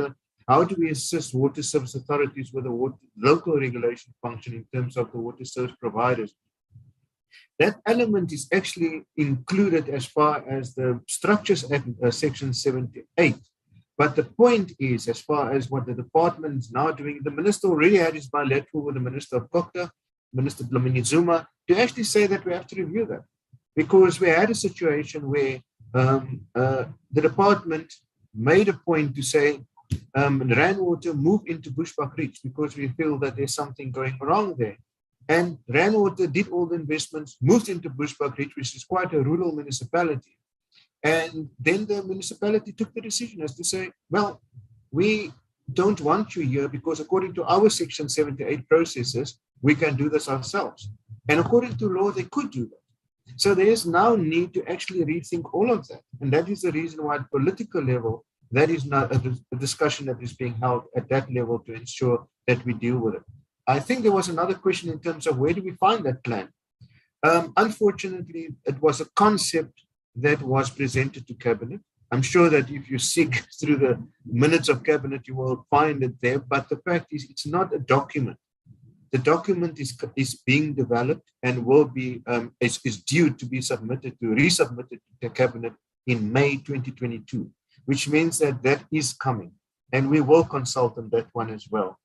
how do we assist water service authorities with the local regulation function in terms of the water service providers? That element is actually included as far as the Structures Act, Section 78, But the point is, as far as what the department is now doing, the minister already had his bilateral with the Minister of Kokta, Minister Dlamini Zuma, to actually say that we have to review that. Because we had a situation where the department made a point to say, Rainwater move into Bushbuck Ridge because we feel that there's something going wrong there. And Rainwater did all the investments, moved into Bushbuck Ridge, which is quite a rural municipality. And then the municipality took the decision as to say, well, we don't want you here because according to our Section 78 processes, we can do this ourselves. And according to law, they could do that. So there is now need to actually rethink all of that. And that is the reason why at political level, that is not a discussion that is being held at that level to ensure that we deal with it. I think there was another question in terms of where do we find that plan? Unfortunately, it was a concept that was presented to Cabinet. I'm sure that if you seek through the minutes of Cabinet, you will find it there. But the fact is, it's not a document. The document is being developed and will be is due to be resubmitted to the Cabinet in May 2022, which means that that is coming, and we will consult on that one as well.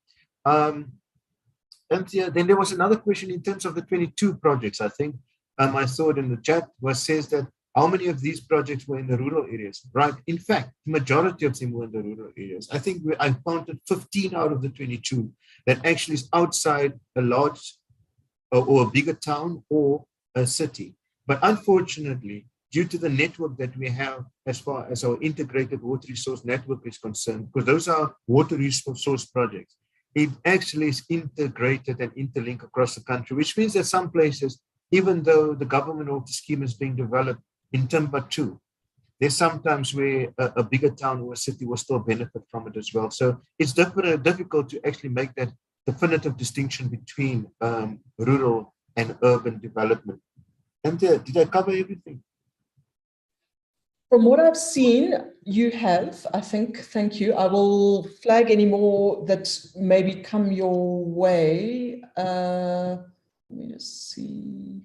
And then there was another question in terms of the 22 projects. I think I saw it in the chat says that how many of these projects were in the rural areas, right? In fact, the majority of them were in the rural areas. I think I counted 15 out of the 22 that actually is outside a large or a bigger town or a city. But unfortunately, due to the network that we have as far as our integrated water resource network is concerned, because those are water resource projects, it actually is integrated and interlinked across the country, which means that some places, even though the government of the scheme is being developed in Timbuktu, there's sometimes where a bigger town or a city will still benefit from it as well. So it's difficult to actually make that definitive distinction between rural and urban development. And did I cover everything? From what I've seen, you have, I think. Thank you. I will flag any more that maybe come your way. Let me just see.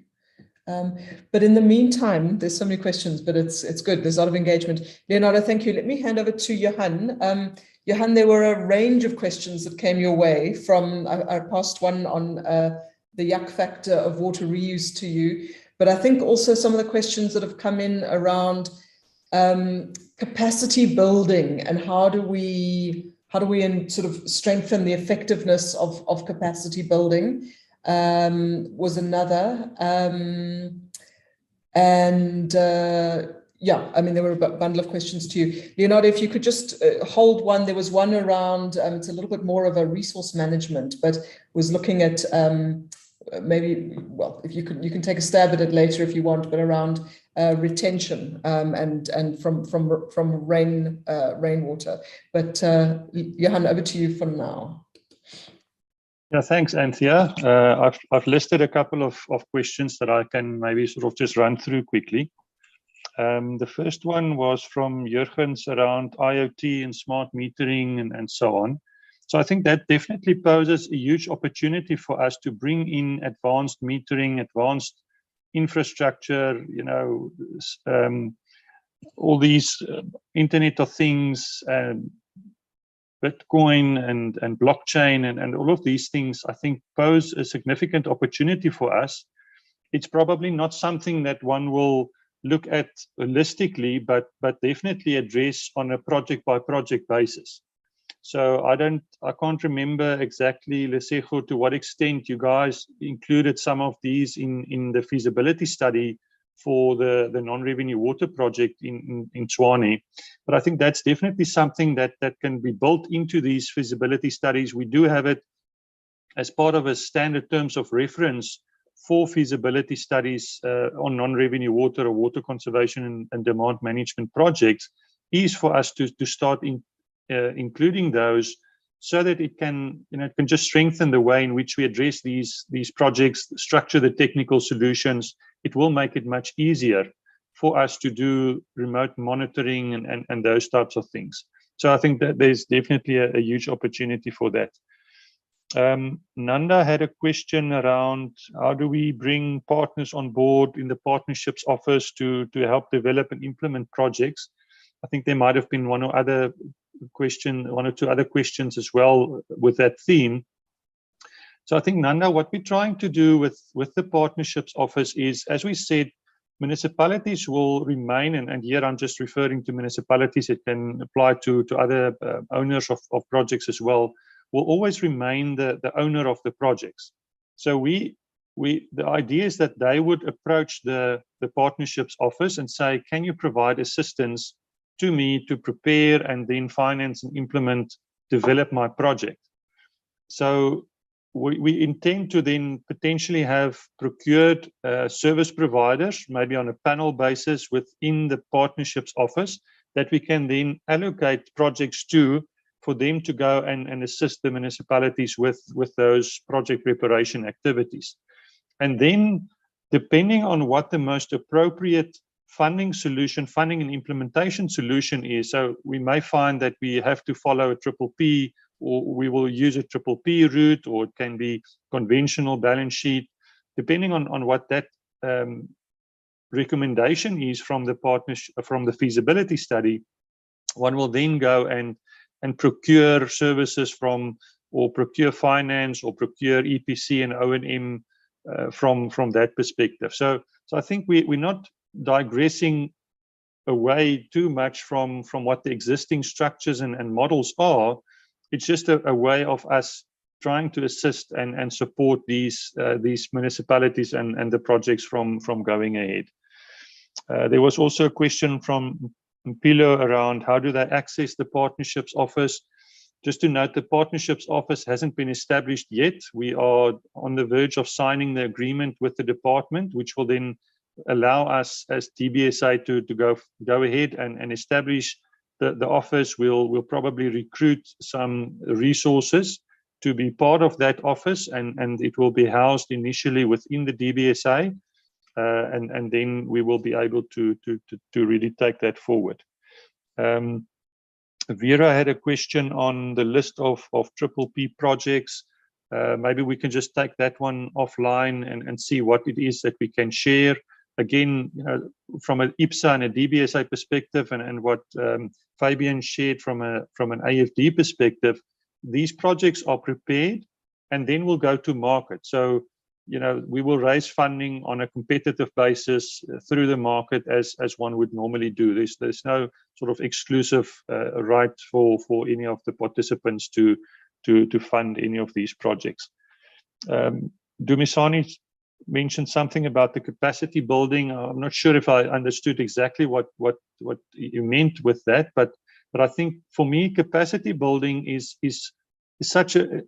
But in the meantime, there's so many questions, but it's good. There's a lot of engagement. Leonardo, thank you. Let me hand over to Johan. Johan, there were a range of questions that came your way from, I passed one on the yuck factor of water reuse to you, but I think also some of the questions that have come in around capacity building and how do we sort of strengthen the effectiveness of capacity building. Was another. Yeah, I mean, there were a bundle of questions to you. Leonardo, if you could just hold one. There was one around, it's a little bit more of a resource management, but was looking at maybe, well, if you can take a stab at it later if you want, but around retention and from rainwater. But Johan, over to you for now. Yeah, thanks, Anthea. I've listed a couple of questions that I can maybe sort of just run through quickly. The first one was from Jurgens around IoT and smart metering and so on. So I think that definitely poses a huge opportunity for us to bring in advanced metering, advanced infrastructure, you know, all these Internet of Things, Bitcoin and blockchain and all of these things, I think, pose a significant opportunity for us. It's probably not something that one will look at holistically, but definitely address on a project by project basis. So I can't remember exactly, Lesego, to what extent you guys included some of these in the feasibility study for the non-revenue water project in Tshwane. But I think that's definitely something that can be built into these feasibility studies. We do have it as part of a standard terms of reference for feasibility studies on non-revenue water or water conservation and demand management projects, is for us to start including those, so that it can just strengthen the way in which we address these projects, structure the technical solutions. It will make it much easier for us to do remote monitoring and those types of things. So I think that there's definitely a huge opportunity for that. Nanda had a question around how do we bring partners on board in the partnerships office to help develop and implement projects. I think there might have been one or other one or two other questions as well with that theme. So I think, Nanda, what we're trying to do with the Partnerships Office is, as we said, municipalities will remain, and here I'm just referring to municipalities, it can apply to other owners of projects as well, will always remain the owner of the projects. So the idea is that they would approach the Partnerships Office and say, can you provide assistance to me to prepare and then finance and implement, develop my project? So we intend to then potentially have procured service providers, maybe on a panel basis within the Partnerships Office, that we can then allocate projects to, for them to go and assist the municipalities with those project preparation activities. And then, depending on what the most appropriate funding and implementation solution is, so we may find that we have to follow a PPP, or we will use a PPP route, or it can be conventional balance sheet, depending on what that recommendation is from the feasibility study. One will then go and procure services from, or procure finance, or procure EPC and O&M from that perspective. So I think we're not digressing away too much from what the existing structures and models are. It's just a way of us trying to assist and support these municipalities and the projects from going ahead. There was also a question from Mpilo around how do they access the Partnerships Office. Just to note, the Partnerships Office hasn't been established yet. We are on the verge of signing the agreement with the department, which will then allow us as DBSA to go ahead and establish the office. We'll probably recruit some resources to be part of that office, and it will be housed initially within the DBSA, and then we will be able to really take that forward. Vera had a question on the list of PPP projects. Maybe we can just take that one offline and see what it is that we can share. Again, from an IPSA and a DBSA perspective, and what Fabian shared from an AFD perspective, these projects are prepared and then we'll go to market. So, we will raise funding on a competitive basis through the market as one would normally do. There's no sort of exclusive right for any of the participants to fund any of these projects. Dumisani mentioned something about the capacity building. I'm not sure if I understood exactly what you meant with that, but I think for me, capacity building is such a,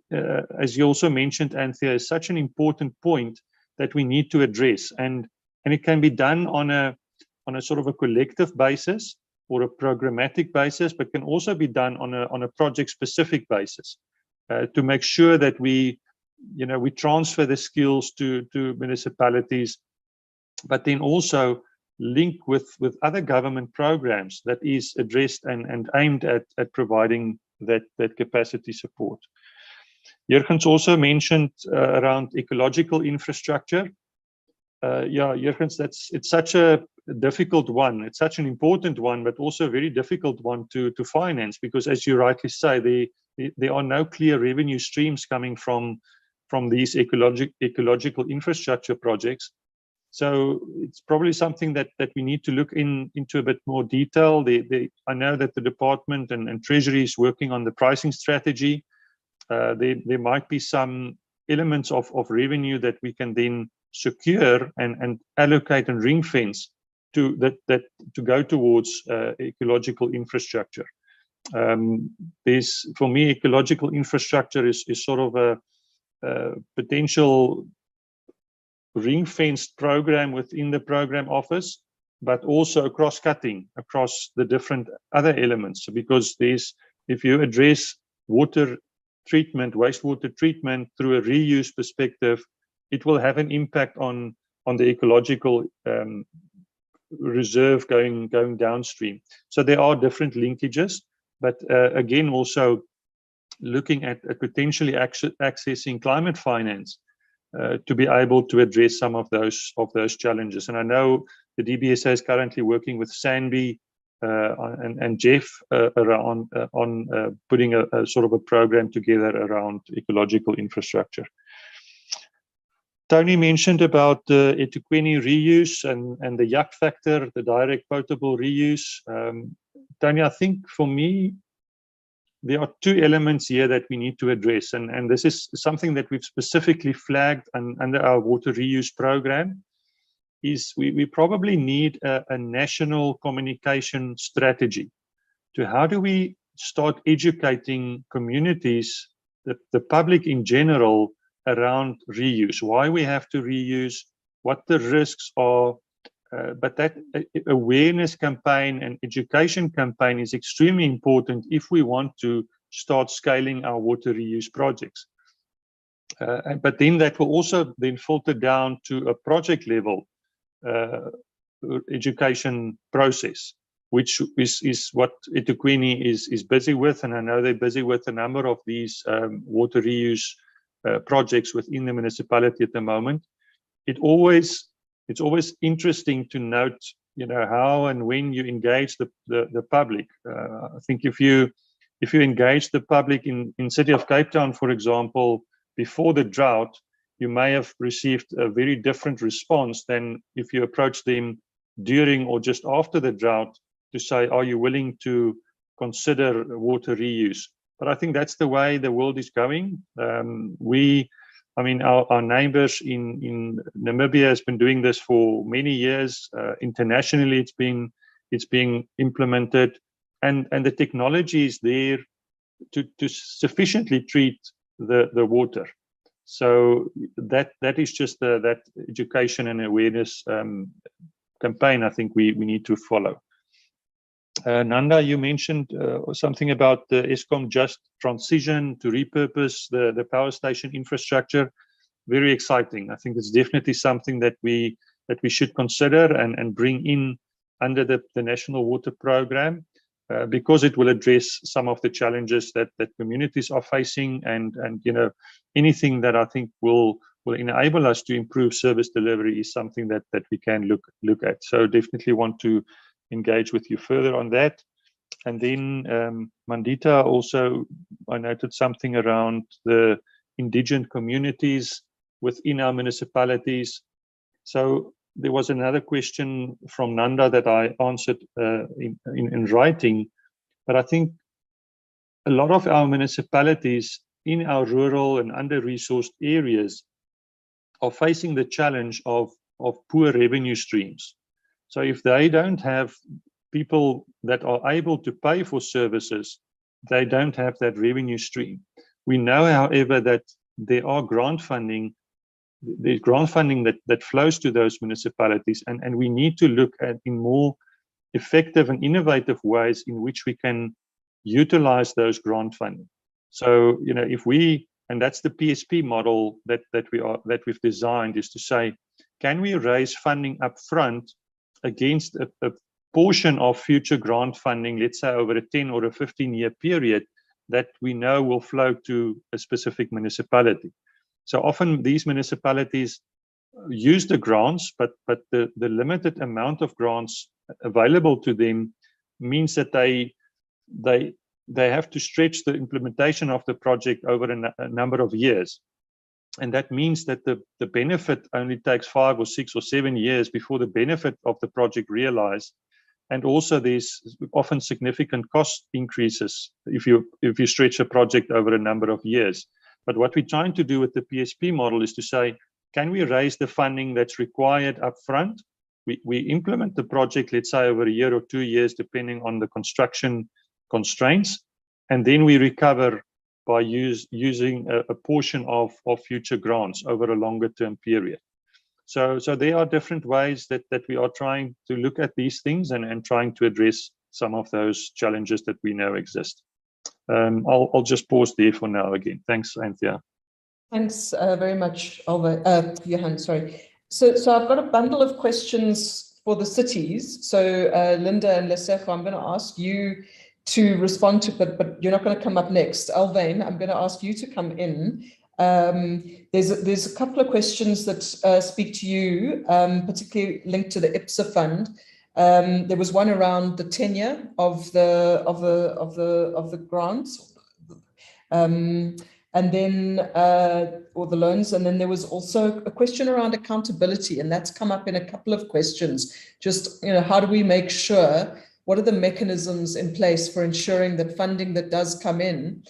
as you also mentioned, Anthea, is such an important point that we need to address, and it can be done on a sort of a collective basis or a programmatic basis, but can also be done on a project specific basis to make sure that we transfer the skills to municipalities, but then also link with other government programs that is addressed and aimed at providing that capacity support. Jurgens also mentioned around ecological infrastructure. Yeah, Jurgens, it's such a difficult one. It's such an important one, but also a very difficult one to finance, because as you rightly say, there are no clear revenue streams coming from these ecological infrastructure projects. So it's probably something that we need to look into a bit more detail. I know that the department and Treasury is working on the pricing strategy. There might be some elements of revenue that we can then secure and allocate and ring fence to go towards ecological infrastructure. For me, ecological infrastructure is sort of a potential ring-fenced program within the program office, but also cross-cutting across the different other elements. Because if you address water treatment, wastewater treatment through a reuse perspective, it will have an impact on the ecological reserve going downstream. So there are different linkages, but again, also looking at potentially accessing climate finance to be able to address some of those challenges. And I know the DBSA is currently working with SANBI and Jeff around on putting a sort of a program together around ecological infrastructure. Tony mentioned about the eThekwini reuse and the yuck factor, the direct potable reuse. Tony, I think for me, there are two elements here that we need to address, and this is something that we've specifically flagged under our water reuse program, is we probably need a national communication strategy to how do we start educating communities, the public in general, around reuse, why we have to reuse, what the risks are. But that awareness campaign and education campaign is extremely important if we want to start scaling our water reuse projects. But then that will also then filter down to a project level education process, which is what eThekwini is busy with, and I know they're busy with a number of these water reuse projects within the municipality at the moment. It's always interesting to note, how and when you engage the public. I think if you engage the public in City of Cape Town, for example, before the drought, you may have received a very different response than if you approach them during or just after the drought to say, are you willing to consider water reuse? But I think that's the way the world is going. Our neighbors in Namibia has been doing this for many years. Internationally, it's being implemented, and the technology is there to sufficiently treat the water. So that is just that education and awareness campaign I think we need to follow. Nanda, you mentioned something about the Eskom just transition to repurpose the power station infrastructure. Very exciting. I think it's definitely something that we should consider and bring in under the National Water Programme, because it will address some of the challenges that communities are facing, and anything that I think will enable us to improve service delivery is something that we can look at. So definitely want to engage with you further on that. And then Mandita also, I noted something around the indigent communities within our municipalities. So there was another question from Nanda that I answered in writing, but I think a lot of our municipalities in our rural and under-resourced areas are facing the challenge of poor revenue streams. So if they don't have people that are able to pay for services, they don't have that revenue stream. We know, however, that there are grant funding. There's grant funding that flows to those municipalities, and we need to look at in more effective and innovative ways in which we can utilize those grant funding. So, if we, and that's the PSP model that we've designed, is to say, can we raise funding up front against a portion of future grant funding, let's say over a 10 or a 15-year period, that we know will flow to a specific municipality. So often these municipalities use the grants, but the limited amount of grants available to them means that they have to stretch the implementation of the project over a number of years. And that means that the benefit only takes 5 or 6 or 7 years before the benefit of the project realized. And also there's often significant cost increases if you stretch a project over a number of years. But what we're trying to do with the PSP model is to say, can we raise the funding that's required up front? We implement the project, let's say, over a year or 2 years, depending on the construction constraints. And then we recover by using a portion of future grants over a longer term period. So there are different ways that we are trying to look at these things and trying to address some of those challenges that we know exist. I'll just pause there for now again. Thanks, Anthea. Thanks very much, Johan, sorry. So I've got a bundle of questions for the cities. So Linda and Lesego, I'm going to ask you to respond to, but you're not going to come up next. Alvain, I'm going to ask you to come in. There's a couple of questions that speak to you, particularly linked to the IIPSA fund. There was one around the tenure of the grants, and then or the loans, and then there was also a question around accountability, and that's come up in a couple of questions. Just, you know, how do we make sure? What are the mechanisms in place for ensuring that funding that does come in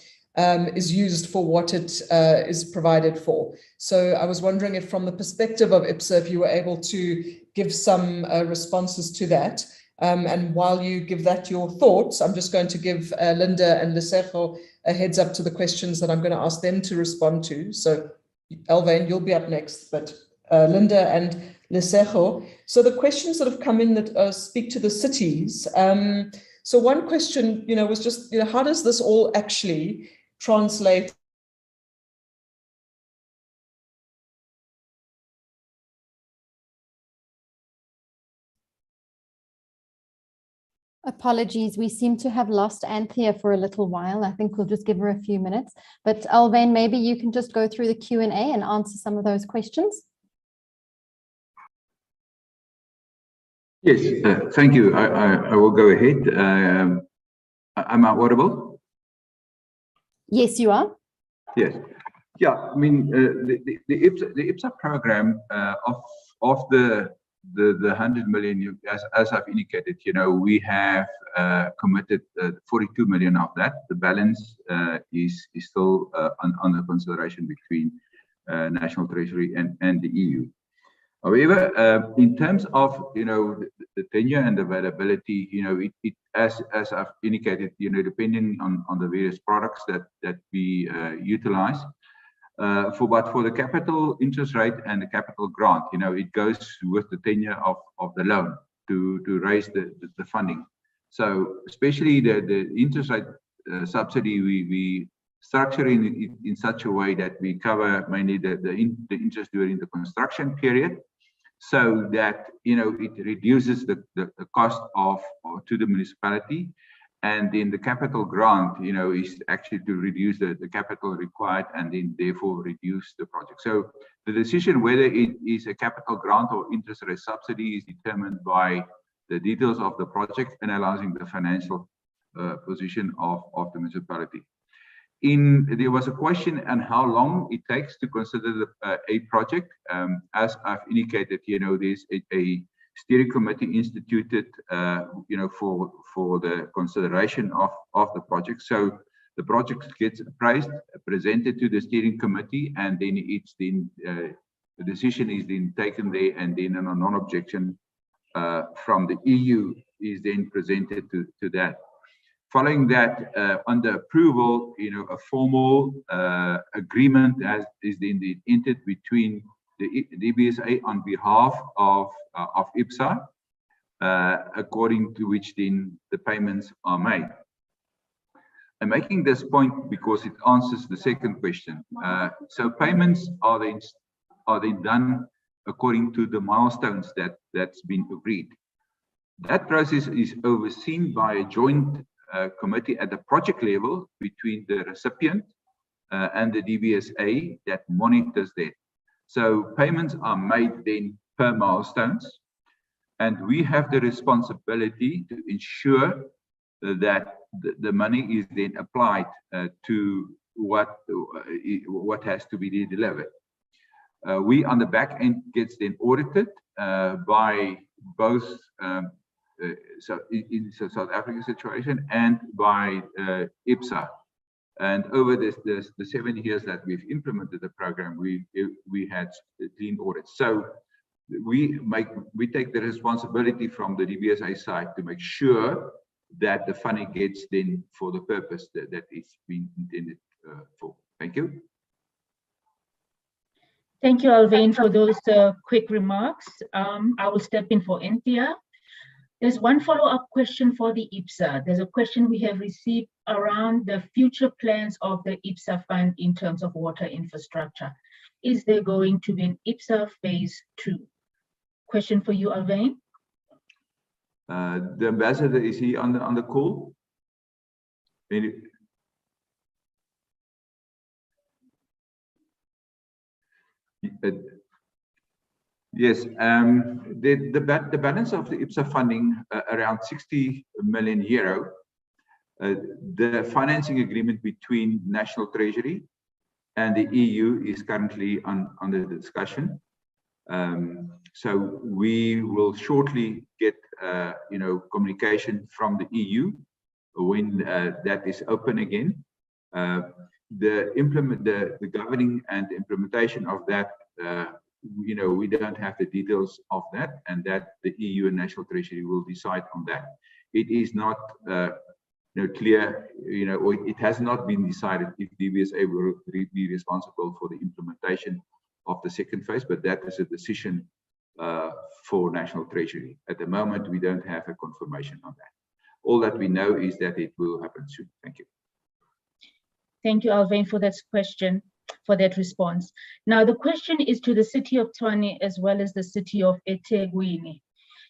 is used for what it is provided for? So I was wondering if, from the perspective of IPSA, if you were able to give some responses to that. And while you give that your thoughts, I'm just going to give Linda and Lesego a heads up to the questions that I'm going to ask them to respond to. So Alvain, you'll be up next, but Linda and Lesego. So the questions that have come in that speak to the cities. So one question, you know, was just, you know, how does this all actually translate? Apologies, we seem to have lost Anthea for a little while. I think we'll just give her a few minutes. But Alvain, maybe you can just go through the Q&A and answer some of those questions. Yes, thank you. I will go ahead. Am I audible? Yes, you are. Yes. Yeah, I mean, the IPSA program of the 100 million, as I've indicated, you know, we have committed 42 million of that. The balance is still under consideration between National Treasury and the EU. However, in terms of, you know, the tenure and availability, you know, it as I've indicated, you know, depending on the various products that we utilize. But for the capital interest rate and the capital grant, you know, it goes with the tenure of the loan to raise the funding. So especially the interest rate subsidy, we structure in such a way that we cover mainly the interest during the construction period, so that, you know, it reduces the cost to the municipality. And then the capital grant, you know, is actually to reduce the capital required and then therefore reduce the project. So the decision whether it is a capital grant or interest rate subsidy is determined by the details of the project, analyzing the financial position of the municipality. There was a question on how long it takes to consider a project. As I've indicated, you know, there's a steering committee instituted, you know, for the consideration of the project. So the project gets appraised, presented to the steering committee, and then the decision is then taken there, and then a non-objection from the EU is then presented to that. Following that, under approval, you know, a formal agreement is then entered between the DBSA on behalf of IPSA, according to which then the payments are made. I'm making this point because it answers the second question. So payments are then done according to the milestones that's been agreed. That process is overseen by a joint committee at the project level between the recipient and the DBSA that monitors that. So payments are made then per milestones, and we have the responsibility to ensure that the money is then applied to what has to be delivered. We on the back end gets then audited by both so in the South African situation and by IPSA. And over the 7 years that we've implemented the program, we had clean audits. So we take the responsibility from the DBSA side to make sure that the funding gets then for the purpose that it's been intended for. Thank you. Thank you, Alvain, for those quick remarks. I will step in for Anthea. There's one follow-up question for the IPSA. There's a question we have received around the future plans of the IPSA fund in terms of water infrastructure. Is there going to be an IPSA phase 2? Question for you, Alvain. The ambassador, is he on the call? Yes, the balance of the IPSA funding, around 60 million euro. The financing agreement between National Treasury and the EU is currently under discussion. So we will shortly get, communication from the EU when that is open again. The governing and implementation of that, we don't have the details of that, and that the EU and National Treasury will decide on that. It is not clear, or it has not been decided if DBSA will be responsible for the implementation of the second phase, but that is a decision for National Treasury. At the moment, we don't have a confirmation on that. All that we know is that it will happen soon. Thank you. Thank you, Alvin, for that question, for that response. Now, the question is to the city of Tshwane as well as the city of eThekwini.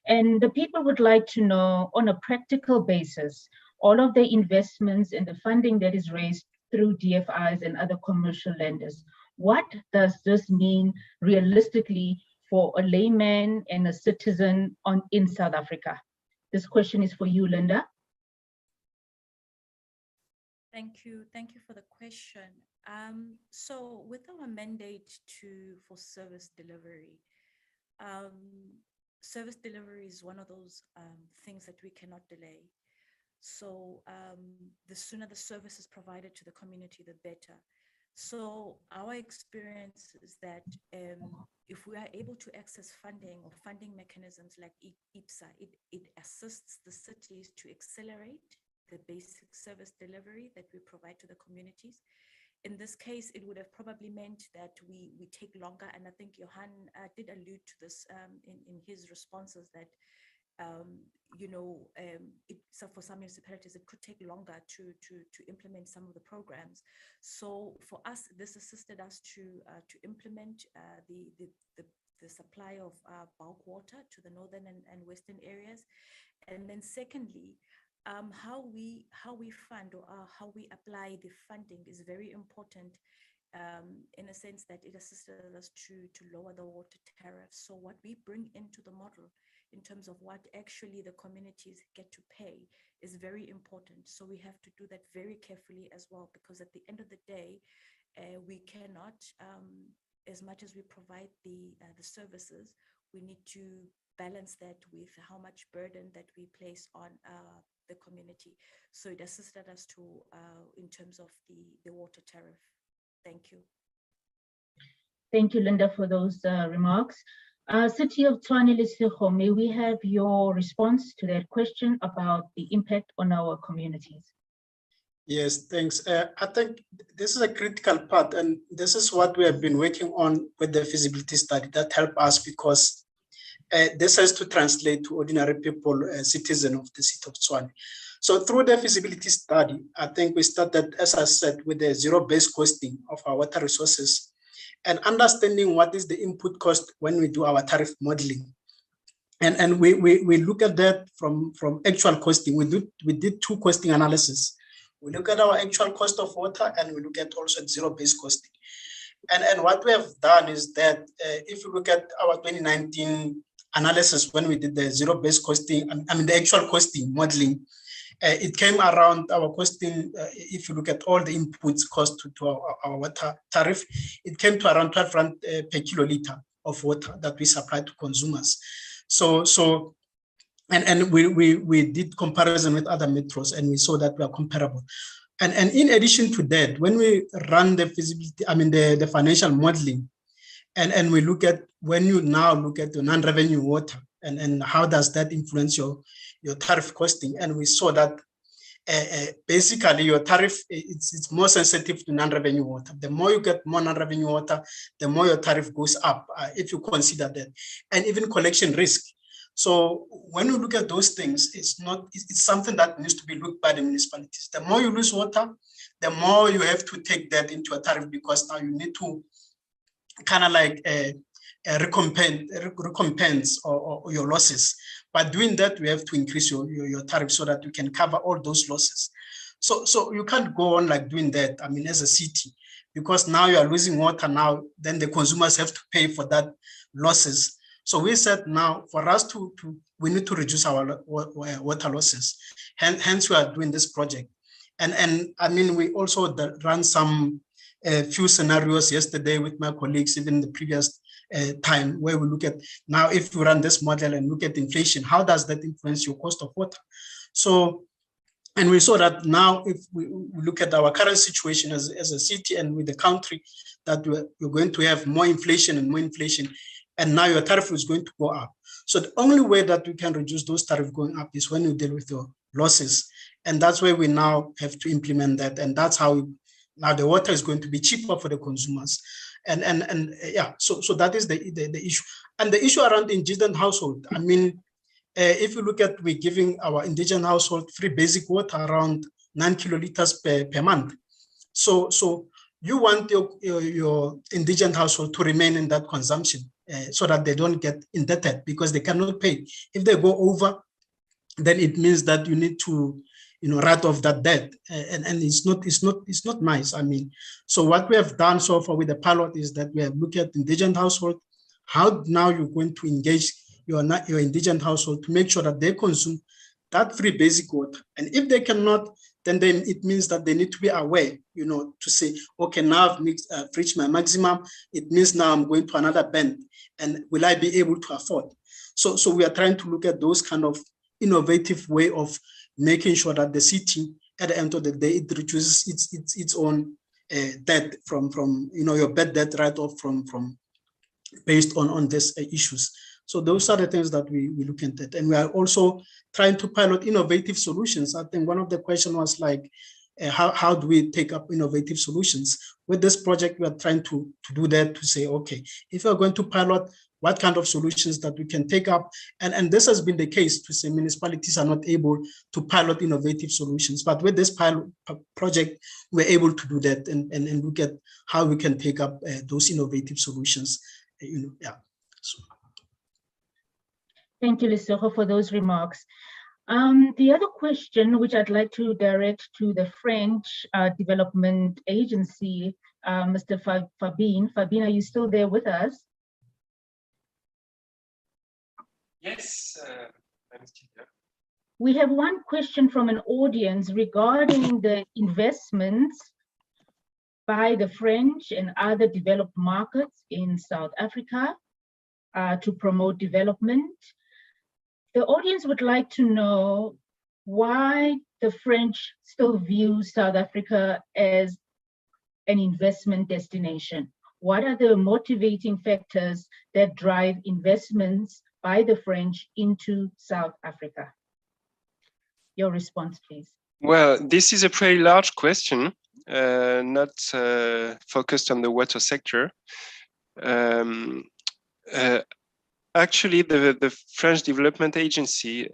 And the people would like to know, on a practical basis, all of the investments and the funding that is raised through DFIs and other commercial lenders. What does this mean realistically for a layman and a citizen in South Africa? This question is for you, Linda. Thank you for the question. So with our mandate for service delivery is one of those things that we cannot delay. So the sooner the service is provided to the community, the better. So our experience is that if we are able to access funding or funding mechanisms like IPSA, it assists the cities to accelerate the basic service delivery that we provide to the communities. In this case, it would have probably meant that we take longer, and I think Johan did allude to this in his responses that so for some municipalities, it could take longer to implement some of the programs. So for us, this assisted us to implement the supply of bulk water to the northern and western areas. And then secondly, how we fund or how we apply the funding is very important in a sense that it assisted us to lower the water tariffs. So what we bring into the model in terms of what actually the communities get to pay is very important. So we have to do that very carefully as well, because at the end of the day, we cannot, as much as we provide the services, we need to balance that with how much burden that we place on the community. So it assisted us in terms of the water tariff. Thank you. Thank you, Linda, for those remarks. City of Tshwane Lesego, may we have your response to that question about the impact on our communities? Yes, thanks. I think this is a critical part, and this is what we have been working on with the feasibility study that helped us, because this has to translate to ordinary people, citizens of the city of Tshwane. So through the feasibility study, I think we started, as I said, with the zero-based costing of our water resources and understanding what is the input cost when we do our tariff modeling. And we look at that from actual costing. We did two costing analysis. We look at our actual cost of water, and we look at also zero-based costing. And what we have done is that if you look at our 2019 analysis, when we did the zero-based costing, the actual costing modeling, it came around our costing, if you look at all the inputs cost to our water tariff, it came to around 12 rand per kiloliter of water that we supply to consumers. And we did comparison with other metros, and we saw that we are comparable. And in addition to that, when we run the feasibility, the financial modeling, and we look at, when you now look at the non-revenue water, and how does that influence your tariff costing, and we saw that basically your tariff, it's more sensitive to non-revenue water. The more you get more non-revenue water, the more your tariff goes up, if you consider that, and even collection risk. So when you look at those things, it's something that needs to be looked by the municipalities. The more you lose water, the more you have to take that into a tariff, because now you need to kind of like recompense or your losses. By doing that, we have to increase your tariff so that you can cover all those losses. So you can't go on like doing that, as a city, because now you are losing water now, then the consumers have to pay for that losses. So we said now for us we need to reduce our water losses. Hence we are doing this project. And I mean, we also ran some few scenarios yesterday with my colleagues, even the previous time, where we look at now, if we run this model and look at inflation, how does that influence your cost of water? So, and we saw that now if we look at our current situation as a city and with the country, that we're going to have more inflation and more inflation, and now your tariff is going to go up. So the only way that we can reduce those tariffs going up is when you deal with your losses. And that's where we now have to implement that. And that's how now the water is going to be cheaper for the consumers. And yeah, so that is the issue. And the issue around indigent household, I mean, if you look at, we're giving our indigent household free basic water around 9 kiloliters per month. So you want your indigent household to remain in that consumption so that they don't get indebted because they cannot pay. If they go over, then it means that you need to, write off that debt, and it's not nice. I mean, so what we have done so far with the pilot is that we have looked at indigent household, how now you're going to engage your indigent household to make sure that they consume that free basic water. And if they cannot, then it means that they need to be aware, to say, okay, now I've reached my maximum. It means now I'm going to another band, and will I be able to afford? So we are trying to look at those kind of innovative way of making sure that the city, at the end of the day, it reduces its own debt from your bad debt write-off from based on these issues. So those are the things that we look at. And we are also trying to pilot innovative solutions. I think one of the questions was like, how do we take up innovative solutions? With this project, we are trying to do that, to say, okay, if we're going to pilot, what kind of solutions that we can take up? And this has been the case, to say municipalities are not able to pilot innovative solutions. But with this pilot project, we're able to do that and look at how we can take up those innovative solutions. Yeah. So. Thank you, Lesego, for those remarks. The other question, which I'd like to direct to the French Development Agency, Mr. Fabien. Fabien, are you still there with us? Yes, I'm still there. We have one question from an audience regarding the investments by the French and other developed markets in South Africa to promote development. The audience would like to know why the French still view South Africa as an investment destination. What are the motivating factors that drive investments by the French into South Africa? Your response, please. Well, this is a pretty large question, not focused on the water sector. Actually, the French Development Agency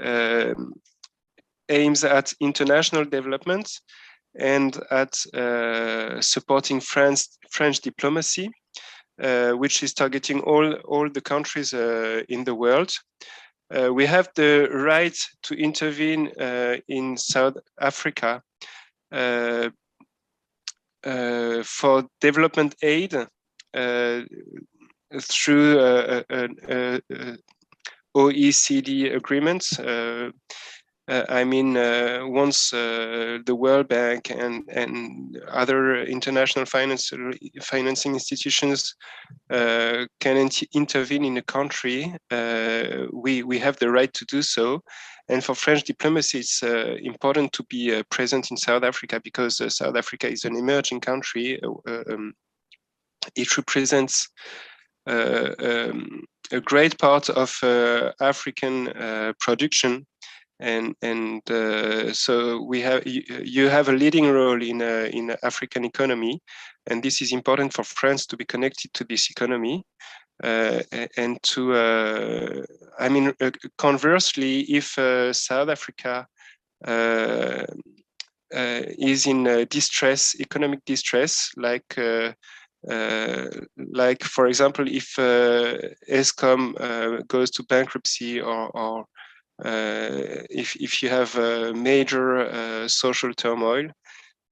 aims at international development and at supporting French diplomacy, which is targeting all the countries in the world. We have the right to intervene in South Africa for development aid through OECD agreements. I mean, once the World Bank and other international financing institutions can intervene in a country, we have the right to do so. And for French diplomacy, it's important to be present in South Africa because South Africa is an emerging country. It represents a great part of African production. And so you have a leading role in African economy, and this is important for France to be connected to this economy, and to I mean, conversely, if South Africa is in distress, economic distress, like for example, if Eskom goes to bankruptcy, or if you have major social turmoil,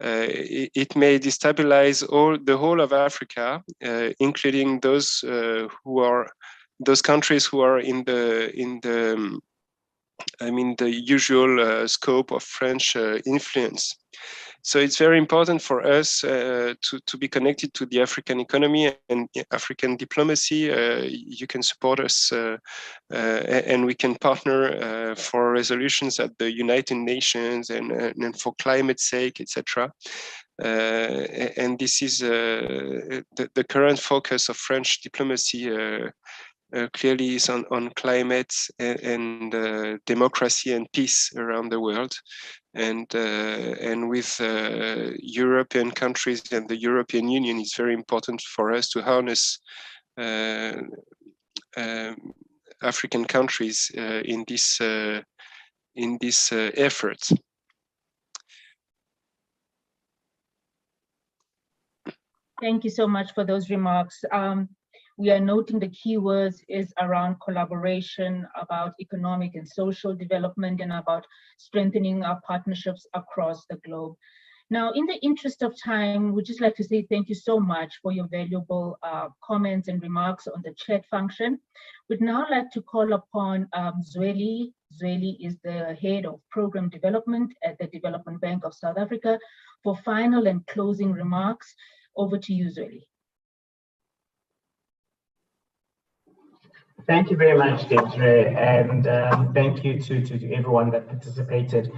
it may destabilize the whole of Africa, including those who are those countries who are in the usual scope of French influence. So it's very important for us to be connected to the African economy and African diplomacy. You can support us and we can partner for resolutions at the United Nations and for climate's sake, etc. And this is the current focus of French diplomacy clearly is on climate and democracy and peace around the world. And with European countries and the European Union, it's very important for us to harness African countries in this effort. Thank you so much for those remarks. We are noting the keywords is around collaboration, about economic and social development, and about strengthening our partnerships across the globe. Now, in the interest of time, we'd just like to say thank you so much for your valuable comments and remarks on the chat function. We'd now like to call upon Zweli. Zweli is the head of program development at the Development Bank of South Africa for final and closing remarks. Over to you, Zweli. Thank you very much, Desiree, and thank you to everyone that participated.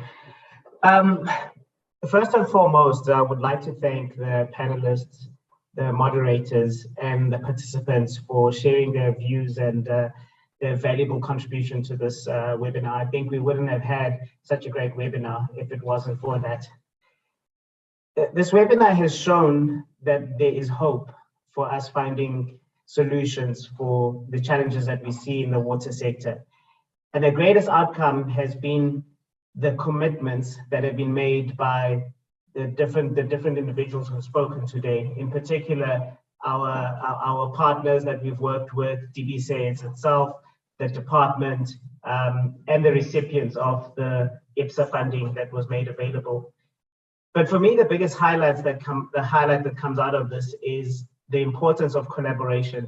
First and foremost, I would like to thank the panelists, the moderators, and the participants for sharing their views and their valuable contribution to this webinar. I think we wouldn't have had such a great webinar if it wasn't for that. This webinar has shown that there is hope for us finding solutions for the challenges that we see in the water sector. And the greatest outcome has been the commitments that have been made by the different individuals who have spoken today, in particular, our partners that we've worked with, DBSA itself, the department, and the recipients of the IPSA funding that was made available. But for me, the biggest highlight that comes out of this is the importance of collaboration.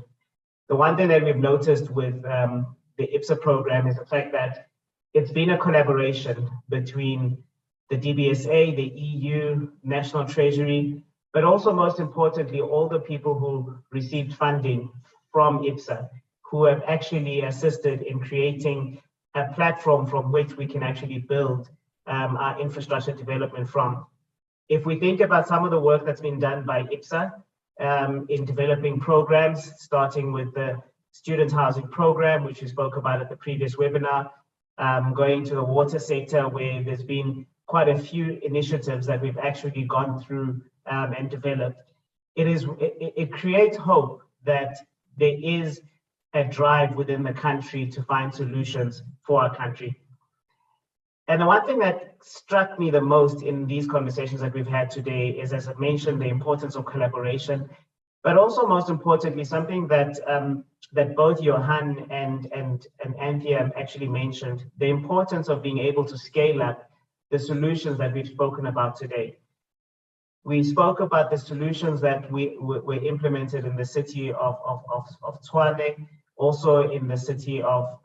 The one thing that we've noticed with the IPSA program is the fact that it's been a collaboration between the DBSA, the EU, National Treasury, but also most importantly, all the people who received funding from IPSA, who have actually assisted in creating a platform from which we can actually build our infrastructure development from. If we think about some of the work that's been done by IPSA, in developing programs, starting with the student housing program, which we spoke about at the previous webinar, going to the water sector, where there's been quite a few initiatives that we've actually gone through and developed. It creates hope that there is a drive within the country to find solutions for our country. And the one thing that struck me the most in these conversations that we've had today is, as I mentioned, the importance of collaboration, but also most importantly, something that that both Johan and Anthea actually mentioned, the importance of being able to scale up the solutions that we've spoken about today. We spoke about the solutions that were implemented in the city of Tshwane, also in the city of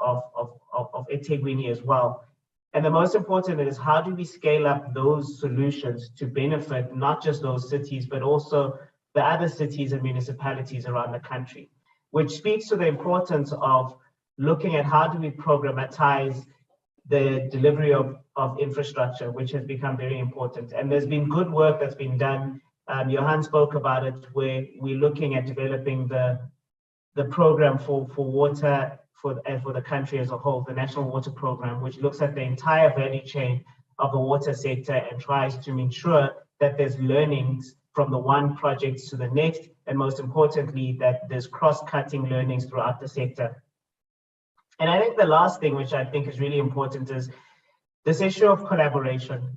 eThekwini as well. And the most important is, how do we scale up those solutions to benefit not just those cities, but also the other cities and municipalities around the country, which speaks to the importance of looking at how do we programmatize the delivery of infrastructure, which has become very important. And there's been good work that's been done. Johan spoke about it, where we're looking at developing the program for water for the country as a whole, the National Water Programme, which looks at the entire value chain of the water sector and tries to ensure that there's learnings from the one project to the next, and most importantly, that there's cross-cutting learnings throughout the sector. And I think the last thing, which I think is really important, is this issue of collaboration.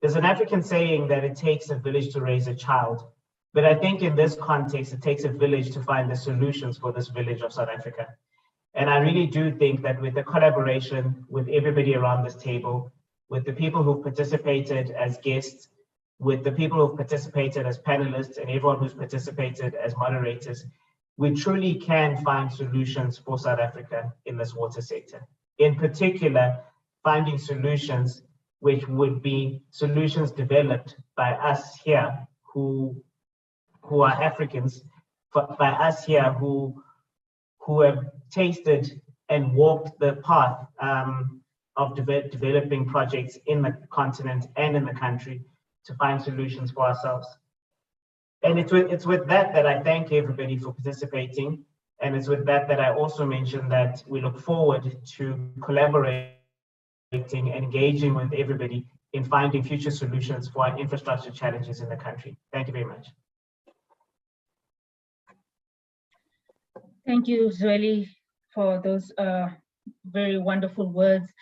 There's an African saying that it takes a village to raise a child, but I think in this context, it takes a village to find the solutions for this village of South Africa. And I really do think that with the collaboration with everybody around this table, with the people who've participated as guests, with the people who've participated as panelists, and everyone who's participated as moderators, we truly can find solutions for South Africa in this water sector. In particular, finding solutions which would be solutions developed by us here who are Africans, by us here who have tasted and walked the path of developing projects in the continent and in the country to find solutions for ourselves. And it's with that that I thank everybody for participating. And it's with that that I also mentioned that we look forward to collaborating and engaging with everybody in finding future solutions for our infrastructure challenges in the country. Thank you very much. Thank you, Zweli, for those very wonderful words.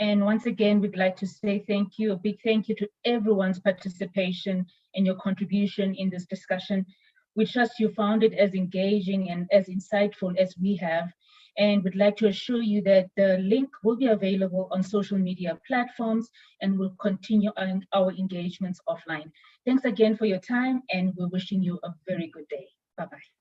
And once again, we'd like to say thank you, a big thank you to everyone's participation and your contribution in this discussion. We trust you found it as engaging and as insightful as we have. And we'd like to assure you that the link will be available on social media platforms and we'll continue on our engagements offline. Thanks again for your time and we're wishing you a very good day. Bye-bye.